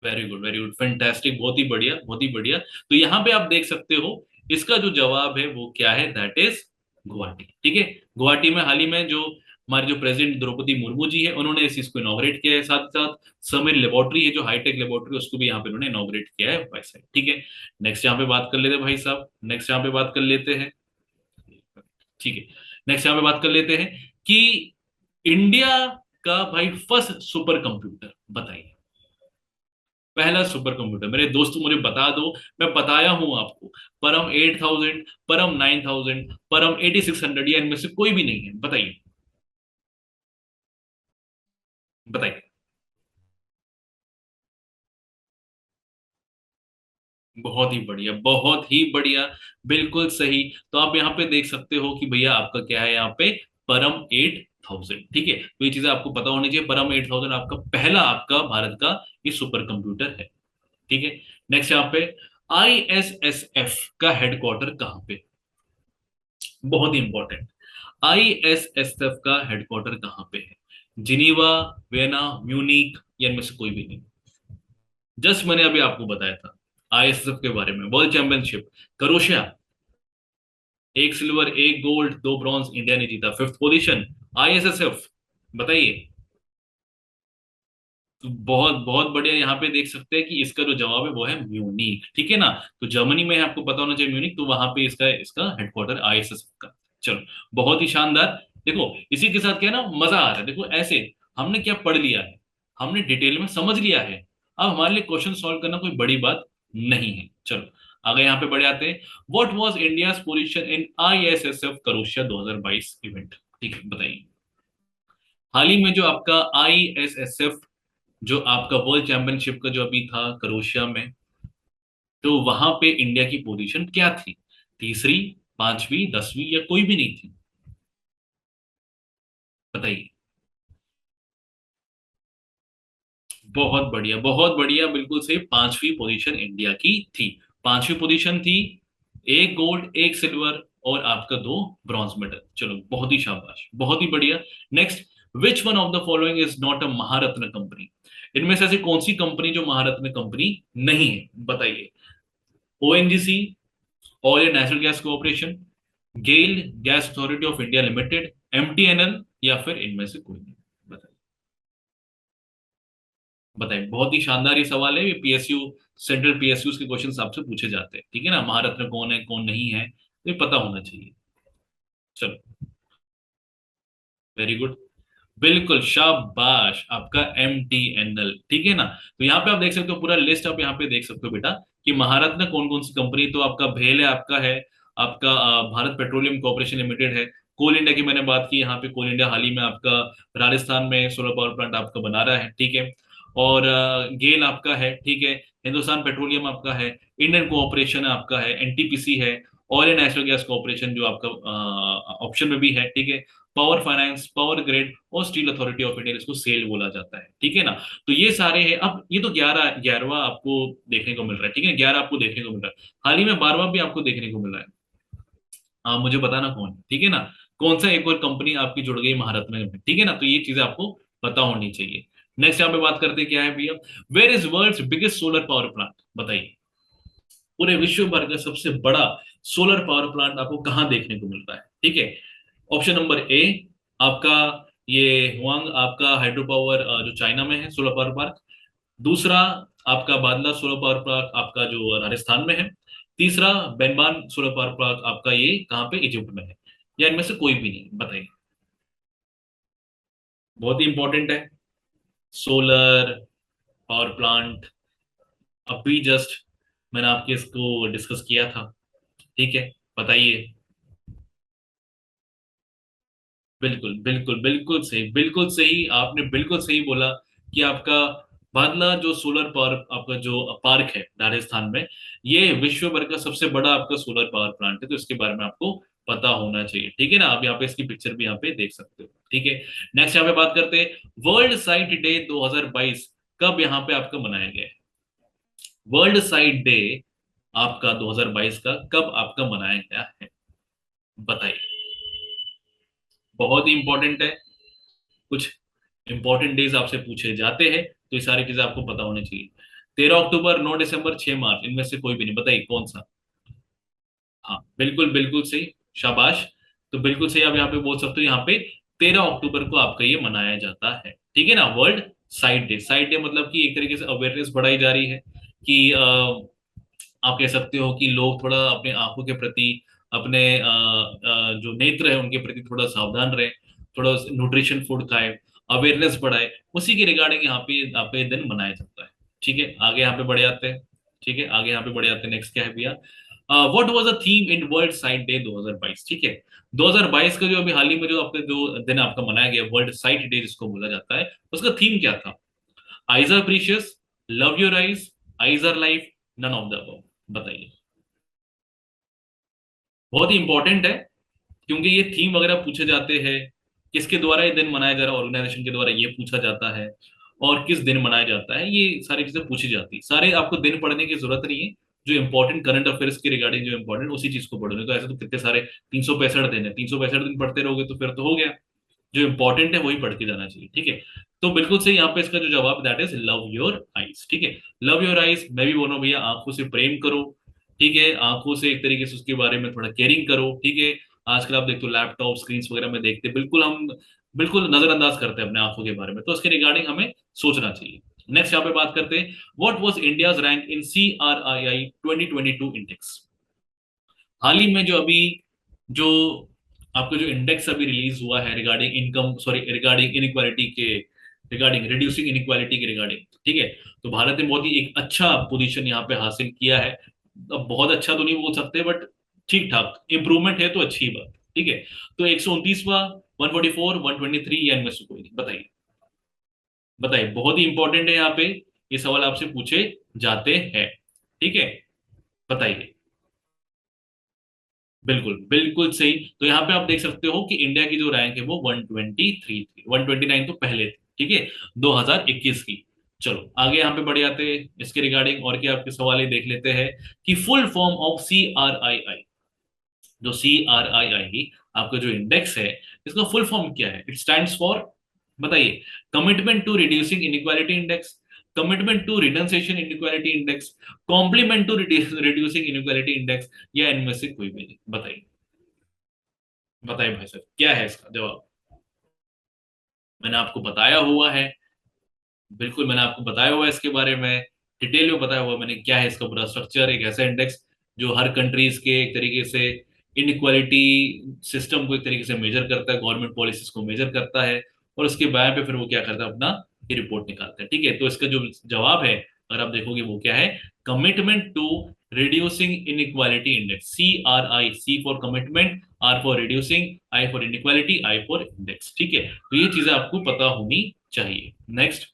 Very good, very good, fantastic, बहुत ही बढ़िया, बहुत ही बढ़िया। तो यहाँ पे आप देख सकते हो, इसका जो जवाब है वो क्या है, दैट इज गुवाहाटी। ठीक है, गुवाहाटी में हाल ही में जो हमारे जो प्रेसिडेंट द्रौपदी मुर्मू जी है, उन्होंने इस चीज को इनॉग्रेट किया है। साथ साथ समीर लेबोरेटरी है, जो हाईटेक लेबोरेटरी, उसको भी यहाँ पे उन्होंने इनॉग्रेट किया है वैसे। ठीक है, नेक्स्ट यहाँ पे बात कर लेते हैं भाई साहब, नेक्स्ट यहाँ पे बात कर लेते हैं। ठीक है, नेक्स्ट यहाँ पे बात कर लेते हैं कि इंडिया का भाई फर्स्ट सुपर कंप्यूटर, बताइए। पहला सुपर कंप्यूटर मेरे दोस्तों मुझे बता दो, मैं बताया हूं आपको। परम 8000, परम 9000, परम 8600, या इनमें से कोई भी नहीं है, बताइए, बताइए। बहुत ही बढ़िया, बहुत ही बढ़िया, बिल्कुल सही। तो आप यहाँ पे देख सकते हो कि भैया आपका क्या है यहाँ पे, परम 8000। ठीक है, तो ये चीजें आपको पता होनी चाहिए। परम 8000 आपका पहला, आपका भारत का ये सुपर कंप्यूटर है। ठीक है, नेक्स्ट यहाँ पे आईएसएसएफ का हेडक्वार्टर कहाँ पे, बहुत ही इंपॉर्टेंट। आईएसएसएफ का हेडक्वार्टर कहाँ पे है, जिनीवा, वियना, म्यूनिक, या इनमें से कोई भी नहीं। जस्ट मैंने अभी आपको बताया था आईएसएसएफ के बारे में, वर्ल्ड चैंपियनशिप, क्रोएशिया, एक सिल्वर, एक गोल्ड, दो ब्रॉन्ज, इंडिया ने जीता फिफ्थ पोजीशन। आईएसएसएफ, बताइए। तो बहुत बहुत बढ़िया, यहाँ पे देख सकते हैं कि इसका जो जवाब है वो है म्यूनिक। ठीक है ना, तो जर्मनी में है, आपको पता होना चाहिए म्यूनिक, तो वहां पे इसका इसका हेडक्वार्टर आईएसएस का। चलो, बहुत ही शानदार। देखो इसी के साथ क्या है ना, मजा आ रहा है। देखो ऐसे हमने क्या पढ़ लिया है, हमने डिटेल में समझ लिया है। अब हमारे लिए क्वेश्चन सॉल्व करना कोई बड़ी बात नहीं है। चलो आगे यहाँ पे बढ़ जाते हैं। What was India's position in ISSF Croatia 2022 event, ठीक है, बताइए। हाल ही में जो आपका आईएसएसएफ, जो आपका वर्ल्ड चैंपियनशिप का जो अभी था क्रोएशिया में, तो वहां पे इंडिया की पोजीशन क्या थी, तीसरी, पांचवी, दसवीं, या कोई भी नहीं थी, बताइए। बहुत बढ़िया, बहुत बढ़िया, बिल्कुल सही, पांचवी पोजीशन इंडिया की थी। पांचवी पोजीशन थी, एक गोल्ड, एक सिल्वर, और आपका दो ब्रॉन्ज मेडल। चलो बहुत ही शाबाश, बहुत ही बढ़िया। Next, which one of the following is not a Maharatna company, इनमें से ऐसी कौन सी कंपनी जो महारत्न कंपनी नहीं है, बताइए। ONGC, oil and natural gas corporation, GAIL gas authority of India limited, MTNL, या फिर इनमें से कोई नहीं, बताइए। बताइए, बहुत ही शानदार ये सवाल है, ये पीएसयू, सेंट्रल पीएसयू के क्वेश्चन आपसे पूछे जाते हैं। ठीक है ना, महारत्न कौन है कौन नहीं है, तो ये पता होना चाहिए। चलो, वेरी गुड, बिल्कुल शाबाश, आपका एमटीएनएल। ठीक है ना, तो यहाँ पे आप देख सकते हो पूरा लिस्ट, आप यहाँ पे देख सकते हो बेटा कि महारत्न कौन कौन सी कंपनी, तो आपका भेल है, आपका है, आपका भारत पेट्रोलियम कॉर्पोरेशन लिमिटेड है। कोल इंडिया की मैंने बात की, यहाँ पे कोल इंडिया हाल ही में आपका राजस्थान में सोलर पावर प्लांट आपका बना रहा है। ठीक है, और गेल आपका है। ठीक है, हिंदुस्तान पेट्रोलियम आपका है, इंडियन कोऑपरेशन आपका है, एनटीपीसी है, oil and natural gas corporation जो आपका ऑप्शन में भी है। ठीक है, पावर फाइनेंस, पावर ग्रिड, और स्टील अथॉरिटी ऑफ इंडिया, इसको सेल बोला जाता है। ठीक है ना, तो ये सारे हैं। अब ये तो 11वां आपको देखने को मिल रहा है। ठीक है, 11 आपको देखने को मिल रहा है, हाल ही में 12वां भी आपको देखने को मिल रहा है। हाँ मुझे बताना कौन है, ठीक है ना। कौन सा एक और कंपनी आपकी जुड़ गई महारत्न में, ठीक है ना, तो ये चीजें आपको पता होनी चाहिए। नेक्स्ट यहाँ पे बात करते हैं क्या है भैया, where is world's biggest solar power plant, बताइए। पूरे विश्व भर का सबसे बड़ा सोलर पावर प्लांट आपको कहाँ देखने को मिलता है, ठीक है। ऑप्शन नंबर ए आपका ये हुआंग आपका हाइड्रो पावर जो चाइना में है सोलर पावर पार्क। दूसरा आपका बादला सोलर पावर पार्क आपका जो राजस्थान में है। तीसरा बेनबान सोलर पावर पार्क आपका ये कहाँ पे इजिप्ट में है। या इनमें से कोई भी नहीं, बताइए। बहुत ही इंपॉर्टेंट है, सोलर पावर प्लांट। अभी जस्ट मैंने आपके इसको डिस्कस किया था, ठीक है, बताइए। बिल्कुल बिल्कुल बिल्कुल सही, बिल्कुल सही, आपने बिल्कुल सही बोला कि आपका बादला जो सोलर पावर आपका जो पार्क है राजस्थान में, ये विश्व भर का सबसे बड़ा आपका सोलर पावर प्लांट है, तो इसके बारे में आपको पता होना चाहिए, ठीक है ना। आप यहाँ पे इसकी पिक्चर भी यहाँ पे देख सकते हो, ठीक है। नेक्स्ट यहाँ पे बात करते हैं, वर्ल्ड साइट डे 2022 कब यहाँ पे आपका मनाया गया है। वर्ल्ड साइट डे आपका 2022 का कब आपका मनाया गया है, बताइए। बहुत ही इंपॉर्टेंट है, कुछ इंपॉर्टेंट डेज आपसे पूछे जाते हैं, तो ये सारी चीजें आपको पता होनी चाहिए। 13 अक्टूबर, 9 दिसंबर, 6 मार्च, इनमें से कोई भी नहीं, बताइए कौन सा। हाँ बिल्कुल बिल्कुल सही, शाबाश। तो बिल्कुल सही, आप यहाँ पे बोल सकते हो, यहाँ पे 13 अक्टूबर को आपका ये मनाया जाता है, ठीक है ना। World site day, site day मतलब कि एक तरीके से अवेयरनेस बढ़ाई जा रही है कि आप कह सकते हो कि लोग थोड़ा अपने आंखों के प्रति, अपने जो नेत्र है उनके प्रति थोड़ा सावधान रहे, थोड़ा न्यूट्रिशन फूड खाए, अवेयरनेस बढ़ाए, उसी के रिगार्डिंग यहाँ पे आपका ये दिन मनाया जाता है, ठीक है। आगे यहाँ पे बढ़े आते हैं, ठीक है, आगे यहाँ पे बढ़े आते हैं। नेक्स्ट क्या है भैया, what was the theme in world site day 2022, ठीक है। 2022 का जो अभी हाल ही में जो आपका जो दिन आपका मनाया गया वर्ल्ड साइट डे जिसको बोला जाता है, उसका थीम क्या था। Eyes are precious, love your eyes are life, none of the above, बताइए। बहुत ही इंपॉर्टेंट है, क्योंकि ये थीम वगैरह पूछे जाते हैं, किसके द्वारा ये दिन मनाया जा रहा है, ऑर्गेनाइजेशन के द्वारा ये पूछा जाता है, और किस दिन मनाया जाता है, ये सारी चीजें पूछी जाती है। सारे आपको दिन पढ़ने की जरूरत नहीं है, जो इंपॉर्टेंट करंट अफेयर्स के रिगार्डिंग जो इंपॉर्टेंट उसी चीज को पढ़ोगे, तो ऐसे तो कितने सारे 365 दिन है, 365 दिन पढ़ते रहोगे तो फिर तो हो गया। जो इंपॉर्टेंट है वही पढ़ के जाना चाहिए, ठीक है। तो बिल्कुल सही, यहाँ पे इसका जो जवाब that is love your eyes, ठीक है। लव योर आइज, मैं भी बोलूं भैया, आंखों से प्रेम करो, ठीक है। आंखों से एक तरीके से उसके बारे में थोड़ा केयरिंग करो, ठीक है। आजकल आप देखते हो लैपटॉप स्क्रीन वगैरह में देखते हैं, बिल्कुल हम बिल्कुल नजरअंदाज करते हैं अपने आंखों के बारे में, तो उसके रिगार्डिंग हमें सोचना चाहिए। नेक्स्ट यहाँ पे बात करते हैं, what was India's rank in CRII 2022 index. हाल ही में जो अभी जो आपका जो इंडेक्स अभी रिलीज हुआ है regarding income, sorry regarding inequality के, रिगार्डिंग रिड्यूसिंग इनइक्वालिटी के रिगार्डिंग, ठीक है। तो भारत ने बहुत ही एक अच्छा पोजीशन यहाँ पे हासिल किया है। अब बहुत अच्छा तो नहीं बोल सकते, बट ठीक ठाक इंप्रूवमेंट है, तो अच्छी बात, ठीक है। तो 129वां, 144, 123 या इनमें से कोई नहीं, बताइए। बताइए, बहुत ही इंपॉर्टेंट है यहाँ पे, ये सवाल आपसे पूछे जाते हैं, ठीक है, बताइए। बिल्कुल बिल्कुल सही, तो यहाँ पे आप देख सकते हो कि इंडिया की जो रैंक है वो 123 थी, 129 तो पहले थी, ठीक है, 2021 की। चलो आगे यहाँ पे बढ़े आते हैं, इसके रिगार्डिंग और क्या आपके सवाल ये देख लेते हैं कि फुल फॉर्म ऑफ CRII, जो CRII आपका जो इंडेक्स है, इसका फुल फॉर्म क्या है। इट स्टैंड्स फॉर, बताइए, commitment to reducing inequality index, commitment to reduction inequality index, complement to reducing inequality index, या इनमें से कोई भी नहीं, बताइए। बताइए भाई साहब, क्या है इसका जवाब। मैंने आपको बताया हुआ है, बिल्कुल मैंने आपको बताया हुआ है इसके बारे में, डिटेल में बताया हुआ है मैंने क्या है इसका पूरा स्ट्रक्चर। एक ऐसा इंडेक्स जो हर कंट्रीज के एक तरीके से इनइक्वालिटी सिस्टम को एक तरीके से मेजर करता है, गवर्नमेंट पॉलिसीज को मेजर करता है, और उसके बाद पे फिर वो क्या करता है, अपना ये रिपोर्ट निकालता है, ठीक है। तो इसका जो जवाब है अगर आप देखोगे वो क्या है, commitment to reducing inequality index, CRI, C for commitment, R for reducing, I for inequality, I for index, ठीक है। तो ये चीजें आपको पता होनी चाहिए। नेक्स्ट,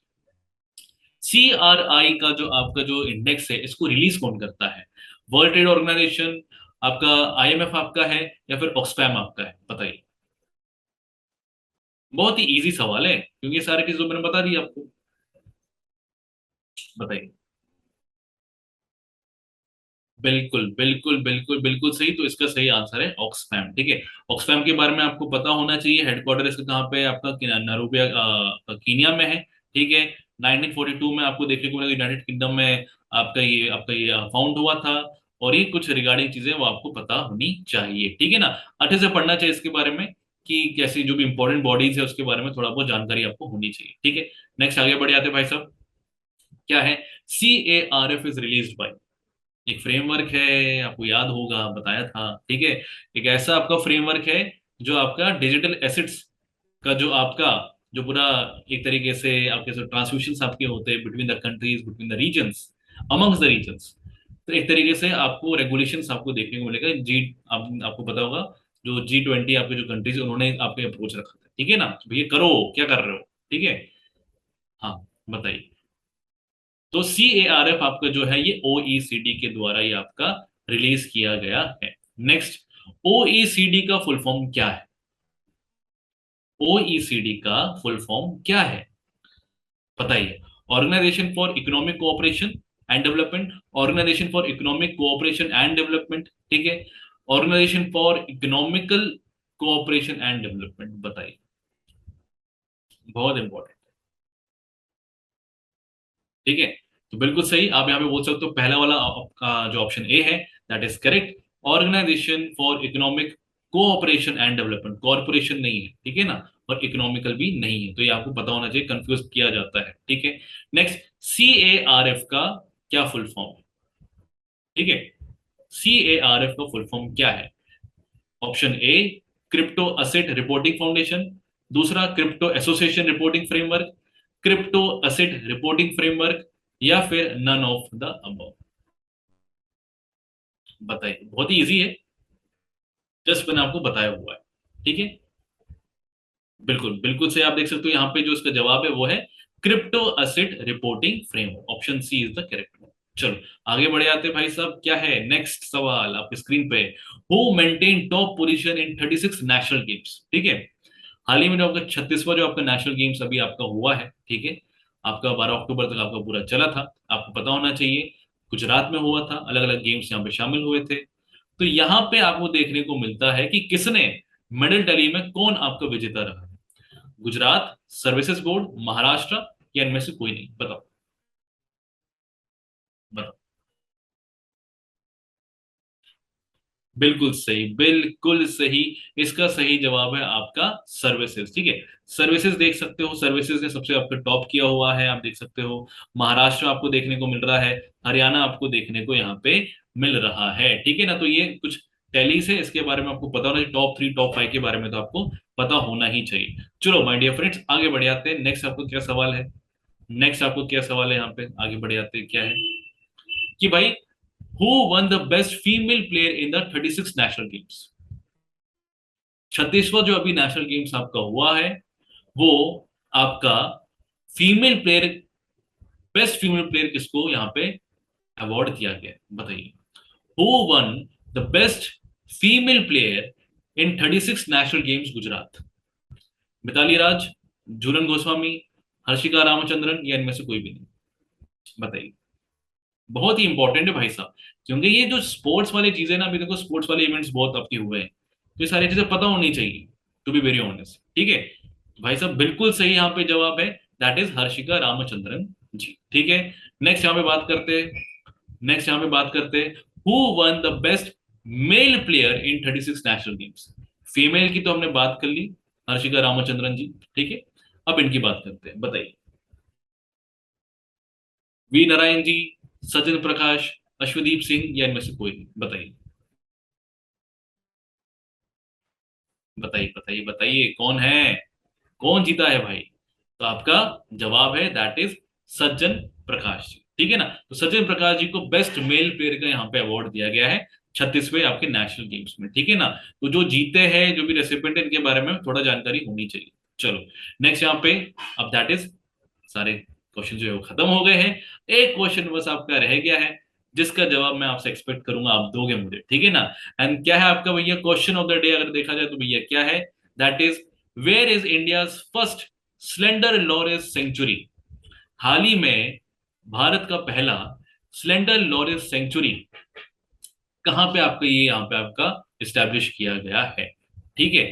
CRI का जो आपका जो इंडेक्स है इसको रिलीज कौन करता है, वर्ल्ड ट्रेड ऑर्गेनाइजेशन आपका, IMF आपका है, या फिर ऑक्सफैम आपका है, बताइए। बहुत ही इजी सवाल है, क्योंकि ये सारी चीजें मैंने बता दी आपको, बताइए। बिल्कुल बिल्कुल बिल्कुल बिल्कुल सही। तो इसका सही आंसर है ऑक्सफैम। ठीक है, ऑक्सफैम के बारे में आपको पता होना चाहिए। हेडक्वार्टर इसका कहाँ पे है आपका? नारोबिया, कीनिया में है। ठीक है, 1942 में आपको देखने को मिलेगा यूनाइटेड किंगडम में आपका ये फाउंड हुआ था। और ये कुछ रिगार्डिंग चीजें वो आपको पता होनी चाहिए। ठीक है ना, अच्छे से पढ़ना चाहिए इसके बारे में कि कैसी जो भी इंपॉर्टेंट बॉडीज है उसके बारे में थोड़ा बहुत जानकारी आपको होनी चाहिए। ठीक है, नेक्स्ट आगे बढ़ जाते हैं भाई साहब। क्या है? CARF is released by. एक फ्रेमवर्क है, आपको याद होगा, बताया था। ठीक है, एक ऐसा आपका फ्रेमवर्क है जो आपका डिजिटल एसेट्स का जो आपका जो पूरा एक तरीके से आपके जो ट्रांसमिशन आपके होते हैं between the countries, between the regions, amongst the regions. तो एक तरीके से आपको रेगुलेशंस आपको देखने को मिलेगा। आपको पता होगा जो G20 आपके जो कंट्रीज उन्होंने आपके अप्रोच रखा था। ठीक है ना, तो भैया करो, क्या कर रहे हो? ठीक है, हाँ, बताइए। तो CARF आपका जो है ये OECD के द्वारा ये आपका रिलीज किया गया है। नेक्स्ट, OECD का फुल फॉर्म क्या है? OECD का फुल फॉर्म क्या है? बताइए। Organisation for economic cooperation and development, organisation for economic cooperation and development, ठीक है, organisation for economical cooperation and development, बताइए। बहुत इंपॉर्टेंट। ठीक है, तो बिल्कुल सही आप यहाँ पे बोल सकते हो। पहला वाला आपका जो ऑप्शन ए है that is correct. Organisation for economic cooperation and development, corporation नहीं है, ठीक है ना, और इकोनॉमिकल भी नहीं है। तो ये आपको पता होना चाहिए, कंफ्यूज किया जाता है। ठीक है, नेक्स्ट, CARF का क्या फुल फॉर्म है? ठीक है, CARF का फुल फॉर्म क्या है? Option A, crypto asset reporting foundation. दूसरा, crypto association reporting framework, crypto asset reporting framework, या फिर नन ऑफ द अबव। बताइए, बहुत ही इजी है, जस्ट मैंने आपको बताया हुआ है। ठीक है, बिल्कुल बिल्कुल से आप देख सकते हो यहाँ पे जो इसका जवाब है वो है crypto asset reporting framework. Option C is the correct one. चलो आगे बढ़े आते हैं भाई साहब। क्या है नेक्स्ट सवाल आपकी स्क्रीन पे? Who maintain top position in 36 national games? ठीक है, हाल ही में जो आपका 36वां जो आपका नेशनल गेम्स अभी आपका हुआ है, ठीक है, आपका 12 अक्टूबर तक आपका पूरा चला था। आपको पता होना चाहिए गुजरात में हुआ था, अलग अलग गेम्स यहाँ पे शामिल हुए थे। तो यहाँ पे आपको देखने को मिलता है कि किसने मेडल टैली में कौन आपका विजेता रहा है? गुजरात, सर्विसेज बोर्ड, महाराष्ट्र, या इनमें से कोई नहीं? बताओ, बताओ। बिल्कुल सही, बिल्कुल सही। इसका सही जवाब है आपका सर्विसेज। ठीक है, सर्विसेज देख सकते हो, सर्विसेज ने सबसे आपका टॉप किया हुआ है, आप देख सकते हो। महाराष्ट्र आपको देखने को मिल रहा है, हरियाणा आपको देखने को यहाँ पे मिल रहा है। ठीक है ना, तो ये कुछ टैली से इसके बारे में आपको पता होना चाहिए। टॉप 3 टॉप 5 के बारे में तो आपको पता होना ही चाहिए। चलो माय डियर फ्रेंड्स, आगे बढ़ जाते हैं। नेक्स्ट आपको क्या सवाल है? नेक्स्ट आपको क्या सवाल है यहाँ पे? आगे बढ़ जाते हैं। क्या है कि भाई who won the best female player in the 36 national games? 36वां जो अभी नेशनल गेम्स आपका हुआ है वो आपका female player, best female player किसको यहाँ पे अवार्ड दिया गया है? बताइए। Who won the best female player in 36 national games Gujarat? Mitali Raj, Jhulan Goswami, Harshika Ramachandran, या इनमें से कोई भी नहीं? बताइए। बहुत ही इंपॉर्टेंट है भाई साहब, क्योंकि ये जो स्पोर्ट्स वाली चीजें ना, अभी देखो स्पोर्ट्स वाले इवेंट्स बहुत आपके हुए हैं, तो ये सारी चीजें पता होनी चाहिए, टू बी वेरी ऑनेस्ट। ठीक है, तो भाई साहब बिल्कुल सही यहाँ पे जवाब है, दैट इज हर्षिका रामचंद्रन जी। ठीक है, नेक्स्ट यहाँ पे बात करते हैं। नेक्स्ट यहाँ पे बात करते हैं, who won the best male player in 36 national games? Female की तो हमने बात कर ली, हर्षिका रामचंद्रन जी। ठीक है, अब इनकी बात करते हैं, बताइए। वी नारायण जी, सचिन प्रकाश, अश्वदीप सिंह, या इनमें से कोई नहीं? बताइए, बताइए, बताइए, बताइए कौन है? कौन जीता है भाई? तो आपका जवाब है दैट इज सज्जन प्रकाश जी। ठीक है ना, तो सज्जन प्रकाश जी को बेस्ट मेल प्लेयर का यहाँ पे अवार्ड दिया गया है 36वें आपके नेशनल गेम्स में। ठीक है ना, तो जो जीते हैं, जो भी रेसिपिएंट, इनके बारे में थोड़ा जानकारी होनी चाहिए। चलो नेक्स्ट यहाँ पे, अब दैट इज सारे क्वेश्चन जो है वो खत्म हो गए हैं। एक क्वेश्चन बस आपका रह गया है, जिसका जवाब मैं आपसे एक्सपेक्ट करूंगा आप दोगे मुझे। ठीक है ना, एंड क्या है आपका भैया क्वेश्चन ऑफ द डे? अगर देखा जाए तो भैया क्या है, that is where is India first slender loris sanctuary? हाल ही में भारत का पहला स्लेंडर लॉरेस सेंचुरी कहाँ पे आपका ये यहाँ पे आपका इस्टेब्लिश किया गया है। ठीक है,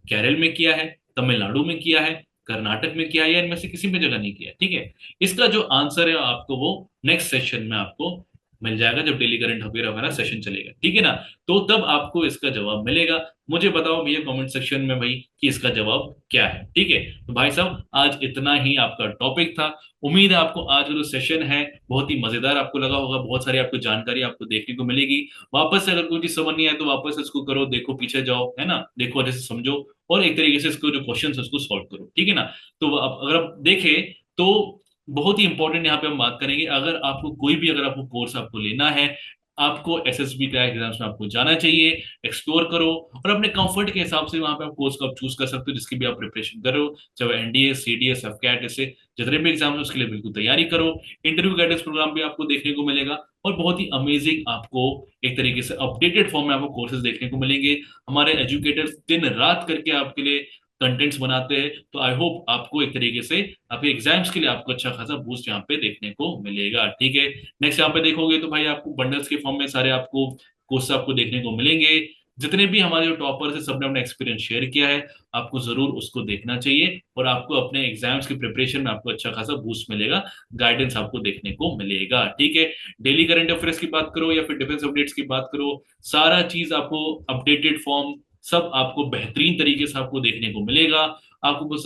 केरल में किया है, तमिलनाडु में किया है, कर्नाटक में किया है, या इनमें से किसी भी जगह नहीं किया है। ठीक है, इसका जो आंसर है आपको वो नेक्स्ट सेशन में आपको मिल जाएगा, जब डेली करंट अफेयर हमारा सेशन चलेगा। ठीक है ना, तो तब आपको इसका जवाब मिलेगा। मुझे बताओ भैया कमेंट सेक्शन में भाई कि इसका जवाब क्या है। ठीक है, तो भाई साहब आज इतना ही आपका टॉपिक था। उम्मीद है आपको आज का जो सेशन है बहुत ही मजेदार आपको लगा होगा, बहुत सारी आपको जानकारी आपको देखने को मिलेगी। वापस से अगर कोई चीज समझ नहीं आए तो वापस से इसको करो, देखो, पीछे जाओ, है ना, देखो, अच्छे से समझो, और एक तरीके से इसको जो क्वेश्चन है उसको सॉल्व करो। ठीक है ना, तो अगर आप देखें तो बहुत ही इंपॉर्टेंट यहाँ पे हम बात करेंगे, अगर आपको कोई भी अगर आपको कोर्स आपको लेना है, आपको एसएसबी का एग्जाम्स में आपको जाना चाहिए, एक्सप्लोर करो, और अपने कंफर्ट के हिसाब से वहां पे आप कोर्स को आप चूज कर सकते हो जिसकी भी आप प्रिपरेशन कर रहे हो, चाहे एनडीए, सीडीएस, एफकैट, ऐसे जितने भी एग्जाम है उसके लिए बिल्कुल तैयारी करो। इंटरव्यू गाइडेंस प्रोग्राम भी आपको देखने को मिलेगा, और बहुत ही अमेजिंग आपको एक तरीके से अपडेटेड फॉर्म में आपको कोर्सेज देखने को मिलेंगे। हमारे एजुकेटर्स दिन रात करके आपके लिए कंटेंट्स बनाते हैं, तो आई होप आपको एक तरीके से आपके एग्जाम्स के लिए आपको अच्छा खासा बूस्ट यहाँ पे देखने को मिलेगा। ठीक है, नेक्स्ट यहाँ पे देखोगे तो भाई आपको बंडल्स के फॉर्म में सारे आपको कोर्स आपको देखने को मिलेंगे। जितने भी हमारे जो टॉपर्स है सबने अपना एक्सपीरियंस शेयर किया है, आपको जरूर उसको देखना चाहिए, और आपको अपने एग्जाम्स की प्रिपरेशन में आपको अच्छा खासा बूस्ट मिलेगा, गाइडेंस आपको देखने को मिलेगा। ठीक है, डेली करंट अफेयर्स की बात करो या फिर डिफेंस अपडेट्स की बात करो, सारा चीज आपको अपडेटेड फॉर्म सब आपको बेहतरीन तरीके से आपको देखने को मिलेगा। आपको कुछ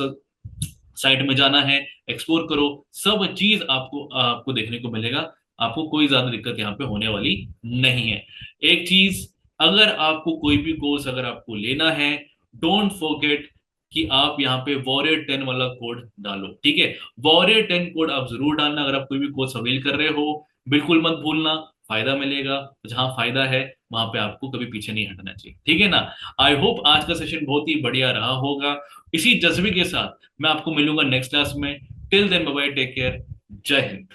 साइट में जाना है, एक्सप्लोर करो, सब चीज आपको आपको देखने को मिलेगा। आपको कोई ज्यादा दिक्कत यहाँ पे होने वाली नहीं है। एक चीज, अगर आपको कोई भी कोर्स अगर आपको लेना है, डोंट फॉरगेट कि आप यहाँ पे वॉरियर 10 वाला कोड डालो। ठीक है, वॉरियर 10 कोड आप जरूर डालना अगर आप कोई भी कोर्स अवेल कर रहे हो, बिल्कुल मत भूलना, फायदा मिलेगा। जहां फायदा है वहां पे आपको कभी पीछे नहीं हटना चाहिए। ठीक है ना, आई होप आज का सेशन बहुत ही बढ़िया रहा होगा। इसी जज्बे के साथ मैं आपको मिलूंगा नेक्स्ट क्लास में। Till then bye bye, take care, जय हिंद।